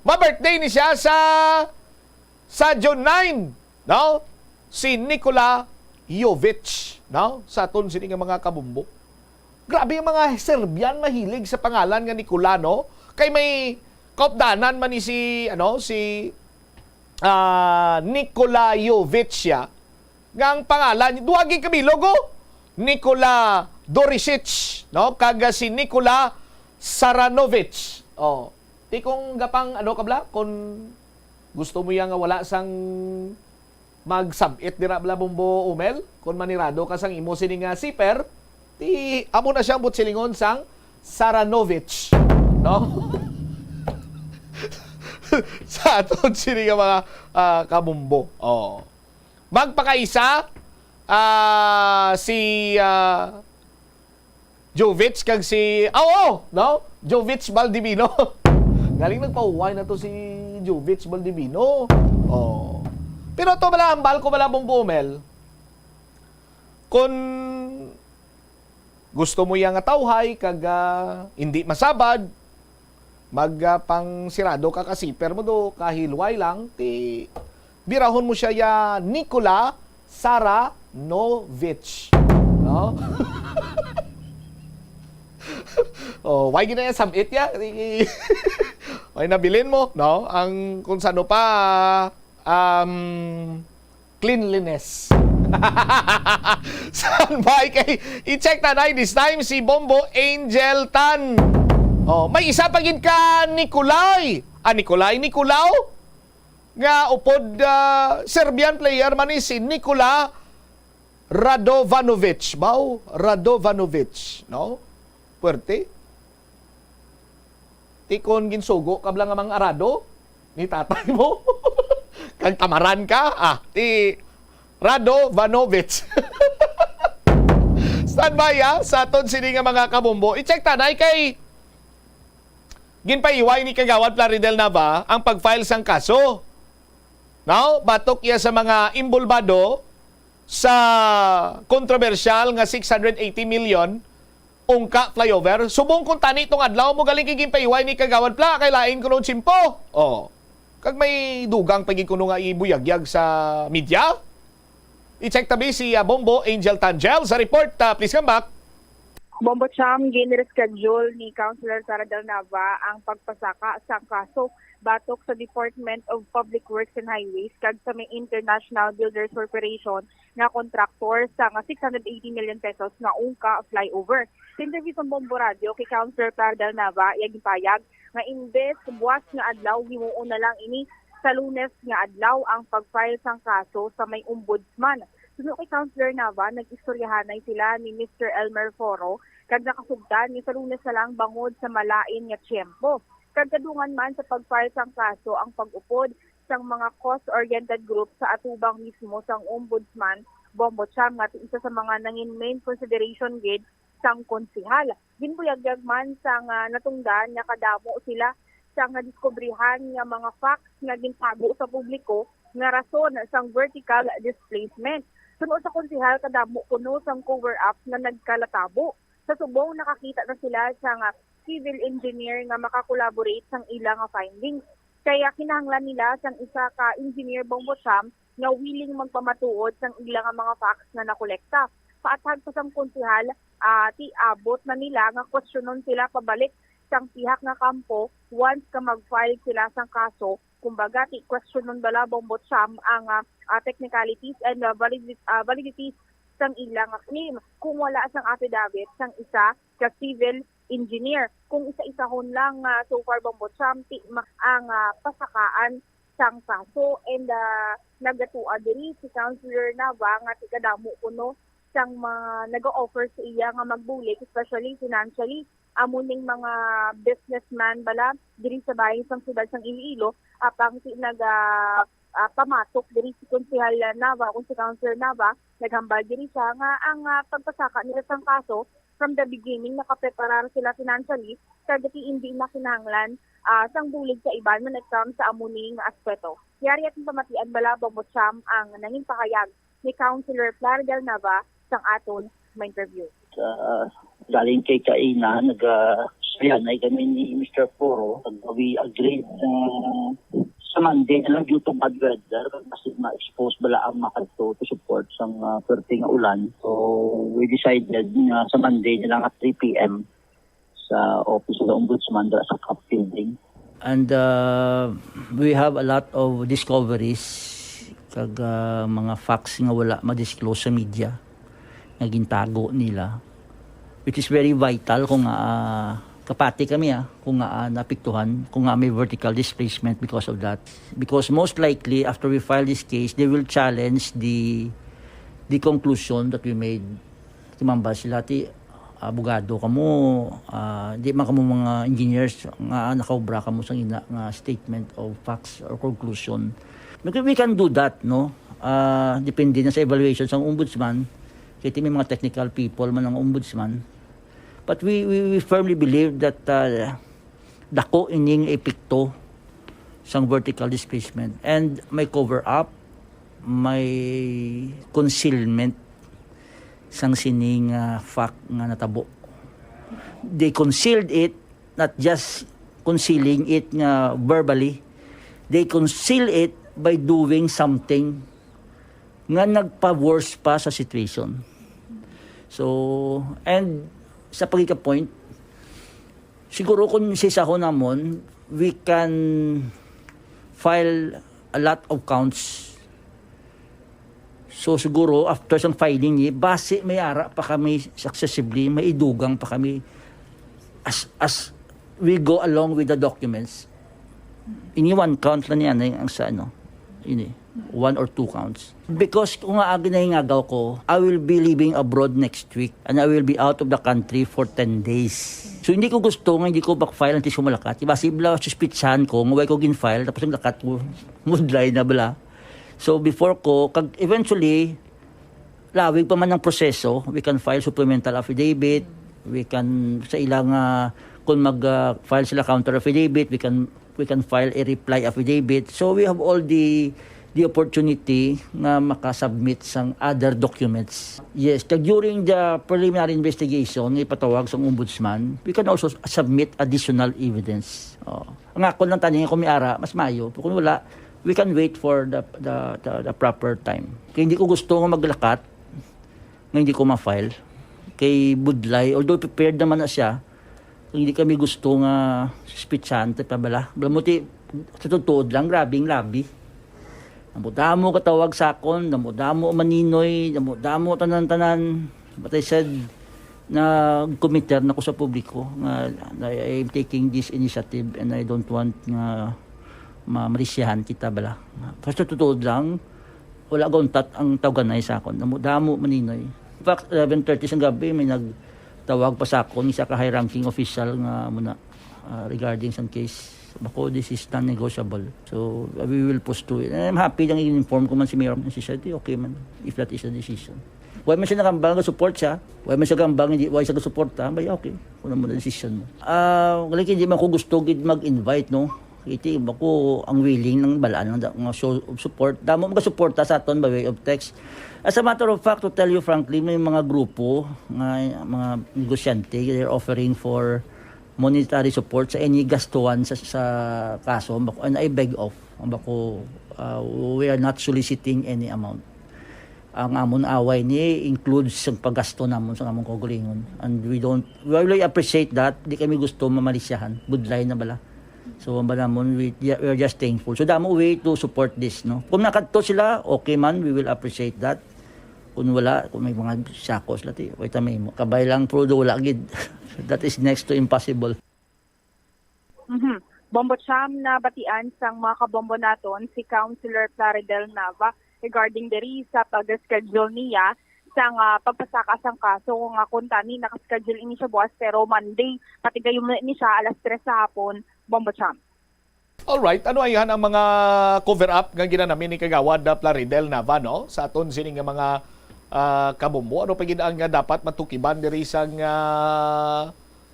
Ma-birthday ni siya sa June 9, no? Si Nikola Jovic, no? Sa aton sini nga mga kabumbo. Grabe yung mga Serbian mahilig sa pangalan nga Nikola, no? Kay may kopdanan man ni si Nikolajovic siya. Nga ang pangalan, duwaging kabilog Nikola Dorisic, no? Kaga si Nikola Saranovic. Oh, ti kung gapang kabla, kung gusto mo yang wala sang magsabit dira bla Bombo Umel, kung manirado ka sang imo sini nga siper, ti amo na siyang butsilingon sang Saranovic, no? Sa aton sini nga mga kabumbo. Oh. Magpakaisa si Jovic kag si no? Jovic Baldivino. Galing nagpauway na to si Jovic Baldivino. Oh. Pero to bala ambal ko bala Bombo Umel. Kung gusto mo yang tawhay kag hindi masabad, magpang sirado ka kasiper mo do kahilway lang ti birahon mo siya ya Nikola Saranovic, no? Oh, why ginaya sabit ya? Why nabilin mo, no? Ang kung sano pa cleanliness. Saan ba kay i-check na this time si Bombo Angel Tan. Oh, may isa pa gid ka Nikolai. Nikolao? Nga upod Serbian player man ni si Nikola Radovanovic. Radovanovic, no? Puerte. Tikon ginsugo kabla nga mang arado ni tatay mo. Kag tamaran ka, ti Radovanovic. Stand by sa aton sini nga mga kabombo. I-check tanay kay ginpaiway ni Kagawad Plaridel Nava ang pag-file sang kaso. Now, batok iya sa mga imbulbado sa kontrobersyal nga 680 million ungka flyover. Subong kung tani itong adlaw mo galing kiging paiway ni Kagawad Pla, kay lain ko noon simpo. Oh. Kag may dugang pagig ko nga ibuyagyag sa media. I-check tabi si Bombo Angel Tangel sa report. Please come back. Bombo Cham, ginireschedule ni Councilor Sara Del Nava ang pagpasaka sa kaso batok sa Department of Public Works and Highways kag sa may International Builders Corporation nga kontraktor sa nga 680 million pesos nga ungka flyover. Sa interview sa Bombo Radio kay Councilor Sara Del Nava, iyang gipayag nga imbes buwas nga adlaw himuo na lang ini sa Lunes nga adlaw ang pag-file sang kaso sa may ombudsman. Suno kay Councilor Nava, nag-istoryahanay sila ni Mr. Elmer Foro kag nakasugdan ni sa Lunes na lang bangod sa malain nga tiyempo. Kagkadungan man sa pag-file sang kaso ang pag-upod sang mga cost-oriented group sa atubang mismo sang ombudsman Bombo Cham nga isa sa mga nangin main consideration gid sang konsihal. Ginbuyagyag man sang natungdan nga kadamo sila sang nadiskubrihan nga mga facts nga gintago sa publiko nga rason sang vertical displacement. Suno sa konsihal kadamo kuno sang cover-up nga nagkalatabo. Sa subong nakakita na sila sang civil engineer nga makakolaborate sang ilang findings. Kaya kinahanglan nila sang isa ka engineer Bombo Cham nga willing magpamatuod sang ilang mga facts na nakolekta. Paatag pa sang konsehal, ti abot na nila nga questionon sila pabalik sang pihak nga kampo once ka mag-file sila sang kaso. Kumbaga, ti questionon bala Bombo Cham ang technicalities and validities sang ilang claim. Kung wala sang affidavit sang isa ka civil engineer. Kung isa-isahon lang so far Bombo Cham ang pasakaan sang kaso and nagatua diri si Councilor Nava nga tikadamo kuno sang nag-offer sa iya nga magbulik especially financially amuning mga businessman bala diri sa bahin sang sudad sang Iloilo apang pamatok diri si Konsehal Nava kung si Councilor Nava naghambal diri siya nga ang pagpasaka nila sang kaso from the beginning, nakapreparar sila financially kaya hindi na kinahanglan sang bulig sa iban na nagkam sa amuning aspeto. Yari at pamatian bala Bombo Cham ang nanging pakayag ni Councilor Plaridel Nava sang aton may interview. Galing kay Kaina, nag-sayanay kami ni Mr. Foro, we agreed sa Monday na lang due to bad weather kasi ma-expose bala ang makadto to support sang perting ulan. So we decided na sa Monday na lang at 3 p.m. sa office ng Ombudsman sa CAP building. And we have a lot of discoveries kag mga facts nga wala ma-disclose sa media nga gintago nila, which is very vital kung kapati kami kung napiktuhan, kung may vertical displacement because of that. Because most likely after we file this case, they will challenge the conclusion that we made. Timamba sila abogado kamo, di man kamo mga engineers nga nakaobra kamo sa ina nga statement of facts or conclusion. We can do that, no? Depende na sa evaluation sa ombudsman. Kaya may mga technical people man ang ombudsman. But we firmly believe that dako ining epekto sang vertical displacement and may cover up, may concealment sang sining fact nga natabo. They concealed it, not just concealing it nga verbally. They conceal it by doing something nga nagpa-worse pa sa situation. So, and sa pagkika-point, siguro kung sisahon namon, we can file a lot of counts. So siguro after sang filing ni base may ara pa kami successively, may idugang pa kami as we go along with the documents. Ini one count lang yan ang sa ini 1 or 2 counts. Because kung ginahingagaw ko, I will be leaving abroad next week and I will be out of the country for 10 days. So hindi ko gusto nga hindi ko back-file until sumalakat. Diba sibla suspitsahan ko, ngaway ko gin-file, tapos yung lakat ko, mudlay na bala. So before ko, eventually, lawig pa man ang proseso, we can file supplemental affidavit, we can, sa ilang, kung mag-file sila counter affidavit, we can file a reply affidavit. So we have all the opportunity na makasubmit sang other documents. Yes, during the preliminary investigation, ipatawag sa ombudsman, we can also submit additional evidence. Ang ako lang tanongin kung may ara, mas mayo. Kung wala, we can wait for the proper time. Kaya hindi ko gusto nga maglakat, nga hindi ko ma-file. Kay Budlay, although prepared naman na siya, hindi kami gusto nga suspitsahan, pabala. Blamuti, sa totoo lang, grabing labi. Namudamo katawag sa akon, namudamo maninoy, namudamo tanan-tanan. But I said, na committer na ko sa publiko nga I am taking this initiative and I don't want nga marisyahan kita bala. Basta totoo lang, wala gontat ang tawagan sa akon. Namudamo maninoy. In fact, 11:30 sa gabi may nagtawag pa sa akon isa ka high ranking official nga muna regarding sa case. Bako, this is non-negotiable. So, we will pursue it. And I'm happy lang i-inform ko man si Mayor. She said, okay man, if that is the decision. Why man siya nakambang, support siya. Why man siya nakambang, why siya support ha? Bay, okay. Kung naman na decision mo. Hindi man ko gusto mag-invite, no? Iti, bako, ang willing ng balaan ng show of support. Damo mag-suporta sa aton by way of text. As a matter of fact, to tell you frankly, may mga grupo, mga negosyante, they're offering for monetary support sa any gastuan sa kaso, and I beg off. We are not soliciting any amount. Ang amon away ni includes ang paggasto namon sa among kaugalingon. And we really appreciate that. Di kami gusto mamalisyahan. Budlay na bala. So namon we are just thankful. So damo way to support this, no. Kung nakadto sila, okay man, we will appreciate that. Kung wala, kung may mga sakos lati, wait a minute, kabay lang pro do wala gid. That is next to impossible. Bombo Cham na batian sang mga kabombo naton si Councilor Plaridel Nava regarding diri sa pag-schedule niya sang pagpasaka sang kaso nga kuntani naka-schedule ini siya buwas pero Monday pati gayon ni siya alas 3 sa hapon. Bombo Cham. Alright, ano ayan ang mga cover-up nga ginanamin ni Kagawad Plaridel Nava, no? Sa aton sining mga kabombo, ano pa ang dapat matukiban diri sang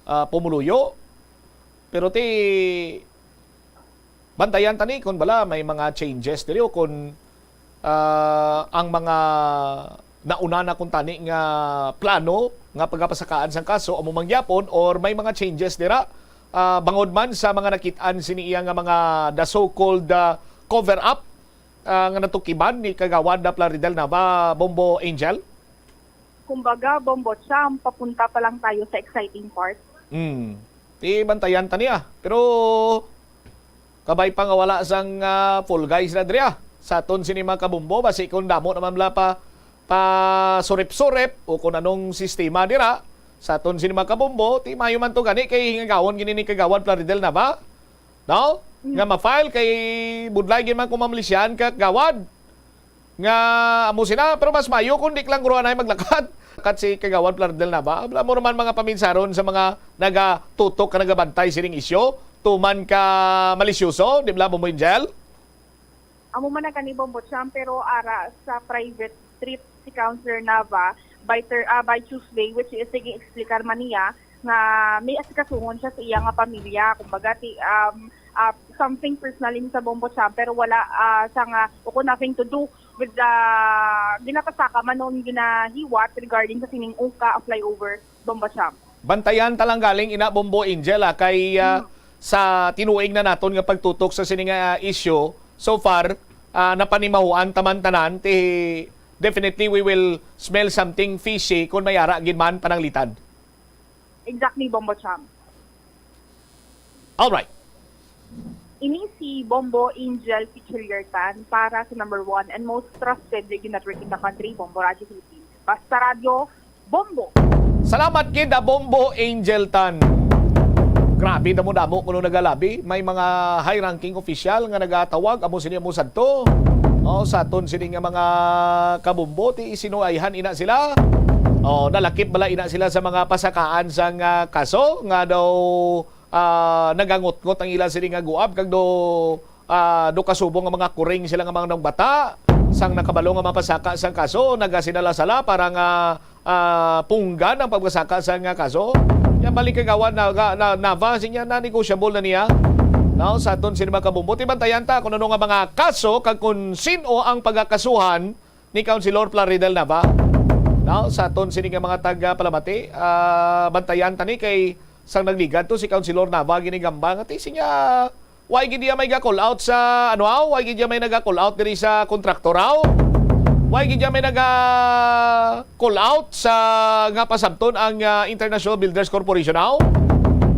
pumuluyo. Pero bantayan tani kung bala may mga changes diri o kung ang mga nauna na kung tani nga plano nga pagapasakaan sang kaso amo mangyapon or may mga changes dira bangod man sa mga nakitaan sini iya nga mga the so-called cover up nga natukiban ni Kagawad Plaridel Nava, Bombo Angel? Kumbaga, Bombo Cham, papunta pa lang tayo sa exciting part. Bantayan tani Pero Kabay pa nga wala sang full guys na driya. Sa aton sini mga kabumbo, basi kung damo naman mula pa surip-surip o kung anong sistema dira. Sa aton sini mga kabumbo, ti mayo man to gani kay hingagawon gini ni kagawad Plaridel na ba? No? Nga ma-file kay budlay gin man kung mamlisyan kagawad. Nga amo sina, pero mas mayo kung di lang gruan ay maglakad. Kat si kagawad Plaridel na ba? Abla mo naman mga paminsaron sa mga nagatutok ka nagabantay sining isyo. Tuman ka malisyoso, di ba mo Angel? Amo man na kanibong Bocham, pero ara sa private trip si Councilor Nava by Tuesday, which is sige explicar man niya nga may asikasungon siya sa iya nga pamilya. Kumbaga something personal in sa Bombo Cham, pero wala sa nga nothing to do with the ginapasaka man noon ginahiwat regarding sa sining ungka of flyover Bombo Cham. Bantayan talang galing ina Bombo Angel kay sa tinuig na naton nga pagtutok sa sining issue so far napanimahuan taman-tanan definitely we will smell something fishy kung mayara gid man pananglitan. Exactly, Bombo Cham. All right. Ini si Bombo Angel Pichiliertan para sa number 1 and most trusted radio network in the country, Bombo Radio Philippines. Basta Radio, Bombo! Salamat kid Bombo Angel Tan. Grabe damo-damo kuno nagalabi. May mga high-ranking official nga nagatawag amo sini mo sadto. Sa aton sini nga mga kabumbo ti isinuayhan ina sila. Nalakip bala ina sila sa mga pasakaan sang kaso nga daw nagangot-ngot ang ilang sini nga guab kag do kasubong nga mga kuring sila nga mga nang bata sang nakabalo nga mapasaka sang kaso nagasinala-sala para nga punggan ang pagsaka sang kaso. Yan balik kagawan na Nava sinya na negotiable na niya. Now, sa aton sini mga kabumbo ti bantayan ta kung ano nga mga kaso kag kung sino ang pagkakasuhan ni Councilor Plaridel Nava. Now, sa aton sini nga mga taga Palamati, bantayan tani kay sang nagligad to si Councilor Nava ginigamba nga ti sinya why gid may ga-call out sa why gid may naga-call out diri sa kontraktor raw? Why gid may naga-call out sa nga pasabton ang International Builders Corporation raw?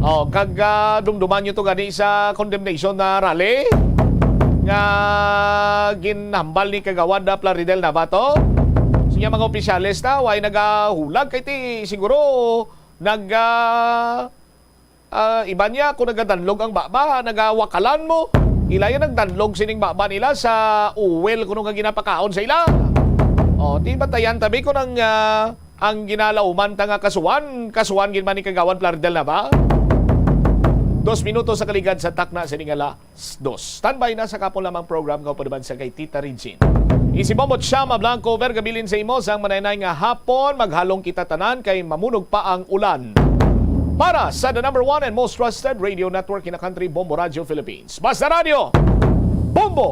Kag dumduman nyo to gani sa condemnation na rally nga ginhambal ni kagawad na Plaridel Nava to. Siya mga opisyalis na why nagahulag kay ti siguro iba niya kung nagadanlog ang baba, nagawakalan mo. Ilaya nagdanlog sining baba nila sa uwel kung nga ginapakaon sa ila. Di batayan tabi ko ng ang ginalauman ta nga kasuan gin man ni kagawad Plaridel Nava. 2 minutos sa kaligad sa takna sa ningala 2. Standby na sa kapon lamang program ko pa naman sa kay Tita Regine. Isibomot siya Blanco vergabilin sa imo sang manaynay nga hapon maghalong kita tanan kay mamunog pa ang ulan. Para sa the number 1 and most trusted radio network in the country, Bombo Radio Philippines. Basta Radio, Bombo!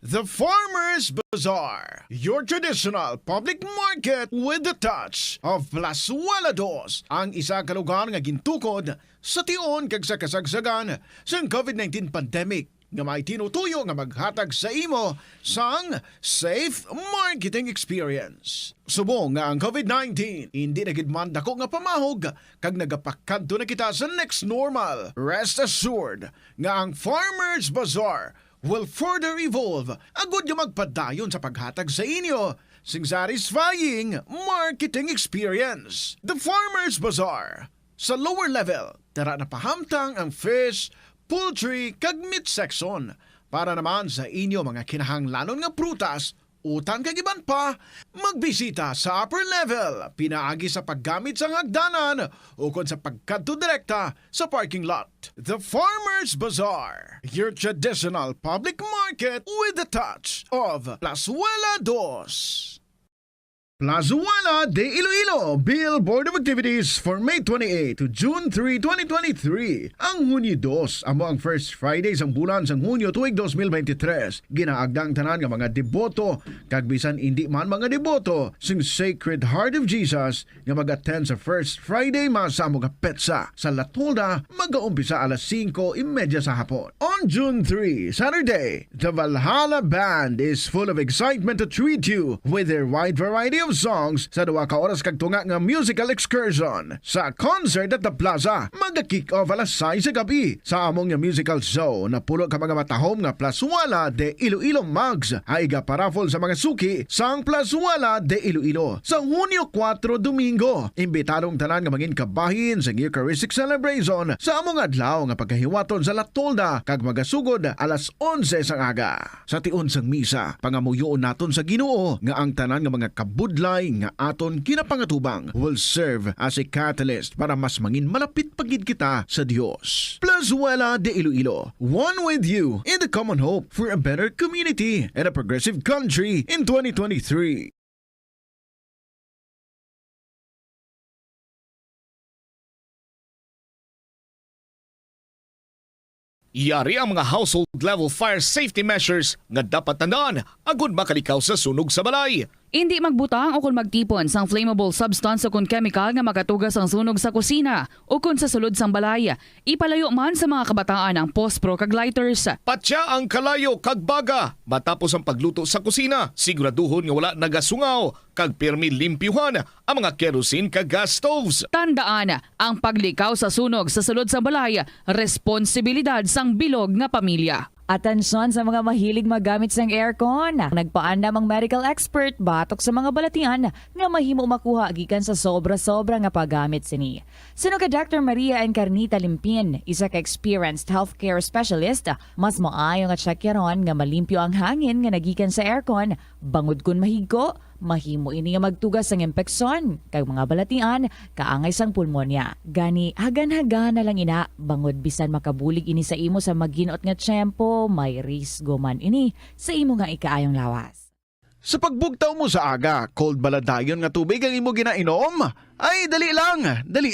The Farmers Bazaar, your traditional public market with the touch of Plazuela Dos, ang isa ka lugar nga gintukod sa tion kag sa kasagsagan sa COVID-19 pandemic nga may tinutuyo nga maghatag sa imo sang safe marketing experience. Subong nga ang COVID-19 hindi na gid man dako nga pamahog kag nagapakadto na kita sa next normal. Rest assured nga ang Farmers Bazaar will further evolve agud yung magpadayon sa paghatag sa inyo sing satisfying marketing experience. The Farmers Bazaar. Sa lower level, tara na pahamtang ang fish, poultry, kag meat section para naman sa inyo mga kinahanglanon nga prutas, utang kag iban pa, magbisita sa upper level, pinaagi sa paggamit sa hagdanan o kung sa pagkadto direkta sa parking lot. The Farmers Bazaar, your traditional public market with the touch of Plazuela Dos. Plazuela de Iloilo Bill Board of Activities for May 28 to June 3, 2023. Ang Hunyo 2 amo ang first Friday sang bulan sang Hunyo tuig 2023. Ginaagdang tanan nga mga deboto kag bisan hindi man mga deboto sing Sacred Heart of Jesus nga mag-attend sa first Friday Mass sa mga petsa sa Latolda mag-uumpisa alas 5:30 sa hapon. On June 3, Saturday, the Valhalla Band is full of excitement to treat you with their wide variety of songs sa 2 ka oras kag tunga nga musical excursion. Sa concert at the plaza, mag-kick off alas 6 sa gabi. Sa among nga musical show, napulo ka mga matahom nga Plaswala de Iloilo Mugs ay iga-paraffle sa mga suki sang Plaswala de Iloilo sa Hunyo 4 Domingo. Imbitadong tanan nga mangin kabahin sa Eucharistic celebration sa among adlaw nga pagkahiwaton sa Latolda kag magasugod alas 11 sang aga. Sa tion sang misa, pangamuyoon naton sa Ginoo nga ang tanan nga mga kabudlay nga aton kinapangatubang will serve as a catalyst para mas mangin malapit pagid kita sa Dios. Plaswala de Iloilo, one with you in the common hope for a better community and a progressive country in 2023. Yari ang mga household level fire safety measures nga dapat tandaan agud makalikaw sa sunog sa balay. Hindi magbutang o kung magtipon sang flammable substance o kung chemical nga makatugas ang sunog sa kusina o kung sa sulod sang balay. Ipalayo man sa mga kabataan ang pospro kag lighters. Patya ang kalayo kag baga matapos ang pagluto sa kusina. Siguraduhon nga wala nagasungaw kag pirmi limpyuhan ang mga kerosene kag gas stoves. Tandaan, ang paglikaw sa sunog sa sulod sa balay, responsibilidad sang bilog nga pamilya. Atensyon sa mga mahilig magamit sang aircon. Nagpaandam ang medical expert batok sa mga balatian nga mahimo makuha gikan sa sobra-sobra nga paggamit sini. Suno ka Dr. Maria Encarnita Limpin, isa ka experienced healthcare specialist, mas maayo nga checkyaron nga malimpyo ang hangin nga nagikan sa aircon bangod kun mahigko. Mahimo ini nga magtugas sang impeksyon kay mga balatian kaangay sang pulmonya. Gani hagan-hagan na lang ina bangod bisan makabulig ini sa imo sa maginot nga tiyempo, may risgo man ini sa imo nga ikaayong lawas. Sa pagbugtaw mo sa aga, cold baladayon nga tubig ang imo ginainom? Ay, dali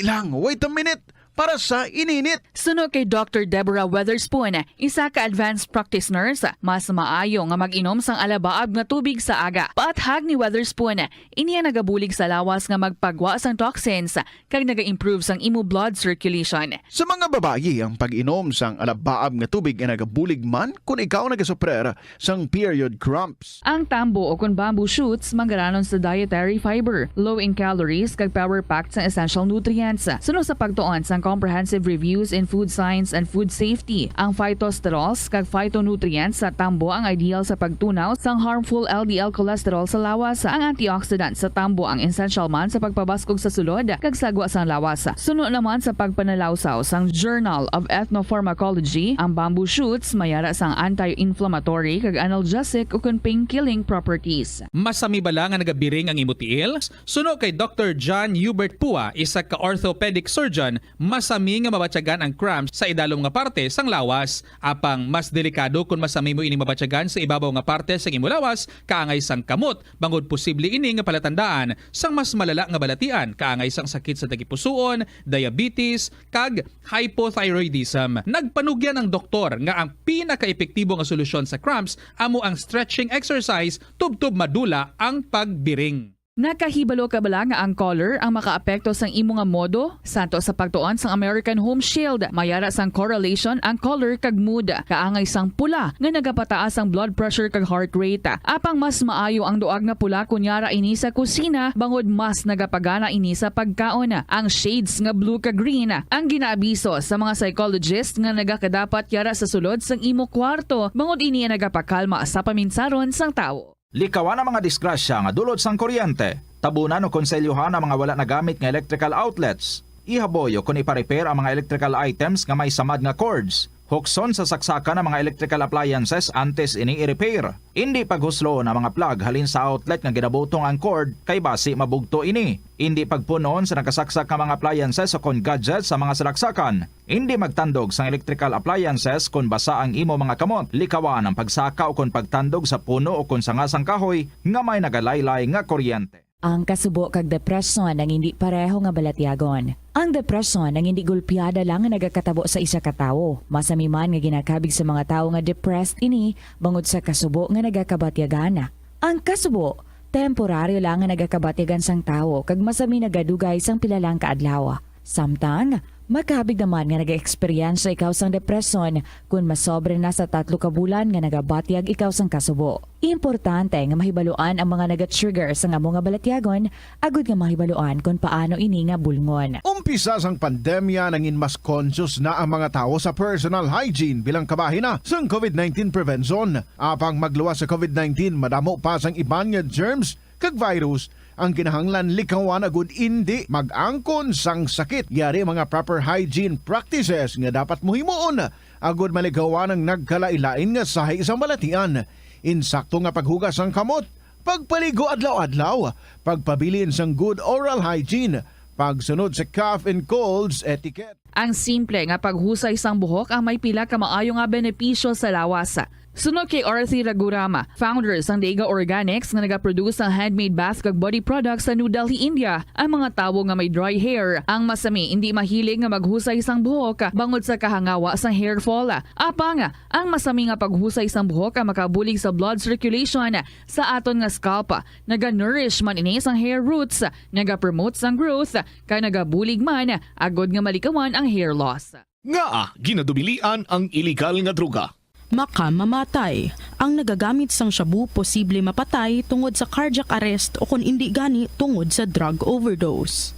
lang, wait a minute. Para sa ininit. Suno kay Dr. Deborah Weatherspoon, isa ka advanced practice nurse, mas maayo nga mag-inom sang alabaab nga tubig sa aga. Paathag ni Weatherspoon, iniya nagabulig sa lawas nga magpagwa sang toxins kag naga-improve sang imo blood circulation. Sa mga babayi, ang pag-inom sang alabaab nga tubig ay nagabulig man kung ikaw nagasuprer sang period cramps. Ang tambo o kung bamboo shoots manggaranon sa dietary fiber, low in calories kag power-packed sa essential nutrients. Suno sa pagtuon sang comprehensive reviews in food science and food safety. Ang phytosterols kag phytonutrients sa tambo ang ideal sa pagtunaw sang harmful LDL cholesterol sa lawas. Ang antioxidants sa tambo ang essential man sa pagpabaskog sa sulod kag sagwa sang lawas. Suno naman sa pagpanalawsaw sang Journal of Ethnopharmacology, ang bamboo shoots mayara sang anti-inflammatory kag analgesic o kun pain-killing properties. Masami bala nga nagabiring ang imutiil? Suno kay Dr. John Hubert Pua, isa ka orthopedic surgeon, masami nga mabatyagan ang cramps sa idalom nga parte sang lawas. Apang mas delikado kung masami mo ini mabatyagan sa ibabaw nga parte sang imo lawas kaangay sang kamot. Bangod posible ini nga palatandaan sang mas malala nga balatian kaangay sang sakit sa tagipusoon, diabetes, kag hypothyroidism. Nagpanugyan ang doktor nga ang pinaka-epektibo nga solusyon sa cramps amo ang stretching exercise tubtob madula ang pagbiring. Nakahibalo ka bala nga ang color ang makaapekto sang imo nga modo? Santo sa pagtuon sang American Home Shield, mayara sang correlation ang color kag mood. Kaangay sang pula nga nagapataas ang blood pressure kag heart rate. Apang mas maayo ang duag nga pula kunyara ini sa kusina, bangod mas nagapagana ini sa pagkaon. Ang shades nga blue kag green ang ginaabiso sa mga psychologist nga nagakadapat yara sa sulod sang imo kwarto, bangod ini nagapakalma sa paminsaron sang tawo. Likawan ang mga disgrasya nga dulot sang kuryente. Tabunan o konselyuhan ang mga wala nagamit nga electrical outlets. Ihaboyo kung ipa-repair ang mga electrical items nga may samad nga cords. Hukson sa saksakan ng mga electrical appliances antes ini i-repair. Hindi paghuslo na mga plug halin sa outlet nga ginabutong ang cord kay basi mabugto ini. Hindi pagpunon sa nakasaksak nga mga appliances o kon gadgets sa mga salaksakan. Hindi magtandog sa electrical appliances kung basa ang imo mga kamot. Likawan ang pagsaka o kon pagtandog sa puno o kon sangasang kahoy nga may nagalaylay nga kuryente. Ang kasubo kag depresyon ang hindi pareho nga balatyagon. Ang depresyon ang hindi gulpiyada lang nga nagakatabo sa isa ka tawo. Masami man nga ginakabig sa mga tawo nga depressed ini bangod sa kasubo nga nagakabatyagana. Ang kasubo temporaryo lang nga nagakabatyagan sang tawo kag masami nagadugay sang pilalang kaadlaw. Samtang Magkabig naman nga nag-eksperyensya ikaw sang depresyon kung masobre na sa 3 ka bulan nga nagabatyag ikaw sang kasubo. Importante nga mahibaluan ang mga naga-trigger sa amo nga balatyagon agud nga mahibaluan kung paano ini nga bulngon. Umpisa sang pandemya nangin mas conscious na ang mga tao sa personal hygiene bilang kabahina sang COVID-19 prevention. Apang magluwas sa COVID-19 madamo pa sang iban nga germs kag virus ang kinahanglan likawan agud indi mag-angkon sang sakit. Yari mga proper hygiene practices nga dapat muhimuon agud maligawan ang nagkalailain nga sahi sa malatian. Insakto nga paghugas sang kamot, pagpaligo adlaw-adlaw, pagpabilin sang good oral hygiene, pagsunod sa cough and colds etiquette. Ang simple nga paghusay sang buhok ang may pila ka maayo nga benepisyo sa lawas. Sunod kay Arthi Ragurama, founder sang Dega Organics nga nagaproduce ng handmade bath kag body products sa New Delhi, India. Ang mga tawo nga may dry hair, ang masami hindi mahilig nga maghusay sang buhok bangod sa kahangawa sang hair fall. Apang ang masami nga paghusay sang buhok ang makabulig sa blood circulation sa aton nga scalp. Naga-nourish man ini sang hair roots, naga-promote sang growth, kay nagabulig man agod nga malikawan ang hair loss. Nga ginadubilian ang illegal nga droga. Makamamatay. Ang nagagamit sang shabu posible mapatay tungod sa cardiac arrest o kung hindi gani tungod sa drug overdose.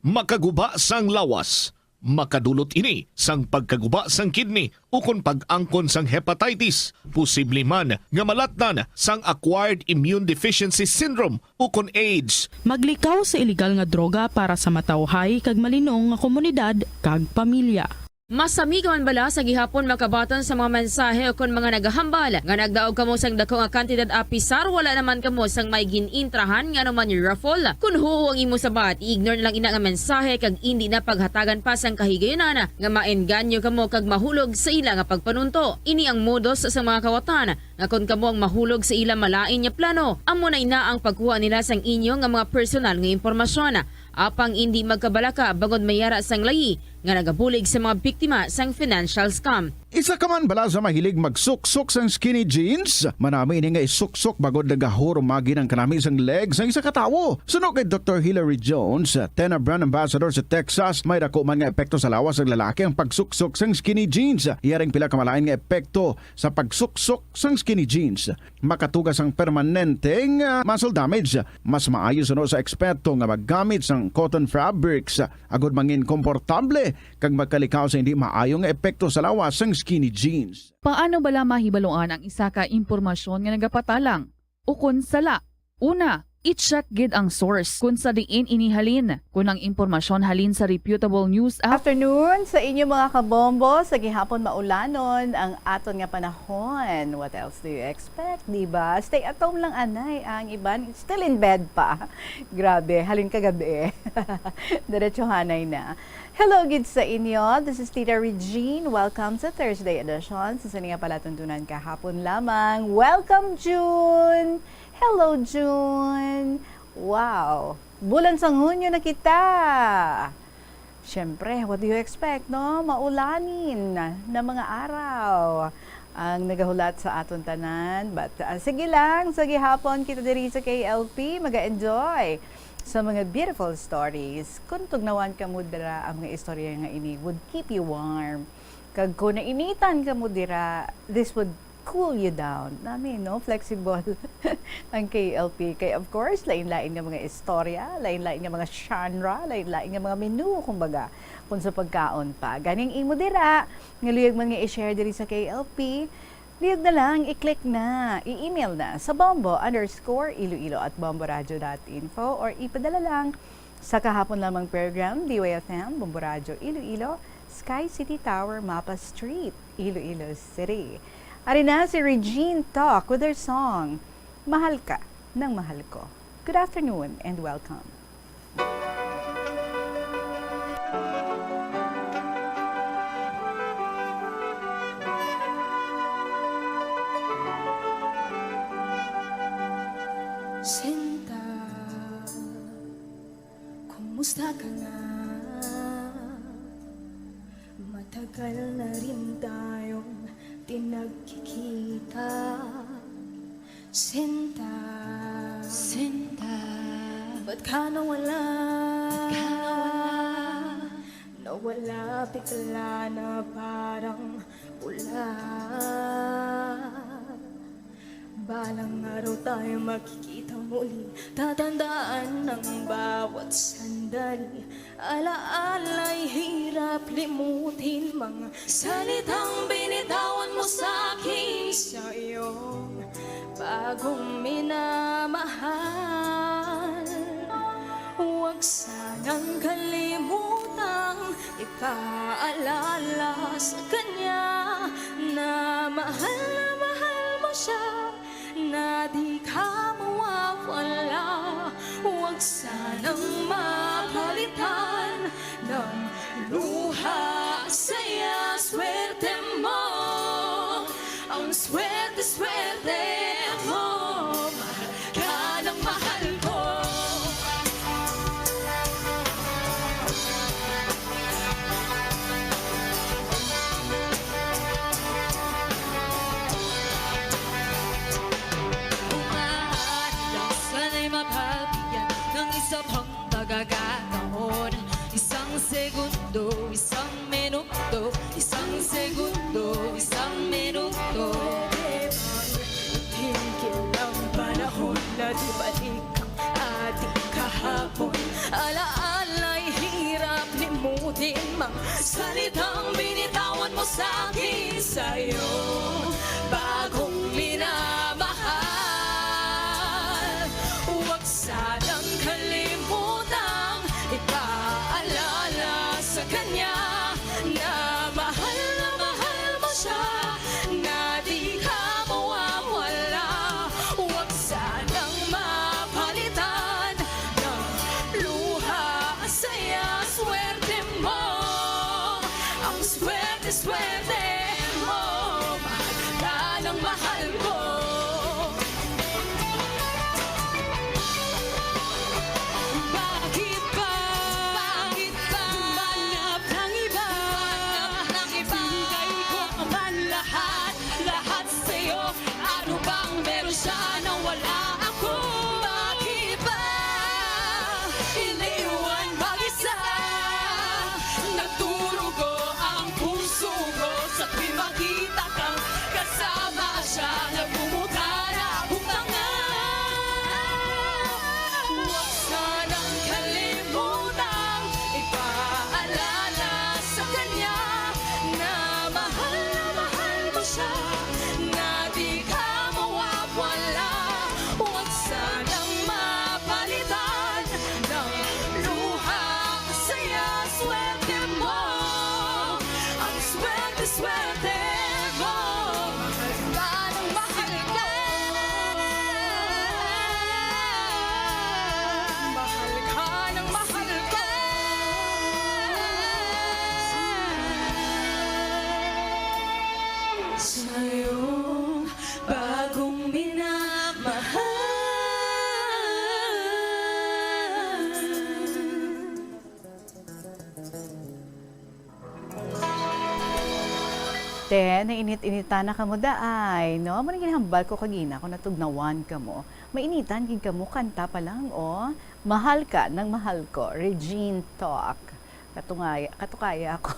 Makaguba sang lawas. Makadulot ini sang pagkaguba sang kidney o kung pag-angkon sang hepatitis. Posible man nga malatnan sang acquired immune deficiency syndrome o kung AIDS. Maglikaw sa illegal nga droga para sa matawhay kag malinong nga komunidad kag pamilya. Masami ka man bala sa gihapon makabaton sa mga mensahe o kon mga nagahambal nga nagdaog kamo sang dako nga kantidad apisar wala naman kamo sang may ginintrahan nga naman yung raffle. Kung huo ang imo sabat, ignore na lang ina nga mensahe kag hindi na paghatagan pa sang kahigayonan nga maengganyo kamo kag mahulog sa ila nga pagpanunto. Ini ang modus sa mga kawatan nga kung kamo ang mahulog sa ila malain nga plano, amo na ina ang pagkuha nila sang inyo nga mga personal nga impormasyon. Apang hindi magkabalaka bagod mayara sang layi nga nagabulig sa mga biktima sang financial scam. Isa ka man bala sa mahilig magsuksok sang skinny jeans? Manami ini nga isuksok bagod nagahurumagi ng kanami sang legs sang isa katawo. Sunog kay Dr. Hilary Jones, Tena Brand Ambassador sa Texas, may dako man nga epekto sa lawas ng lalaki ang pagsuksok sang skinny jeans. Iyaring pila kamalain nga epekto sa pagsuksok sang skinny jeans. Makatugas ang permanenteng muscle damage. Mas maayo suno sa eksperto nga maggamit sang cotton fabrics agud mangin komportable kag magkalikaw sa hindi maayong epekto sa lawas sang skinny jeans. Paano bala mahibaluan ang isa ka impormasyon nga nagapatalang? O kun sala? Una, i-check gid ang source kung sa diin inihalin. Kung ang impormasyon halin sa reputable news app. Afternoon sa inyo mga kabombo, sa gihapon maulanon ang aton nga panahon. What else do you expect, diba? Stay at home lang anay, ang iban still in bed pa. Grabe, halin kagabi. Diretso hanay na. Hello gid sa inyo, this is Tita Regine. Welcome sa Thursday edition. Sa nga palatuntunan kahapon lamang. Welcome June! Hello June! Wow! Bulan sang Hunyo na kita! Siyempre, what do you expect, no? Maulanin na mga araw ang nagahulat sa aton tanan. But sige lang, sa gihapon kita diri sa KLP, maga-enjoy sa mga beautiful stories. Kung tugnawan ka mo dira, ang mga istorya nga ini would keep you warm. Kag kung nainitan ka mo dira, this would cool you down. Namin, no? Flexible ang KLP. Kaya of course, lain-lain nga mga istorya, lain-lain nga mga genre, lain-lain nga mga menu, kumbaga, kung sa pagkaon pa. Ganing imo dira, nga luyag man nga i-share diri sa KLP, liyag na lang, i-click na, i-email na sa bombo_iloilo@bomboradio.info or ipadala lang sa kahapon lamang program, DYFM, Bombo Radio Iloilo, Sky City Tower, Mapa Street, Iloilo City. Ari na si Regine Talk with her song, Mahal Ka ng Mahal Ko. Good afternoon and welcome. Sinta, kumusta ka na? Matagal na rin tayong tinagkikita. Sinta, ba't ka nawala? Nawala bigla na parang pula. Balang araw tayo makikita muli, tatandaan ng bawat sandali. Alaala'y hirap limutin, mga salitang binitawan mo sa'kin sa iyong bagong minamahal. Huwag sanang kalimutang ipaalala sa kanya na mahal mo siya, na di ka mawawala. Huwag sanang mapalitan ng luha, saya, swerte mo. Ang swerte mo, mahal ka ng mahal ko. Sana'y mapabigyan ng isa pang pagkakataon. Isang segundo, isang minuto, isang segundo, isang minuto. Pwede bang tigil ang panahon na di balik ang ating kahapon? Alaala'y hirap limutin, mga salitang binitawan mo sa'kin sa'yo bagong minamahal. Huwag sanang kalimutang ipaalala sa kanya na mahal mo siya, na di ka mawawala. Huwag sanang mapalitan ng luha, saya, swerte mo. Ang swerte mo, mahal ka ng mahal ko. Bakit ba humanap ng iba? Bigay ko naman lahat sa'yo. Ano bang meron siya na wala ako? Bakit ba iniwan mag-isa? Nagdurugo ang puso ko sa tuwing makita kang kasama siya. Nagmumukha na akong tanga. Huwag sanang kalimutang ipaalala sa kanya na mahal mo siya, na di ka mawawala. Huwag sanang mapalitan ng luha, saya, swerte mo. Ang swerte mo, mahal ka ng mahal ko. Mahal ka ng mahal ko. Sa'yong bagong minamahal. Nainit-inita na kamo daay, no? Mo ginahambal ko kagina kung natugnawan kamo. Mainitan gid kamo kanta pa lang, oh. Mahal ka ng mahal ko, Regine Talk. Katukaya ako.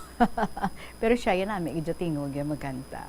Pero siya yan namin, idyo tingog yung magkanta.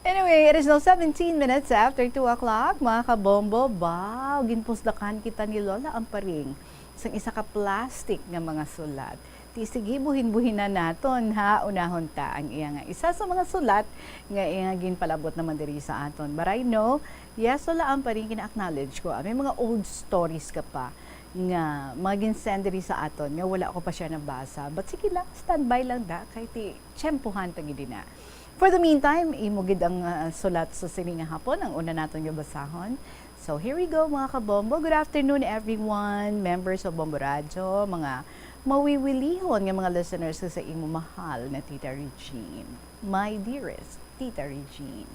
Anyway, it is now 17 minutes after 2 o'clock. Mga kabombo, wow, ginpusdakan kita ni Lola Amparing. Isang isa ka plastic nga mga sulat. Sige, buhin-buhin na naton ha, unahon ta ang iya nga isa sa mga sulat nga iya ginpalabot naman diri sa aton. But I know, yes, Lola Amparing, kina-acknowledge ko. May mga old stories ka pa nga magin-send diri sa aton nga wala ko pa siya nabasa. But sige lang, standby lang da kay ti tiyempohan ta gid na. For the meantime, imugid ang sulat sa sininga hapon ang una naton nga basahon. So here we go mga kabombo. Good afternoon everyone, members of Bombo Radio, mga mawiwilihon nga mga listeners sa imo mahal na Tita Regine. My dearest Tita Regine.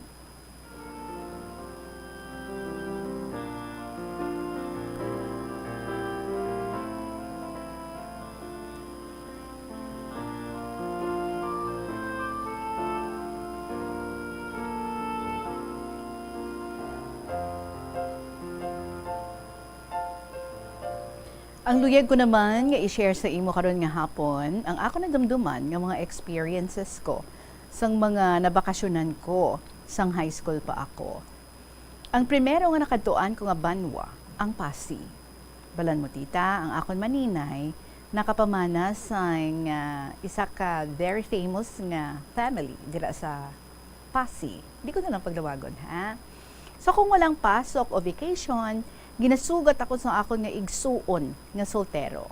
Ang luyag ko naman nga i-share sa imo karon nga hapon ang ako nadumduman nga mga experiences ko sang mga nabakasyonan ko sang high school pa ako. Ang primero nga nakadtuan ko nga banwa, ang Pasig. Balan mo tita, ang akon maninay nakapamana sa isa ka very famous nga family dira sa Pasig. Di ko na lang paglawagon, ha? So kung walang pasok o vacation, ginasugat ako sa akon nga igsuon nga soltero.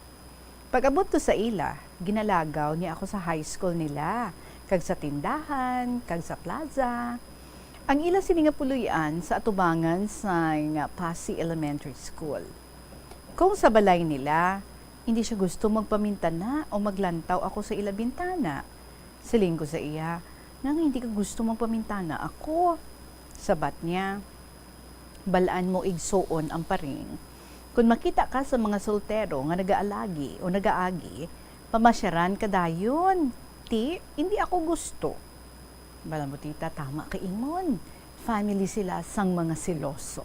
Pag-abot ko sa ila, ginalagaw niya ako sa high school nila, kag sa tindahan, kag sa plaza. Ang ila sini nga puluyan sa atubangan sa nga Pasig Elementary School. Kung sa balay nila, hindi siya gusto magpamintana o maglantaw ako sa ila bintana. Siling ko sa iya, nang hindi ka gusto magpamintana ako. Sabat niya, balaan mo igsuon ang paring. Kung makita ka sa mga soltero nga nagaalagi o nagaagi, pamasyaran ka dayon. Ti, hindi ako gusto. Balaan mo tita, tama ka imon. Family sila sang mga siloso.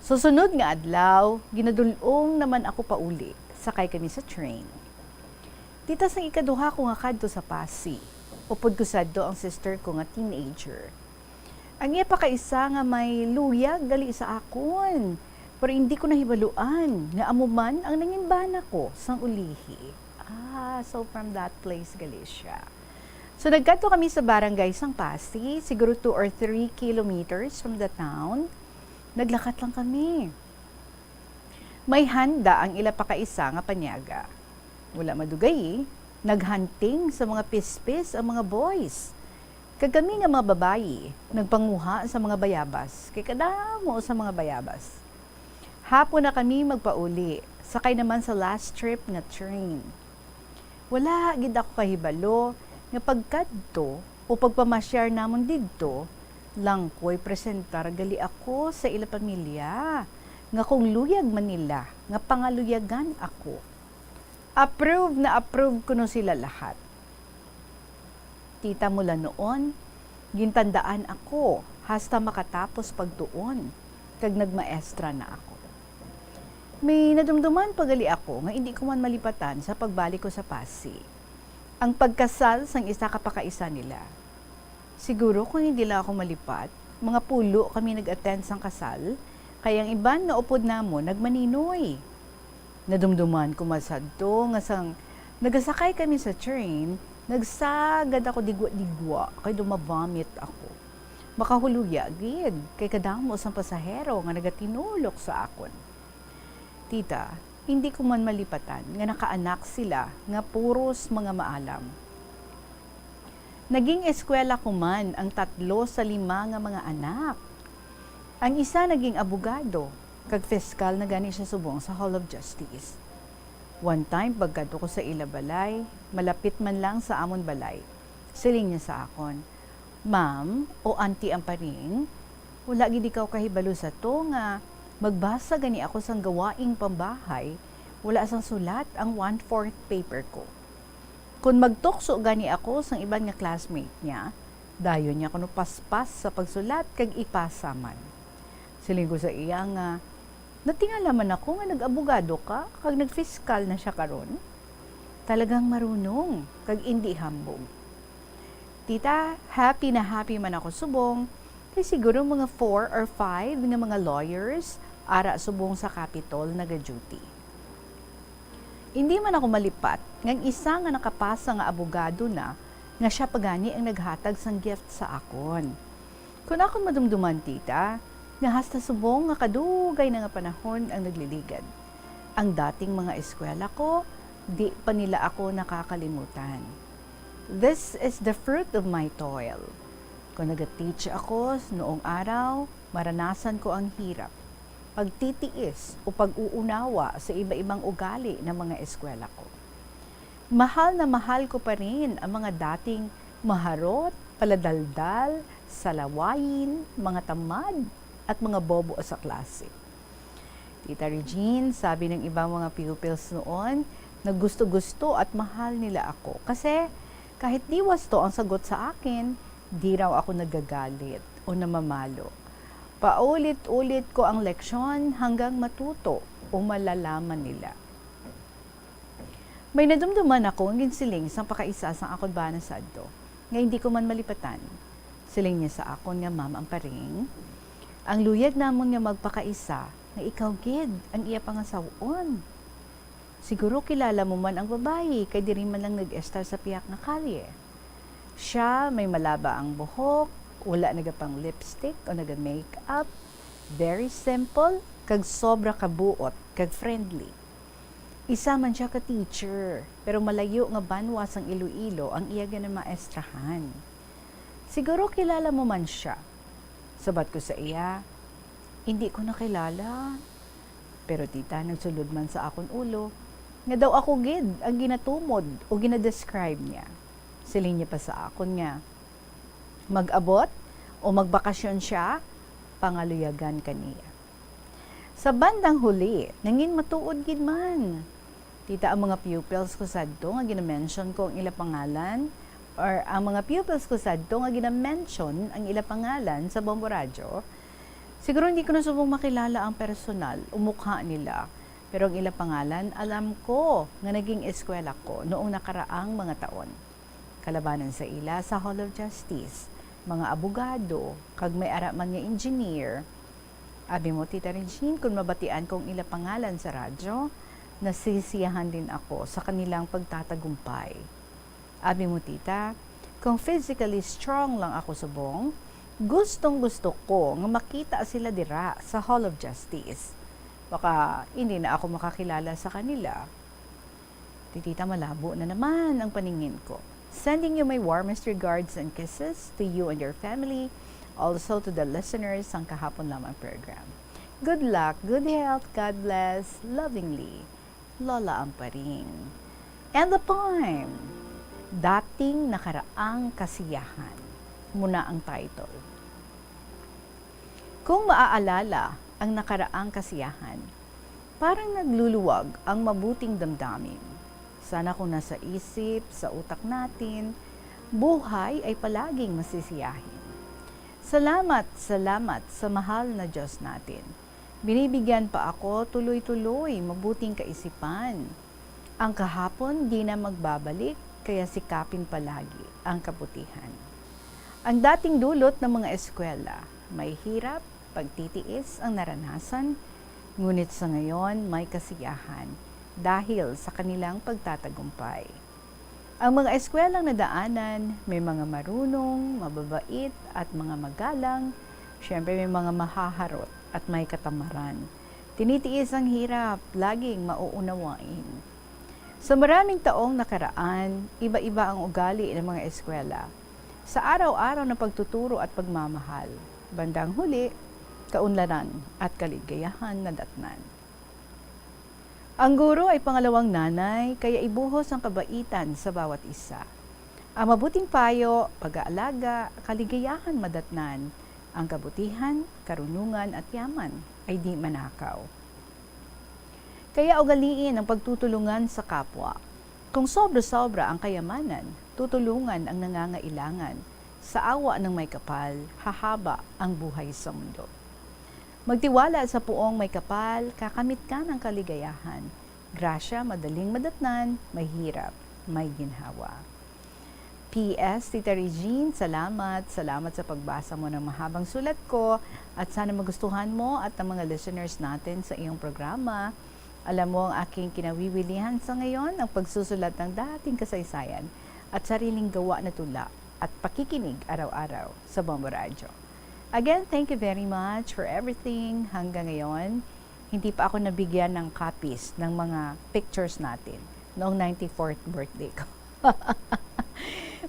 Susunod nga adlaw, ginadulong naman ako pauli. Sakay kami sa train. Tita, sang ikaduha ko nga kadto sa Pasig. Upod ko sadto ang sister ko nga teenager. Ang iya pa kaisa nga may luyag gali sa akon. Pero hindi ko nahibaluan nga amuman ang nangimbana ko sang ulihi. So from that place gali siya. So nagkadto kami sa barangay sang Pasig, siguro 2 or 3 kilometers from the town. Naglakat lang kami. May handa ang ila pa kaisa nga panyaga. Wala madugay, naghunting sa mga pispis ang mga boys. Kagami nga mga babayi, nagpanguha sa mga bayabas, kay kadamo sa mga bayabas. Hapon na kami magpauli, sakay naman sa last trip na train. Wala gid ako kahibalo, nga pagkadto o pagpamasyar namon didto, lang ko'y presentar gali ako sa ila pamilya, nga kung luyag man nila, nga pangaluyagan ako. Approve ko no sila lahat. Tita mula noon, gintandaan ako hasta makatapos pagtuon, kag nagmaestra na ako. May nadumduman pagali ako nga hindi ko man malipatan sa pagbalik ko sa Pasig. Ang pagkasal sang isa ka pakaisa nila. Siguro kung hindi lang ako malipat, mga pulo kami nag-attend sang kasal, kaya ang iban nga upod namo nagmaninoy. Nadumduman ko masadto nga sang nagasakay kami sa train, nagsagad ako digwa-digwa, kay dumavomit ako. Makahuluya gid, kay kadamo sang pasahero nga nagatinulok sa akon. Tita, hindi ko man malipatan nga nakaanak sila nga puros mga maalam. Naging eskwela ko man ang 3 sa 5 nga mga anak. Ang isa naging abogado, kag fiskal na gani siya subong sa Hall of Justice. One time, pagkadto ko sa ila balay, malapit man lang sa amon balay. Siling niya sa akon, Ma'am o auntie ang paring, wala gid ikaw kahibalo sa to nga magbasa gani ako sang gawaing pambahay, wala sang sulat ang 1/4 paper ko. Kung magtukso gani ako sang iban nga classmate niya, dayon niya kuno paspas sa pagsulat kag ipasa man. Siling ko sa iya nga, natingala man ako nga nag-abogado ka, kag nag-fiscal na siya karon. Talagang marunong, kag hindi hambog. Tita, happy na happy man ako subong, kay siguro mga 4 or 5 nga mga lawyers ara subong sa Capitol naga-duty. Hindi man ako malipat, ngang isa nga nakapasa nga abogado na, nga siya pagani ang naghatag sang gift sa akon. Kung akon madumduman, tita, nga hasta subong nga kadugay na nga panahon ang nagliligad. Ang dating mga eskwela ko, di pa nila ako nakakalimutan. This is the fruit of my toil. Kung nag-teach ako noong araw, maranasan ko ang hirap, pagtitiis o pag-uunawa sa iba-ibang ugali ng mga eskwela ko. Mahal na mahal ko pa rin ang mga dating maharot, paladaldal, salawayin, mga tamad, at mga bobo sa klase. Tita Regine, sabi ng ibang mga pupils noon, naggusto-gusto at mahal nila ako. Kasi kahit di wasto ang sagot sa akin, di raw ako nagagalit o namamalo. Paulit-ulit ko ang leksyon hanggang matuto o malalaman nila. May nadumduman ako ang ginsiling sang pakaisa sang akon ba na sadto. Nga hindi ko man malipatan. Siling niya sa akon nga ma'am ang paring. Ang luyag namon nga magpakaisa nga ikaw gid ang iya pangasawon. Siguro kilala mo man ang babae kay diri man lang nag-estar sa piyak na kalye. Siya may malaba ang buhok, wala nagapang lipstick o naga-makeup. Very simple, kag sobra kabuot, kag friendly. Isa man siya ka teacher, pero malayo nga banwa sang Iloilo ang iya ganang maestrahan. Siguro kilala mo man siya. Sabat ko sa iya, hindi ko nakilala. Pero tita, nagsulod man sa akon ulo, nga daw ako gid ang ginatumod o ginadescribe niya. Siling niya pa sa akon nga, mag-abot o magbakasyon siya, pangaluyagan kaniya. Sa bandang huli, nangin matuod gid man. Tita, ang mga pupils ko sadto nga ginamention ko ang ila pangalan, or ang mga pupils ko sadto nga ginamention ang ila pangalan sa Bombo Radyo, siguro hindi ko na subong makilala ang personal o mukha nila. Pero ang ila pangalan, alam ko nga naging eskwela ko noong nakaraang mga taon. Kalabanan sa ila sa Hall of Justice, mga abogado, kag may ara man nga engineer. Abi mo, Tita Regine, kung mabatian kong ila pangalan sa radyo, nasisiyahan din ako sa kanilang pagtatagumpay. Abi mo, Tita, kung physically strong lang ako subong, gustong gusto ko nga makita sila dira sa Hall of Justice. Baka hindi na ako makakilala sa kanila. Tita, malabo na naman ang paningin ko. Sending you my warmest regards and kisses to you and your family, also to the listeners ng Kahapon Lamang program. Good luck, good health, God bless, lovingly, Lola Amparing. And the poem, Dating Nakaraang Kasiyahan, muna ang title. Kung maaalala ang nakaraang kasiyahan, parang nagluluwag ang mabuting damdamin. Sana kung nasa isip, sa utak natin, buhay ay palaging masisiyahin. Salamat, salamat sa mahal na Diyos natin. Binibigyan pa ako tuloy-tuloy mabuting kaisipan. Ang kahapon di na magbabalik, kaya sikapin palagi ang kabutihan. Ang dating dulot ng mga eskwela, may hirap, pagtitiis ang naranasan, ngunit sa ngayon may kasiyahan dahil sa kanilang pagtatagumpay. Ang mga eskwelang nadaanan, may mga marunong, mababait at mga magalang, syempre may mga mahaharot at may katamaran. Tinitiis ang hirap, laging mauunawain. Sa maraming taong nakaraan, iba-iba ang ugali ng mga eskwela. Sa araw-araw na pagtuturo at pagmamahal, bandang huli, kaunlaran at kaligayahan na datnan. Ang guro ay pangalawang nanay, kaya ibuhos ang kabaitan sa bawat isa. Ang mabuting payo, pag-aalaga, kaligayahan madatnan, ang kabutihan, karunungan at yaman ay di manakaw. Kaya ugaliin ang pagtutulungan sa kapwa. Kung sobra-sobra ang kayamanan, tutulungan ang nangangailangan. Sa awa ng may kapal, hahaba ang buhay sa mundo. Magtiwala sa puong may kapal, kakamit ka ng kaligayahan. Grasya, madaling madatnan, may hirap, may ginhawa. P.S. Tita Regine, salamat. Salamat sa pagbasa mo ng mahabang sulat ko at sana magustuhan mo at ang mga listeners natin sa iyong programa. Alam mo ang aking kinawiwilihan sa ngayon, ang pagsusulat ng dating kasaysayan at sariling gawa na tula at pakikinig araw-araw sa Bombo Radyo. Again, thank you very much for everything. Hanggang ngayon, hindi pa ako nabigyan ng copies ng mga pictures natin noong 94th birthday ko.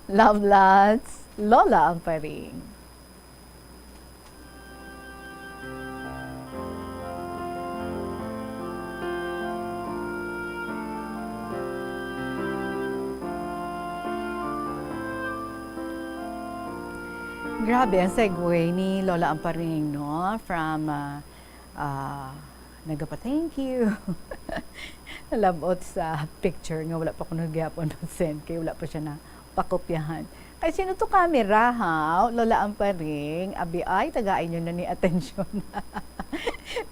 Love lots, Lola Amparing. Grabe ang segue ni Lola Amparing, no? From, nagapa-thank you. Nalabot sa picture nga wala pa ko nagyapon ng send kay wala pa siya na pakopyahan. Ay, sino to camera, ha? Lola Amparing, abi ay, tagain nyo na ni atensyon.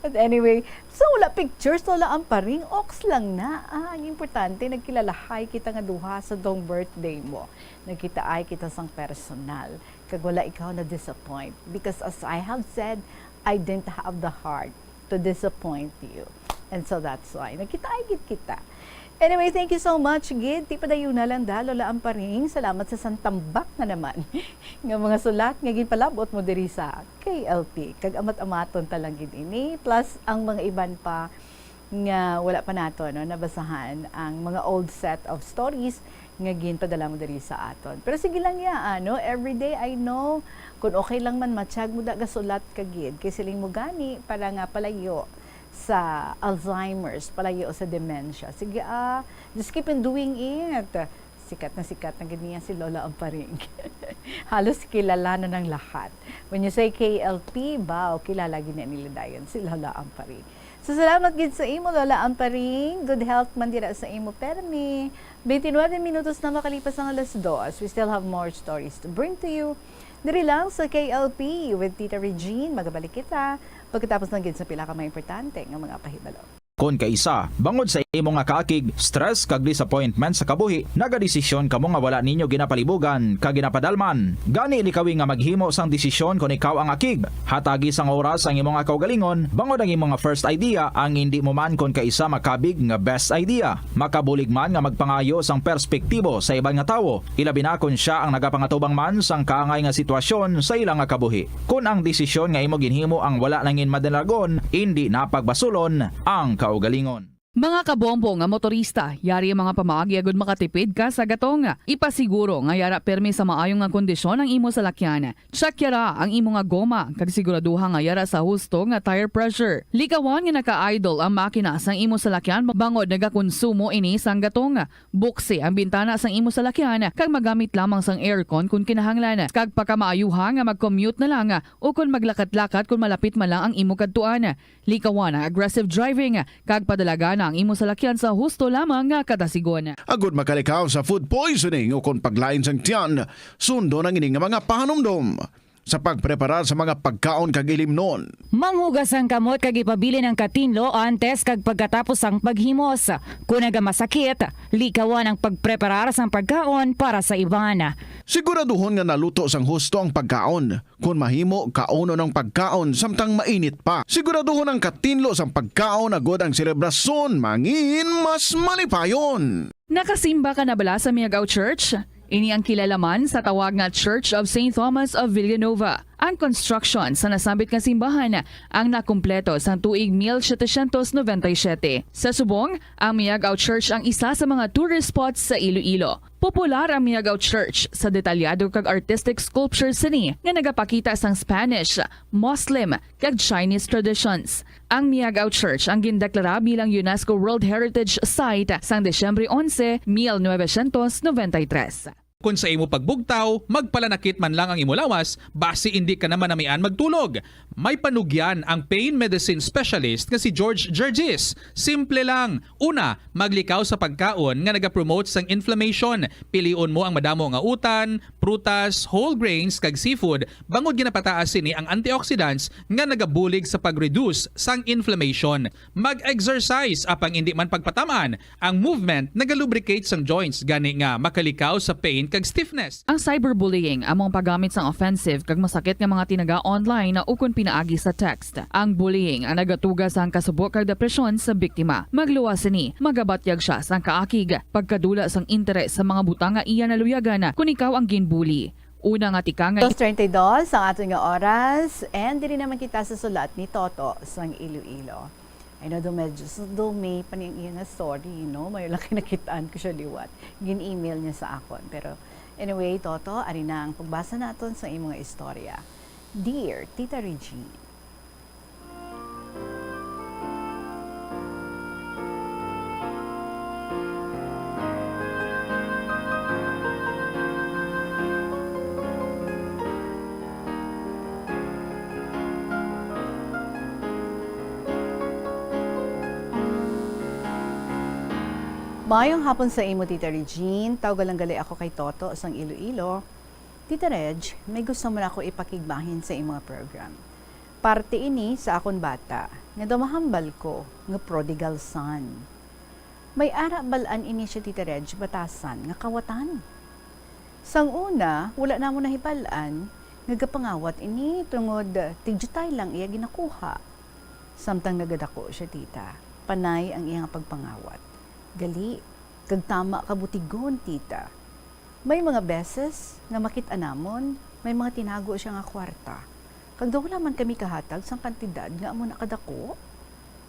But anyway, so wala pictures, Lola Amparing, ox lang na. Ang importante, nagkilalahay kita nga duha sa dong birthday mo. Nagkita ay kita sang personal. Kag wala ikaw na disappoint. Because as I have said, I didn't have the heart to disappoint you. And so that's why, nagkita ay kita. Anyway, thank you so much, Gid. Ti padayon na lang da, Lola Amparing. Salamat sa santambak na naman. Nga mga sulat, nga ginpalabot mo diri sa KLP. Kag amat-amaton talang gid ini. Plus, ang mga iban pa nga wala pa nato, no, nabasahan ang mga old set of stories nga ginpadala mo diri sa aton. Pero sige lang ya, ano, everyday I know, kung okay lang man matsyag mo da gasulat ka, Gid. Kay siling mo gani, para nga palayo sa Alzheimer's, palayo sa dementia. Sige, just keep on doing it. Sikat na ganyan si Lola Amparing. Halos kilala na ng lahat. When you say KLP, kilala gina nila dayon si Lola Amparing. So, salamat gid sa imo, Lola Amparing. Good health man dira sa imo. Permi, 29 minutos na makalipas ang 2:00. We still have more stories to bring to you. Diri lang sa KLP with Tita Regine. Magabalik kita pagkatapos ng gid sa pila ka mga importante nga mga pahibalo. Kon kaisa, bangod sa imo nga kaakig, stress kag disappointment sa kabuhi, nagadesisyon kamo nga wala ninyo ginapalibugan kag ginapadalman. Gani likawi nga maghimo sang desisyon kon ikaw ang akig. Hatagi sang oras ang imo nga kaugalingon, bangod ang imo nga first idea ang hindi mo man kon kaisa makabig nga best idea. Makabulig man nga magpangayo sang perspektibo sa ibang nga tawo, ilabi na kon siya ang nagapangatubang man sang kaangay nga sitwasyon sa ilang nga kabuhi. Kun ang desisyon nga imo ginhimo ang wala nangin madalagon, hindi napagbasulon ang kaugalingon. Mga kabombo nga motorista, yari ang mga pamaagi agud makatipid ka sa gatong. Ipasiguro nga yara permi sa maayong nga kondisyon ang imo salakyan. Check yara ang imo nga goma kag siguraduha nga yara sa husto nga tire pressure. Likawan nga naka-idle ang makina sang imo salakyan bangod nagakonsumo ini sang gatong. Buksi ang bintana sang imo salakyan kag magamit lamang sang aircon kung kinahanglan. Kag pagkamaayuha nga mag-commute na lang o kung maglakat-lakat kung malapit man lang ang imo kadtuan. Likawan ang aggressive driving kag padalaga ang imo salakyan sa husto lamang nga kadasigon. Agud makalikaw sa food poisoning o kung paglain sang tiyan, sundo ng ining mga pahanumdom sa pagpreparar sa mga pagkaon kag ilimnon. Manghugas ang kamot kag ipabili ng katinlo antes kag pagkatapos ang paghimos. Kung nagamasakit, likawan ang pagpreparar sang pagkaon para sa iban. Siguraduhon nga naluto sang husto ang pagkaon. Kung mahimo, kauno ng pagkaon samtang mainit pa. Siguraduhon ang katinlo sang pagkaon agud ang selebrasyon mangin mas malipayon. Nakasimba ka na bala sa Miagaw Church? Ini ang kilalaman sa tawag nga Church of St. Thomas of Villanueva. Ang construction sa nasambit nga simbahan ang nakumpleto sa tuig 1797. Sa subong, ang Miagaw Church ang isa sa mga tourist spots sa Iloilo. Popular ang Miagaw Church sa detalyado kag artistic sculptures sini nga nagapakita sang Spanish, Muslim kag Chinese traditions. Ang Miagaw Church ang gindeklara bilang UNESCO World Heritage Site sang Desyembre 11, 1993. Kung sa imo pagbugtaw, magpalanakit man lang ang imo lawas, base hindi ka naman namian magtulog. May panugyan ang pain medicine specialist nga si George Gergis. Simple lang. Una, maglikaw sa pagkaon nga nagapromote sang inflammation. Piliun mo ang madamo nga utan, prutas, whole grains kag seafood. Bangod ginapataas sini ang antioxidants nga nagabulig sa pag-reduce sang inflammation. Mag-exercise apang hindi man pagpatamaan. Ang movement nagalubricate sang joints gani nga makalikaw sa pain kag stiffness. Ang cyberbullying among paggamit sang offensive kag masakit nga mga tinaga online na ukon pinaagi sa text. Ang bullying ang nagatuga sang kasubok kag depresyon sa biktima. Magluwas ni, magabatyag siya sang kaakig, pagkadula sang interes sa mga butang nga iya naluyagan kung ikaw ang ginbully. Una nga tika nga 32 ang ating nga oras and diri naman kita sa sulat ni Toto sang Iloilo. I know do may paniyang iya nga story, no? May laki nakitaan ko siya liwat. Gin-email niya sa akon. Pero anyway, Toto, ari na ang pagbasa naton sa imong istorya. Dear Tita Regine, Maayong hapon sa imo, Tita Regine. Tawgalang gali ako kay Toto sang Iloilo. Tita Reg, may gusto mo na ako ipakigbahin sa imong program. Parte ini sa akon bata, nga dumahambal ko, nga prodigal son. May ara balaan ini siya, Tita Reg, batasan, nga kawatan. Sang una, wala na mo nahibalaan, nga gapangawat ini tungod tigjutay lang iya ginakuha. Samtang nagadako siya, tita, panay ang iyang pagpangawat. Gali, kag tama kabutigon, tita. May mga beses nga makita namon, may mga tinago siya nga kwarta. Kag daw wala man kami kahatag sang kantidad nga amo nakadako.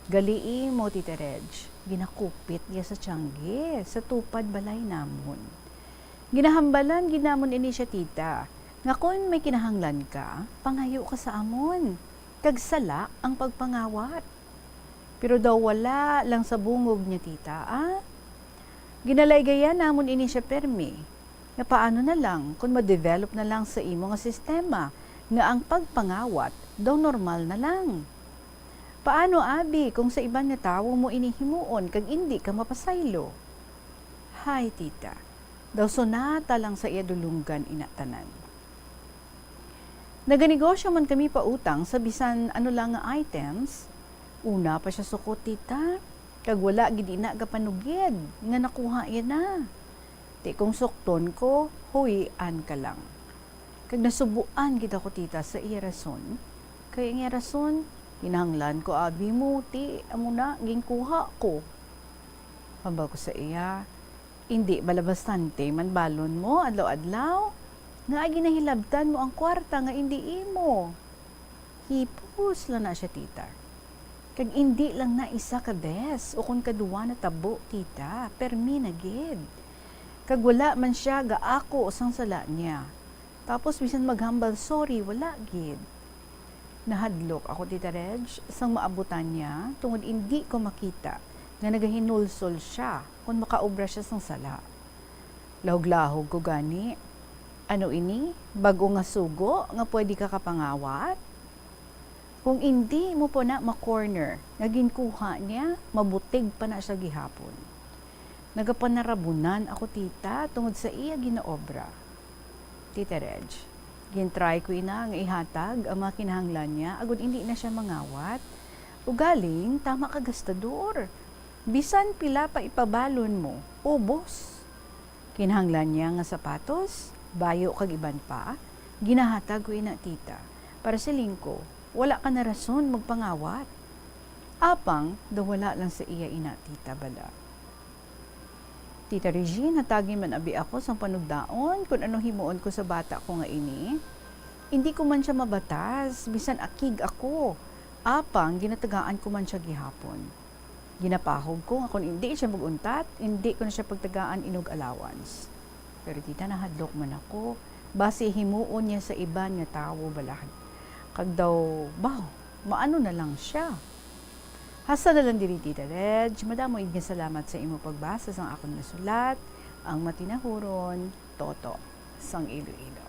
Gali mo, Tita Reg, ginakupit niya sa tiyangge, sa tupad balay namon. Ginahambalan ginamon ini siya, tita, nga kung may kinahanglan ka, pangayo ka sa amon. Kag sala ang pagpangawat. Pero daw wala lang sa bungog niya, tita, Ginalaygayan namon ini siya permi. Nga paano na lang kung ma-develop na lang sa imo nga sistema nga ang pagpangawat daw normal na lang. Paano, abi, kung sa ibang nga tawo mo inihimuon kag hindi ka mapasaylo? Hay, tita, daw sonata lang sa iya dulunggan inatanan. Naganegosyo man kami pa utang sa bisan ano lang nga items. Una pa siya sukot, tita, kag wala gid ina gapanugid nga nakuha iya na. Ti kung sukton ko, huwian ka lang. Kag nasubuan kita ko, tita, sa iya rason. Kaya iya rason, hinanglan ko abi mo, ti, amo na, ginkuha ko. Haba ko sa iya, hindi balabastante man balon mo, adlaw-adlaw, nga ginahilabtan mo ang kwarta nga hindi imo. Hipos lang na siya, tita. Kag hindi lang na isa ka bes, o kung kaduwa na tabo, tita, permi na gid. Kag wala man siya gaako sang sala niya. Tapos bisan maghambal sorry, wala gid. Nahadlok ako, Tita Reg, sang maabutan niya tungod hindi ko makita nga nagahinulsol siya kung makaobra siya sang sala. Lahog-lahog ko gani. Ano ini? Bago nga sugo nga pwede ka kapangawat? Kung hindi mo po na ma-corner, nga ginkuha niya, mabutig pa na siya gihapon. Nagapanarabunan ako, tita, tungod sa iya ginaobra. Tita Reg, gintry ko ina nga ihatag ang mga kinahanglan niya, agud hindi na siya mangawat. Ugaling, tama ka gastador. Bisan pila pa ipabalon mo, ubos. Kinahanglan niya nga sapatos, bayo kag iban pa, ginahatag ko ina, tita. Para sa lingko, wala ka na rason magpangawat. Apang, daw wala lang sa iya ina, tita, bala. Tita Regine, hatagin man abi ako sa panugdaon kung ano himuon ko sa bata ko nga ini. Hindi ko man siya mabatas, bisan akig ako. Apang, ginatagaan ko man siya gihapon. Ginapahog ko nga kung hindi siya maguntat, hindi ko na siya pagtagaan inog allowance. Pero tita, nahadlok man ako. Base himuon niya sa iban nga tawo balahan. Kag daw, maano na lang siya. Hasta na lang diri, Tita Reg. Madamo nga salamat sa imo pagbasa sang akong nasulat, ang matinahuron, Toto, sang Iloilo.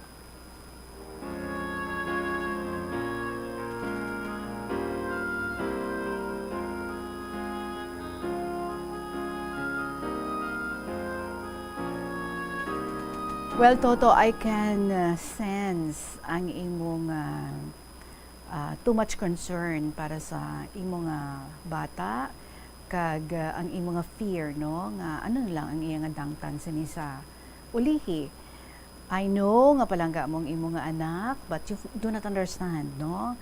Well, Toto, I can sense ang imong too much concern para sa imong bata kag ang imong fear, no, nga ano lang ang iyang dangtan sini sa ulihi. I know nga palangga mong imong anak, but you do not understand, no,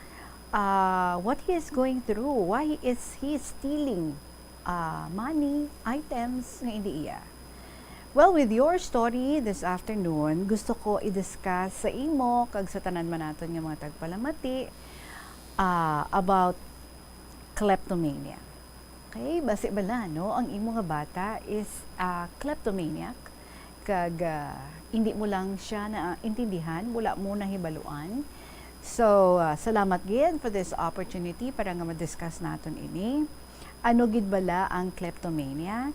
what he is going through, why is he stealing money, items nga hindi iya. Well, with your story this afternoon, gusto ko i-discuss sa imo kag sa tanan man naton nga mga tagpalamati about kleptomania. Okay, base bala, no, ang imo nga bata is kleptomaniac kag hindi mo lang siya na intindihan, wala mo na hibaluan. So, salamat gid for this opportunity para nga ma-discuss naton ini. Ano gid bala ang kleptomania?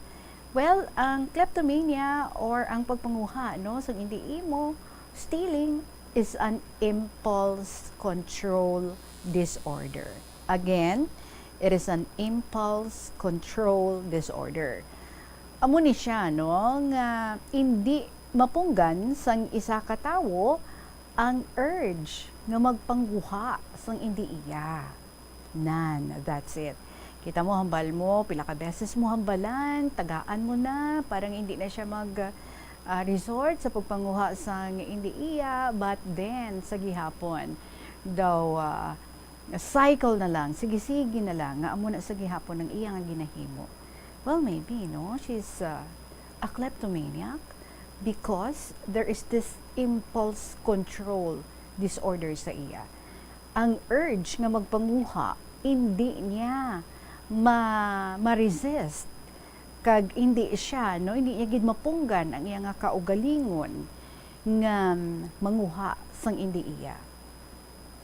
Well, ang kleptomania or ang pagpanguha, no, sa hindi imo, stealing is an impulse control disorder. Again, it is an impulse control disorder. amo ni siya no nga hindi mapunggan sang isa ka tawo ang urge nga magpangguha sang hindi iya. That's it. Kita mo, hambal mo, pila ka beses mo hambalan, tagaan mo na, parang hindi na siya resort sa pagpanguha sang hindi iya, but then, sa gihapon, daw, cycle na lang, sige-sige na lang, nga amo na sa gihapon ng iya nga ginahimo. Well, maybe, no? She's a kleptomaniac because there is this impulse control disorder sa iya. Ang urge nga magpanguha, hindi niya ma-resist kag hindi siya no hindi niya gid mapunggan ang iya nga kaugalingon nga manguha sang hindi iya.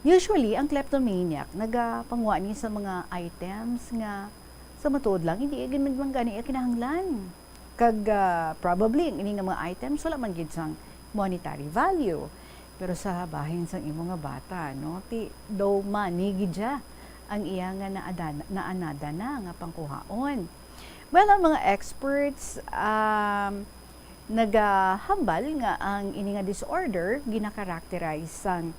Usually ang kleptomaniac nagapanguha ni sa mga items nga sa matuod lang hindi gid magmangani iya kinahanglan kag probably ang ini nga mga items wala man gid sang monetary value pero sa bahin sang imo nga bata no ti daw money gid siya ang iya nga naanada na nga pangkuhaon. Well, ang mga experts nagahambal nga ang ini nga disorder ginakarakterize sang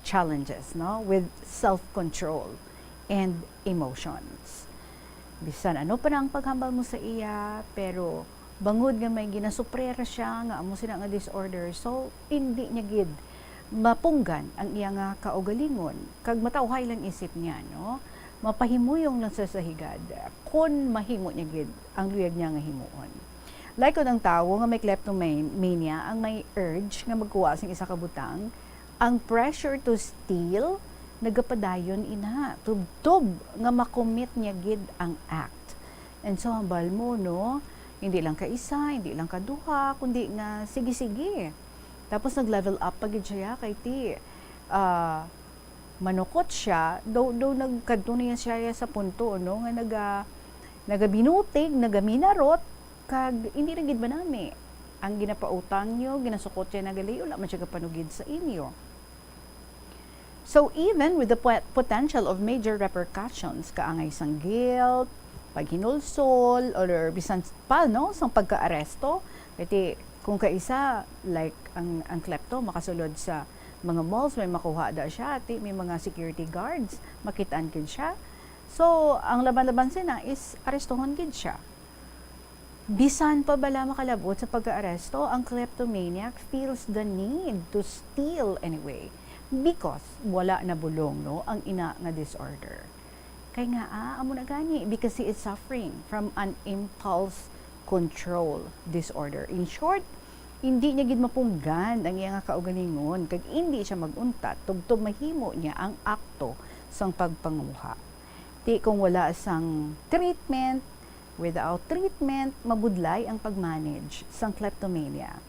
challenges no with self-control and emotions. Bisan ano pa ang paghambal mo sa iya pero bangod nga may ginasuprera siya nga amo sila nga disorder so hindi niya gid mapunggan ang iya nga kaugalingon kag matawhay lang isip niya no mapahimuyong lang sa higad kun mahimo niya gid ang luyag niya nga himuon like ang tawo nga may kleptomania ang may urge nga magkuha sing isa ka butang ang pressure to steal nagapadayon ina tubtob nga makommit niya gid ang act and so hambal mo no hindi lang ka isa hindi lang ka duha kundi nga sige tapos nag-level up pagid siya kay ti manukot siya daw nagkadto niya siya sa punto no nga nagabinutig nagaminarot kag hindi ra gid banami ang ginapautang niyo ginasukot siya nagali wala man siya kapanugid sa inyo. So even with the potential of major repercussions kaangay sang guilt paghinulsol or bisan pa no sang pagkaaresto kay kung kaisa like ang klepto makasulod sa mga malls may makuha da siya may mga security guards makitaan gid siya so ang laban-laban sina is arestohon gid siya bisan pa bala makalabot sa pag-aaresto ang kleptomaniac feels the need to steal anyway because wala na bulong no ang ina nga disorder kay nga amo na gani because he is suffering from an impulse control disorder. In short, hindi niya gid mapunggan ang iya nga kaugalingon kag hindi siya maguntat tugtog mahimo niya ang akto sang pagpanguha. Di kung wala sang treatment, without treatment, mabudlay ang pagmanage sang kleptomania.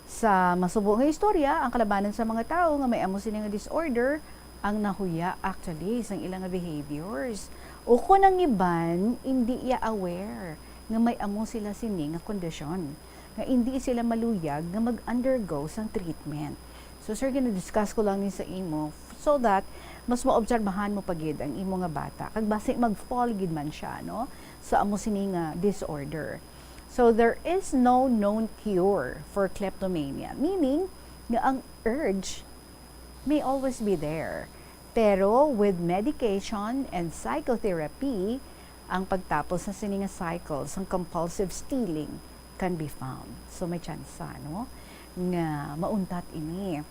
Sa masubo nga istorya, ang kalabanan sa mga tao nga may amo sini nga disorder ang nahuya actually sang ilang nga behaviors. O kung ang iban, hindi iya aware nga may amo sila sini nga kondisyon nga hindi sila maluyag nga mag-undergo sang treatment. So sir, gina-discuss ko lang ni sa imo so that mas maobserbahan mo pagid ang imo nga bata kag basi mag-fall gid man siya no sa amo sini nga disorder. So there is no known cure for kleptomania, meaning nga ang urge may always be there. Pero with medication and psychotherapy, ang pagtapos sa sininga cycles, ang compulsive stealing can be found. So may chance no? Nga mauntat ini.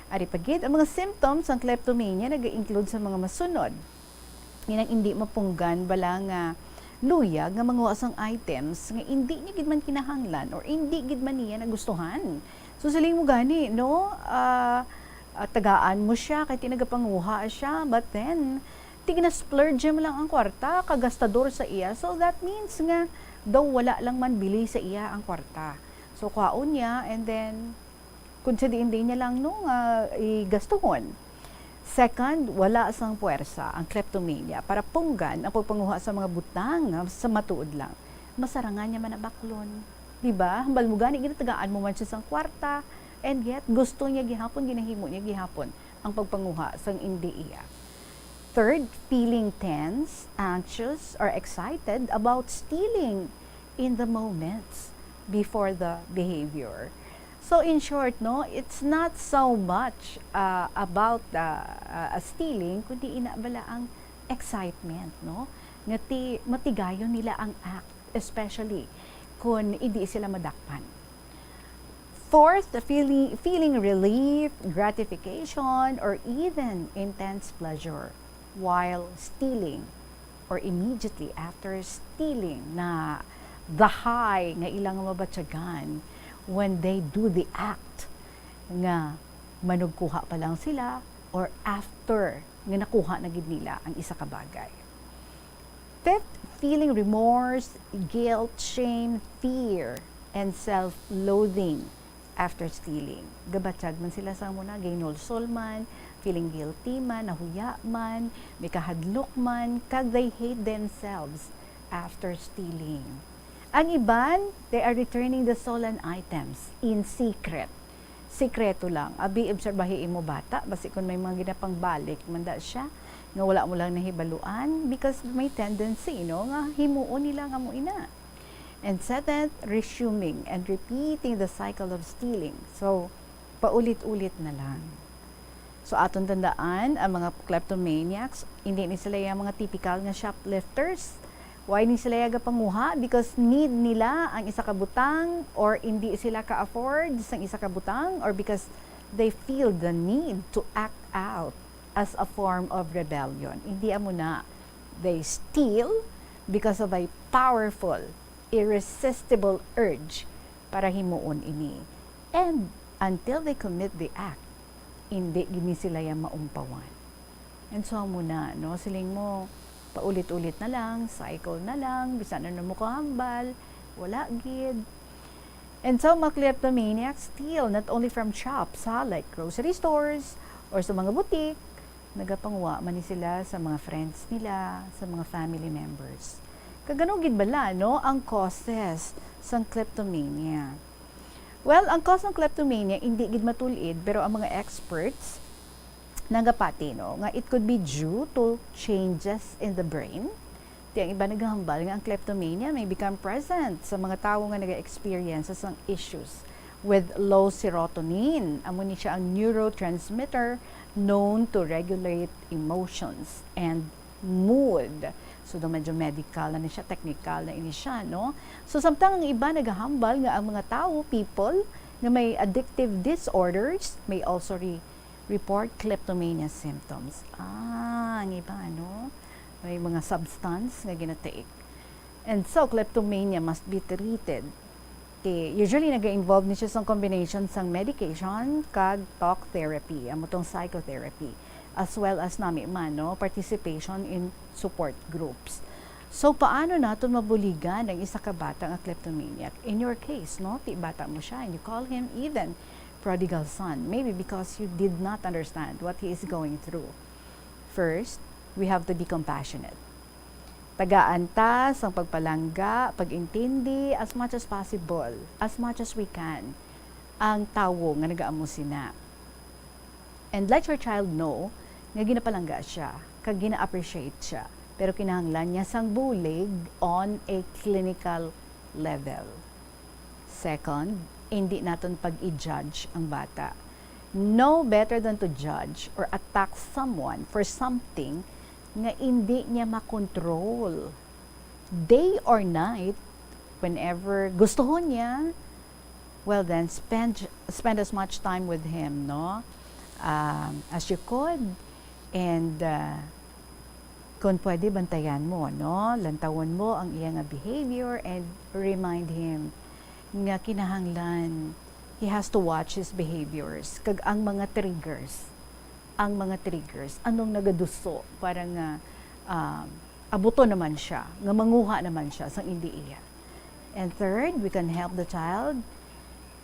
Ari pagid, ang mga symptoms ng kleptomania nag-include sa mga masunod. Yan ang hindi mapunggan bala nga luyag nga manguha sang items nga hindi niya gid man kinahanglan or hindi gid man niya nagustuhan. So siling mo gani, no? Tagaan mo siya kay tinagapanguha siya, but then tigna-splurge mo lang ang kwarta, kagastador sa iya. So that means nga daw wala lang man bili sa iya ang kwarta. So kwaon niya and then kung sa diin niya lang no igastuhon. Second, wala sang puwersa ang kleptomania para punggan ang pagpanguha sa mga butang sa matuod lang. Masarangan niya man ang baklon. Diba? Hambal mo gani, ginatagaan mo man siya sang kwarta and yet gusto niya gihapon, ginahimo niya gihapon ang pagpanguha sang hindi iya. Third, feeling tense, anxious, or excited about stealing in the moments before the behavior. So in short, no, it's not so much about stealing, kundi inabala ang excitement, no? Ngati matigayon nila ang act, especially kung hindi sila madakpan. Fourth, feeling relief, gratification, or even intense pleasure while stealing or immediately after stealing, na the high nga ilang mabatyagan when they do the act nga manugkuha pa lang sila or after nga nakuha na gid nila ang isa ka bagay. Fifth, feeling remorse, guilt, shame, fear, and self-loathing after stealing. Gabatyag man sila sa muna, gainolsol man, feeling guilty man, nahuya man, may kahadlok man, kag they hate themselves after stealing. Ang iban, they are returning the stolen items in secret. Sikreto lang. Abi, obserbahi mo bata, basi kung may mga ginapang balik, manda siya, nga wala mo lang nahibaluan, because may tendency, no, nga himuon nila nga mo ina. And seventh, resuming and repeating the cycle of stealing. So, paulit-ulit na lang. So, aton tandaan, ang mga kleptomaniacs, hindi ni sila yung mga typical nga shoplifters. Why ni sila yaga panguha? Because need nila ang isa ka butang, or hindi sila ka-afford sa isa ka butang, or because they feel the need to act out as a form of rebellion. Hindi mo na. They steal because of a powerful, irresistible urge para himuon ini. And until they commit the act, hindi gini sila yung maumpawan. And so muna, no, siling mo, paulit-ulit na lang, cycle na lang, bisan na mo kahambal, wala gid. And so mga kleptomaniacs steal not only from shops, like grocery stores, or sa mga butik, nagapangwa man ni sila sa mga friends nila, sa mga family members. Kagano gid bala, no, ang causes sang kleptomania. Well, ang cause ng kleptomania hindi gid matulid, pero ang mga experts nagapati, no, nga it could be due to changes in the brain. Ang iba naghahambal nga ang kleptomania may become present sa mga tao nga naga-experience sa issues with low serotonin. Amo ni siya ang neurotransmitter known to regulate emotions and mood. So, medyo medical na siya, technical na ini siya, no? So, samtang ang iba naghahambal nga ang mga tao, people, na may addictive disorders, may also report kleptomania symptoms. Ang iba, no? May mga substance na ginatake. And so, kleptomania must be treated. Usually, nag-involve ni siya sa combination sang medication kag talk therapy, amotong psychotherapy, as well as nami man, no, participation in support groups. So, paano natin mabuligan ang isa ka bata nga kleptomaniac? In your case, no, ti bata mo siya, and you call him even prodigal son, maybe because you did not understand what he is going through. First, we have to be compassionate. Tagaan ta sang pagpalangga, pag-intindi as much as possible, as much as we can, ang tawo nga nagaamo sina. And let your child know nga ginapalangga siya, kag gina-appreciate siya, pero kinahanglan niya sang bulig on a clinical level. Second, hindi naton pag-i-judge ang bata. No better than to judge or attack someone for something nga hindi niya makontrol. Day or night, whenever gustuhon niya, well then, spend as much time with him, no? As you could. And kung pwede, bantayan mo, no? Lantawon mo ang iyang behavior and remind him nga kinahanglan he has to watch his behaviors kag ang mga triggers anong nagaduso para nga abuto naman siya nga manguha naman siya sang hindi iya. And third, we can help the child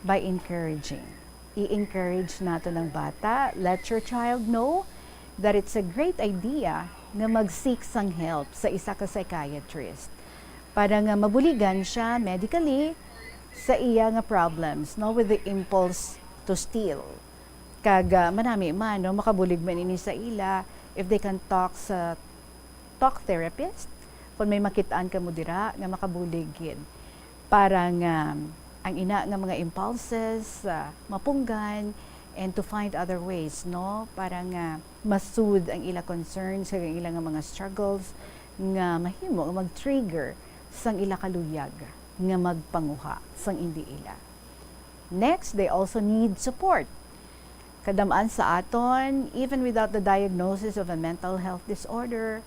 by encouraging. I-encourage nato ng bata, let your child know that it's a great idea nga mag-seek sang help sa isa ka psychiatrist para nga mabuligan siya medically sa iya nga problems, no, with the impulse to steal. Kag manami man, no, makabulig man ini sa ila if they can talk sa talk therapist, kung may makitaan ka mo dira nga makabulig gid. Parang ang ina nga mga impulses, mapunggan, and to find other ways, no? Parang masud ang ila concerns, ang ila nga mga struggles, nga mahimo, nga mag-trigger sang ila kaluyag, nga magpanguha sang hindi ila. Next, they also need support. Kadamaan sa aton, even without the diagnosis of a mental health disorder,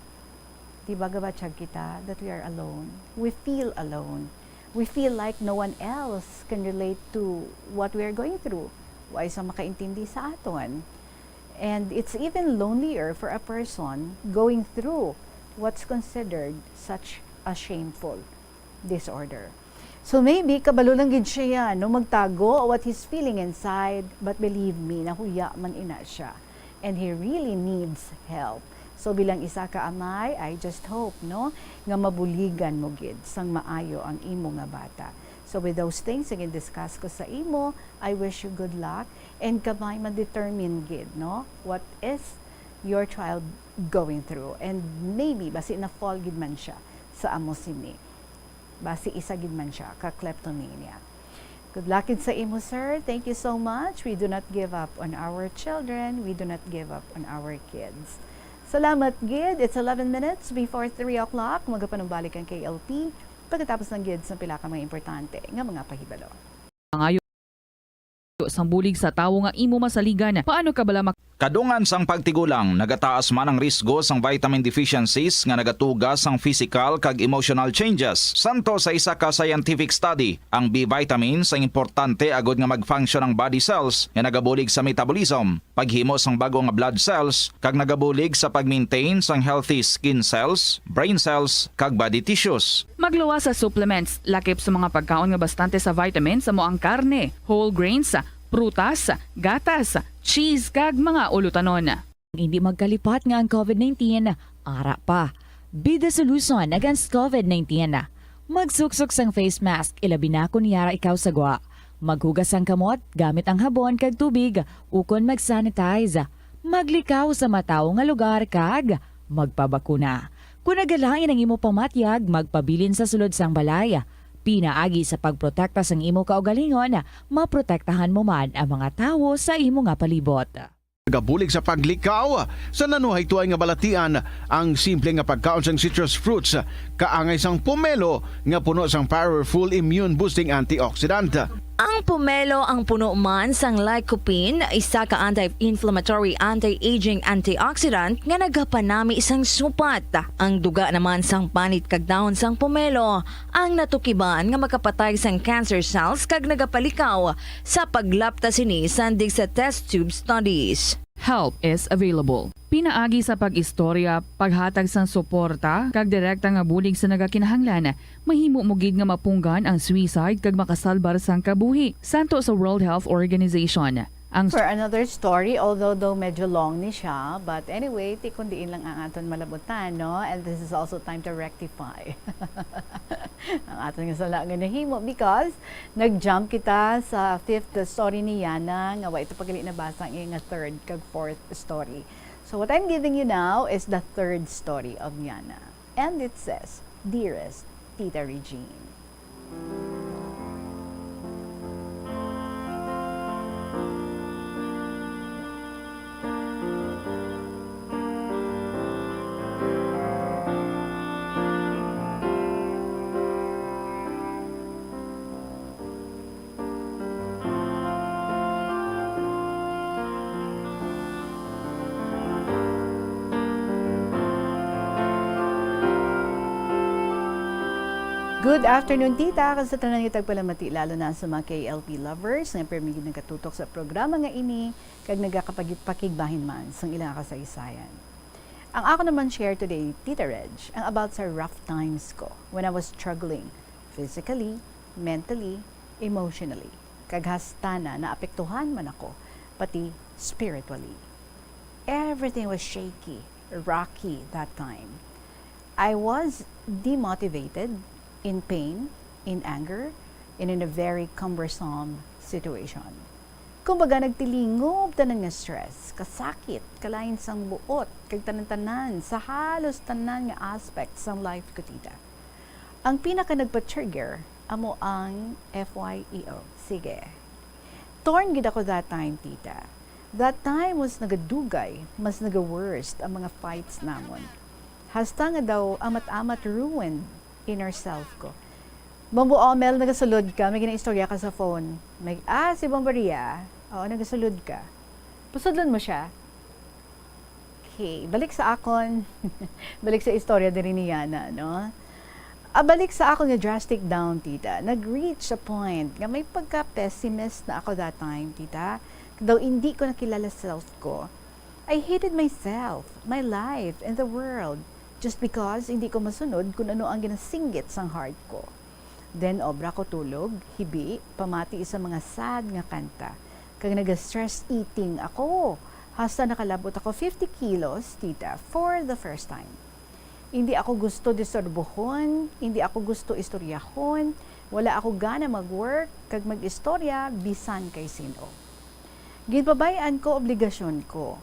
di ba gabatsyag kita that we are alone? We feel alone. We feel like no one else can relate to what we are going through. Wa isa makaintindi sa aton. And it's even lonelier for a person going through what's considered such a shameful disorder. So maybe kabalo lang gid siya no magtago what he's feeling inside, but believe me, nahuya man ina siya. And he really needs help. So bilang isa ka amay, I just hope no nga mabuligan mo gid sang maayo ang imo nga bata. So with those things again discuss ko sa imo, I wish you good luck and kamay ma-determine gid no what is your child going through, and maybe basi na fall gid man siya sa amo sini. Basi isa gid man siya ka kleptomania. Good luck gid sa imo, sir. Thank you so much. We do not give up on our children. We do not give up on our kids. Salamat gid. It's 11 minutes before 3 o'clock. Magapanumbalik ang KLP pagkatapos ng gid sa pila ka mga importante nga mga pahibalo. Ang ayo sang bulig sa tawo nga imo masaligan. Paano ka bala Kadungan sang pagtigulang, nagataas man ang risgo sang vitamin deficiencies nga nagatugas sang physical kag emotional changes. Santo sa isa ka scientific study, ang B vitamins ang importante agod nga mag-function ang body cells nga nagabulig sa metabolism, paghimo sang bago nga blood cells kag nagabulig sa pag-maintain sang healthy skin cells, brain cells kag body tissues. Magluwas sa supplements, lakip sa mga pagkaon nga bastante sa vitamins sa mo ang karne, whole grains, prutas, gatas, cheese kag mga ulutanon. Hindi magkalipat nga ang COVID-19, ara pa. Be the solution against COVID-19. Magsuksok sang face mask, ilabi na kung niyara ikaw sagwa. Maghugas ang kamot, gamit ang habon kag tubig, ukon mag-sanitize. Maglikaw sa mataw nga lugar kag magpabakuna. Kung nagalain ang imo pamatyag, magpabilin sa sulod sang balay. Pinaagi sa pagprotekta sang imo kaugalingon, maprotektahan mo man ang mga tawo sa imo nga palibot. Gabulig sa paglikaw sa nanuhay tuay nga balatian ang simple nga pagkaon sang citrus fruits kaangay sang pomelo nga puno sang powerful immune boosting antioxidant. Ang pomelo ang puno man sang lycopene, isa ka anti-inflammatory, anti-aging antioxidant nga nagapanami isang supat. Ang duga naman sang panit kag dahon sang pomelo ang natukiban nga makapatay sang cancer cells kag nagapalikaw sa paglapta sini sandig sa test tube studies. Help is available. Pinaagi sa pag-istorya, paghatag sang suporta, kag direkta nga bulig sa nagakinahanglan, mahimo mo gid nga mapunggan ang suicide kag makasalbar sang kabuhi. Santo sa World Health Organization. For another story, although medyo long ni siya, but anyway, tikundiin lang ang aton malabutan, no? And this is also time to rectify ang aton nga sala nga nahimo because nag-jump kita sa 5th story ni Yana nga wa ito pagali nabasa ang nga 3rd kag 4th story. So what I'm giving you now is the 3rd story of Yana. And it says, Dearest Tita Regine. Good afternoon, tita. Kasi sa tanan itag palamati, lalo na sa mga KLP lovers na permigid ng katutok sa programa nga ini kag nagakapagpakigbahin man sa ilang kasaysayan. Ang ako naman share today, Tita Reg, ang about sa rough times ko when I was struggling physically, mentally, emotionally. Kag hasta na naapektuhan man ako, pati spiritually. Everything was shaky, rocky that time. I was demotivated, in pain, in anger, and in a very cumbersome situation. Kumbaga nagtilingob tanan nga stress, kasakit, kalain sang buot, kag tanan-tanan sa halos tanan nga aspects sang life ko, tita. Ang pinaka nagpa-trigger amo ang FYEO. Sige. Torn gid ako that time, tita. That time was nagadugay, mas naga-worst ang mga fights namon. Hasta nga daw amat-amat ruined inner self ko. Bombo Omel, nagasulod ka, may ginaistorya ka sa phone. Si Bombaria, oo, nagasulod ka. Pusudlon mo siya. Okay, balik sa akon. Balik sa istorya din ni Yana, no? Balik sa akon nga drastic down, tita. Nag-reach a point nga may pagka-pessimist na ako that time, tita. Daw hindi ko nakilala self ko. I hated myself, my life, and the world. Just because hindi ko masunod kung ano ang ginasinggit sang heart ko. Then, obra ko tulog, hibi, pamati sa mga sad nga kanta. Kag nag-stress eating ako. Hasta nakalabot ako 50 kilos, tita, for the first time. Hindi ako gusto disturbohon, hindi ako gusto istoryahon, wala ako gana mag-work, kag mag-istorya, bisan kay sino. Ginpabayaan ko obligasyon ko.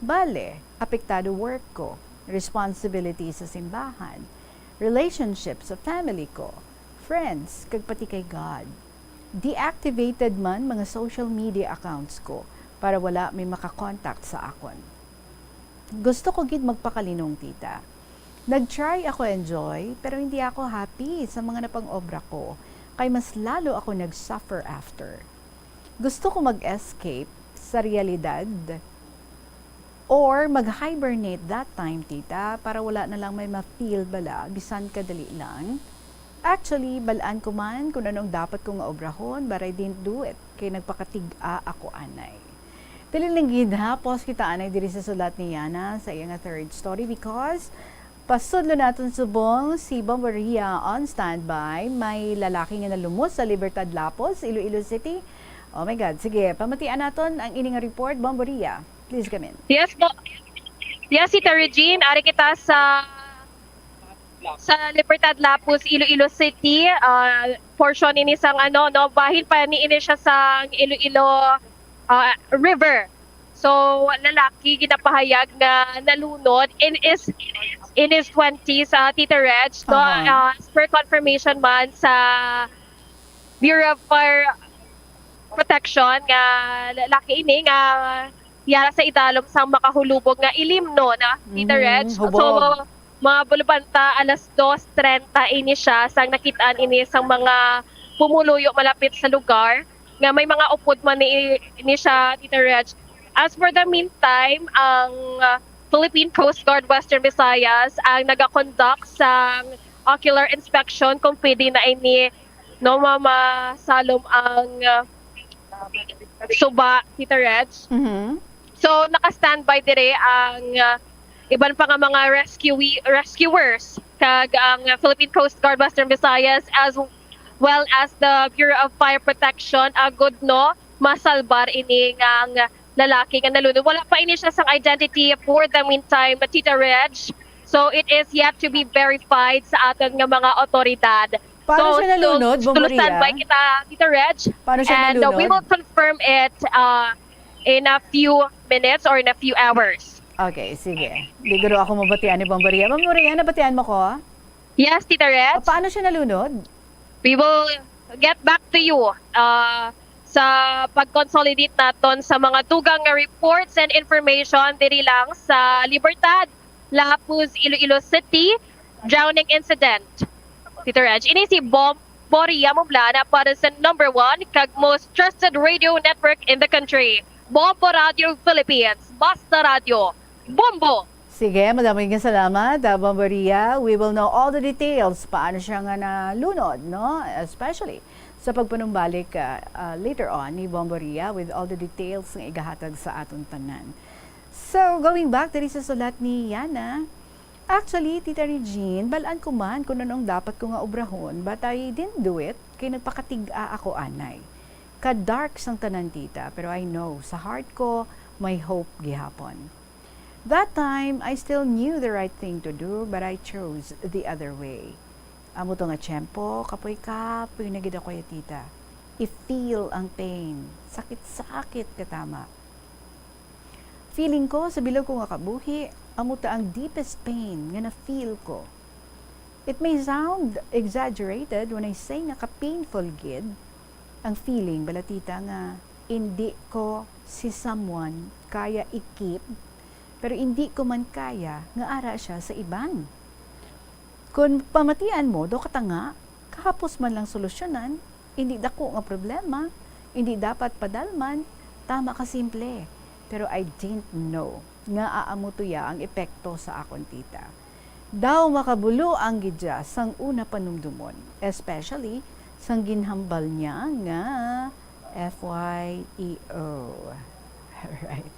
Bale, apektado work ko, responsibility sa simbahan, relationship sa family ko, friends, kag pati kay God. Deactivated man mga social media accounts ko para wala may makakontakt sa akon. Gusto ko gid magpakalinong, tita. Nag-try ako enjoy, pero hindi ako happy sa mga napang-obra ko, kay mas lalo ako nag-suffer after. Gusto ko mag-escape sa realidad or mag-hibernate that time, tita, para wala na lang may ma-feel bala, bisan kadali lang. Actually, balaan ko man kung anong dapat kong obrahon, but I didn't do it, kay nagpakatig-a ako anay. Tililinggid ha, pos kita anay diri sa sulat ni Yana sa iyang third story because pasudlo natin subong si Bombaria on standby. May lalaki nga nalumos sa Libertad Lapos, Iloilo City. Oh my God, sige, pamatian naton ang ining report, Bombaria. Please come in. Yes po. Yes, Tita Regine, ari kita sa Libertad Lapus, Iloilo City. Portion ini sang bahin pa ni ini siya sa Iloilo River. So lalaki ginapahayag na nalunod in his 20s, Tita Reg, no? As per confirmation man sa Bureau of Fire Protection nga lalaki ini nga yara sa idalom sang makahulubog nga ilimno na, Tita Reg. So mga bulubanta alas 2:30 ini siya sang nakitaan ini sang mga pumuluyo malapit sa lugar nga may mga upod man ni siya, Tita Reg. As for the meantime, ang Philippine Coast Guard Western Visayas ang nagakonduct sa ocular inspection kung pwede na ini mamasalom ang suba, Tita Reg. So naka-standby dire ang iban pa nga mga rescuers kag ang Philippine Coast Guard Western Visayas as well as the Bureau of Fire Protection agud masalbar ini ang lalaki nga nalunod. Wala pa ini siya sang identity for the meantime, Tita Reg. So it is yet to be verified sa aton nga mga otoridad. Paano siya nalunod, Bombaria? Standby kita, Tita Reg. Paano siya and nalunod? We will confirm it in a few minutes or in a few hours. Okay, sige. Liguro ako mabatian ni Bombaria. Bombaria, nabatian mo ko? Yes, Tita Reg. Paano siya nalunod? We will get back to you sa pag-consolidate naton sa mga dugang reports and information diri lang sa Libertad, Lapuz, Iloilo City, drowning incident. Tito Reg, ini si Bombaria Moblana para sa number 1 kag most trusted radio network in the country. Bombo Radio Philippines, Basta Radio, Bombo! Sige, madaming salamat, Bombaria. We will know all the details paano siya nga nalunod, no? Especially sa pagpanumbalik later on ni Bombaria with all the details ng igahatag sa aton tanan. So, going back diri sa sulat ni Yana, actually, Tita Regine, balaan ko man kung anong dapat ko nga obrahon, but I didn't do it, kaya nagpakatig-a ako anay. Ka-dark sang tanan, tita, pero I know, sa heart ko, may hope gihapon. That time, I still knew the right thing to do, but I chose the other way. Amo to nga tiyempo, kapoy nagid ako ya, tita. I-feel ang pain. Sakit-sakit katama. Feeling ko, sa bilog ko nga kabuhi, amo ta ang deepest pain nga na-feel ko. It may sound exaggerated when I say nga ka-painful gid ang feeling balatita nga hindi ko si someone kaya ikip pero hindi ko man kaya nga ara siya sa iban. Kung pamatian mo, do katanga, kahapos man lang solusyonan, hindi dako nga problema, hindi dapat padalman, tama ka simple. Pero I didn't know nga aamutuya ang epekto sa akon tita. Daw makabulo ang gidya sang una panumdumon, especially sang ginhambal niya nga FYEO. Alright.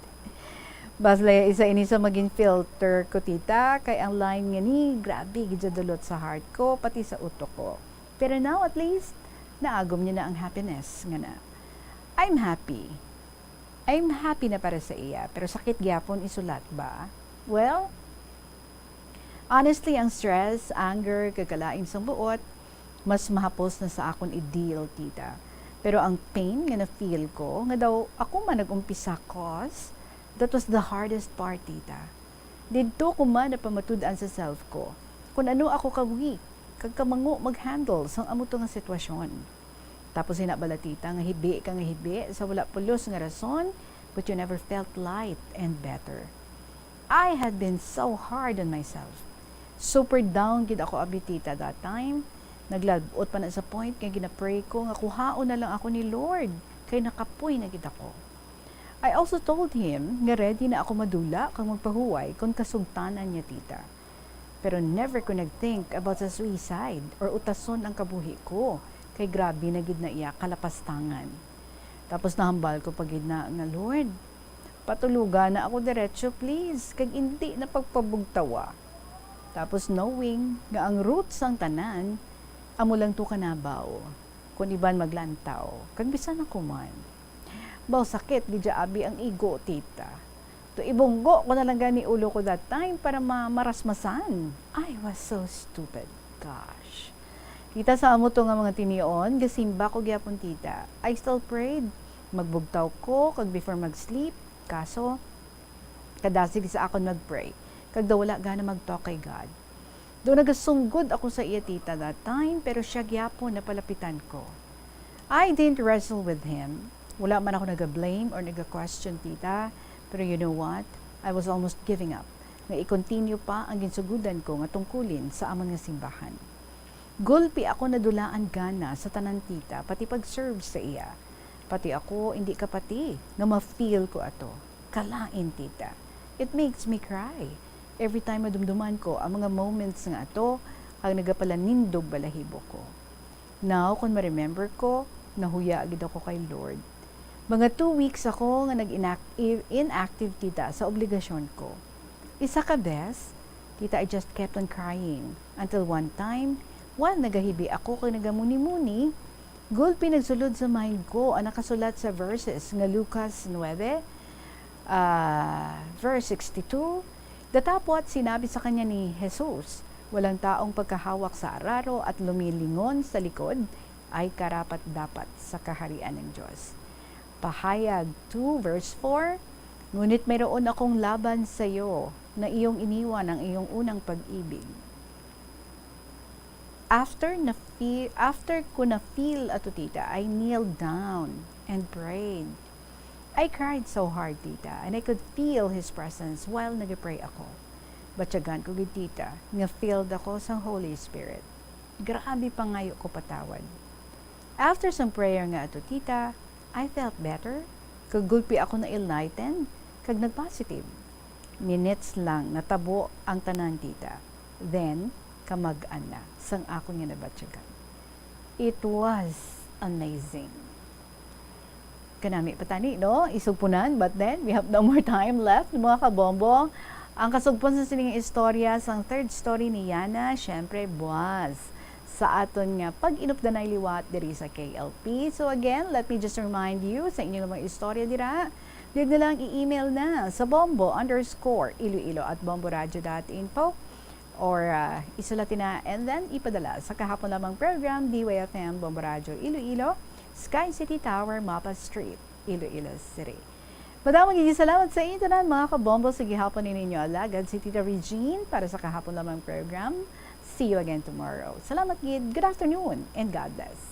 Baslay, isa ini sa maging filter ko tita, kay ang line nga ni, grabe, gidjadulot sa heart ko, pati sa utok ko. Pero now at least, naagom niya na ang happiness nga na. I'm happy. I'm happy na para sa iya, pero sakit gyapon isulat ba? Well, honestly, ang stress, anger, kagalain sa buot, mas mahapos na sa akon i-deal tita. Pero ang pain nga na-feel ko, nga daw ako man nag-umpisa cause, that was the hardest part, tita. Dito ko man napamatud-an sa self ko, kung ano ako ka-weak, kagkamango mag-handle sa amuto nga sitwasyon. Tapos hinabala tita, nga hibi ka nga hibi, sa wala pulos nga rason, but you never felt light and better. I had been so hard on myself. Super down gid ako abi tita that time. Naglabot pa na sa point kaya ginapray ko nga kuhaon na lang ako ni Lord kay nakapoy na gid ako. I also told him nga ready na ako madula kang magpahuway kung kasugtanan niya tita. Pero never ko nag-think about sa suicide or utason ang kabuhi ko kay grabe na gid na iya kalapastangan. Tapos nahambal ko pagid na nga Lord, patulugan na ako diretso please kag hindi na pagpabugtawa. Tapos knowing nga ang roots ang tanan amo lang to kanabaw kun iban maglantaw kag bisan ako man baw sakit di abi ang igo tita to ibunggo ko na lang gani ulo ko that time para marasmasan. I was so stupid, gosh. Kita sa amo to nga mga tinion gasimba ko gyapon tita. I still prayed, magbugtaw ko kag before mag-sleep, kaso kadasig sa akon mag-pray kag daw wala gana mag-talk kay God. Doon nagasunggod ako sa iya tita that time, pero siya gyapon na palapitan ko. I didn't wrestle with him. Wala man ako nag-blame or nag-question tita, pero you know what? I was almost giving up. Nga i-continue pa ang ginsugudan ko nga tungkulin sa amon nga simbahan. Gulpi ako nadulaan gana sa tanan tita, pati pag-serve sa iya. Pati ako, hindi ka pati, nga ma-feel ko ato. Kalain tita. It makes me cry. Every time madumduman ko ang mga moments nga ato ang nagapalanindog balahibo ko. Now, kung ma-remember ko, nahuya agad ako kay Lord. Mga 2 weeks ako nga nag-inactive tita sa obligasyon ko. Isa ka bes, tita, I just kept on crying. Until one time, while nagahibi ako kay nagamuni-muni, gulpi nagsulod sa mind ko ang nakasulat sa verses nga Lucas 9, verse 62, datapot sinabi sa kanya ni Jesus, walang taong pagkahawak sa araro at lumilingon sa likod ay karapat-dapat sa kaharian ng Diyos. Pahayag 2 verse 4, ngunit mayroon akong laban sa iyo na iyong iniwan ang iyong unang pag-ibig. After ko na-feel ato tita, I kneeled down and prayed. I cried so hard, tita, and I could feel His presence while nag-pray ako. Batyagan ko gid tita, nga filled ako sa Holy Spirit. Grabe pa ngayo ko patawad. After some prayer nga ato tita, I felt better. Kagulpi ako na enlightened, kag nag-positive. Minutes lang natabo ang tanan tita. Then, kamag-an na, sang ako nga nabatyagan. It was amazing. Kanami patani, no? Isugpunan, but then we have no more time left, mga kabombo. Ang kasugpon sa sining istorya sang third story ni Yana, syempre, buwas sa aton nga pag-inupdanay liwat diri sa KLP. So again, let me just remind you sa inyong mga istorya dira, huwag na lang i-email na sa bombo_iloilo@bomboradio.info or isulatin na and then ipadala sa kahapon lamang program DYFM Bombo Radio Iloilo, Sky City Tower, Mapa Street, Iloilo City. Madamang salamat sa inyo tanan mga kabombo sa gihapon ninyo alagad si Tita Regine para sa kahapon lamang program See you again tomorrow. Salamat gid. Good afternoon and God bless.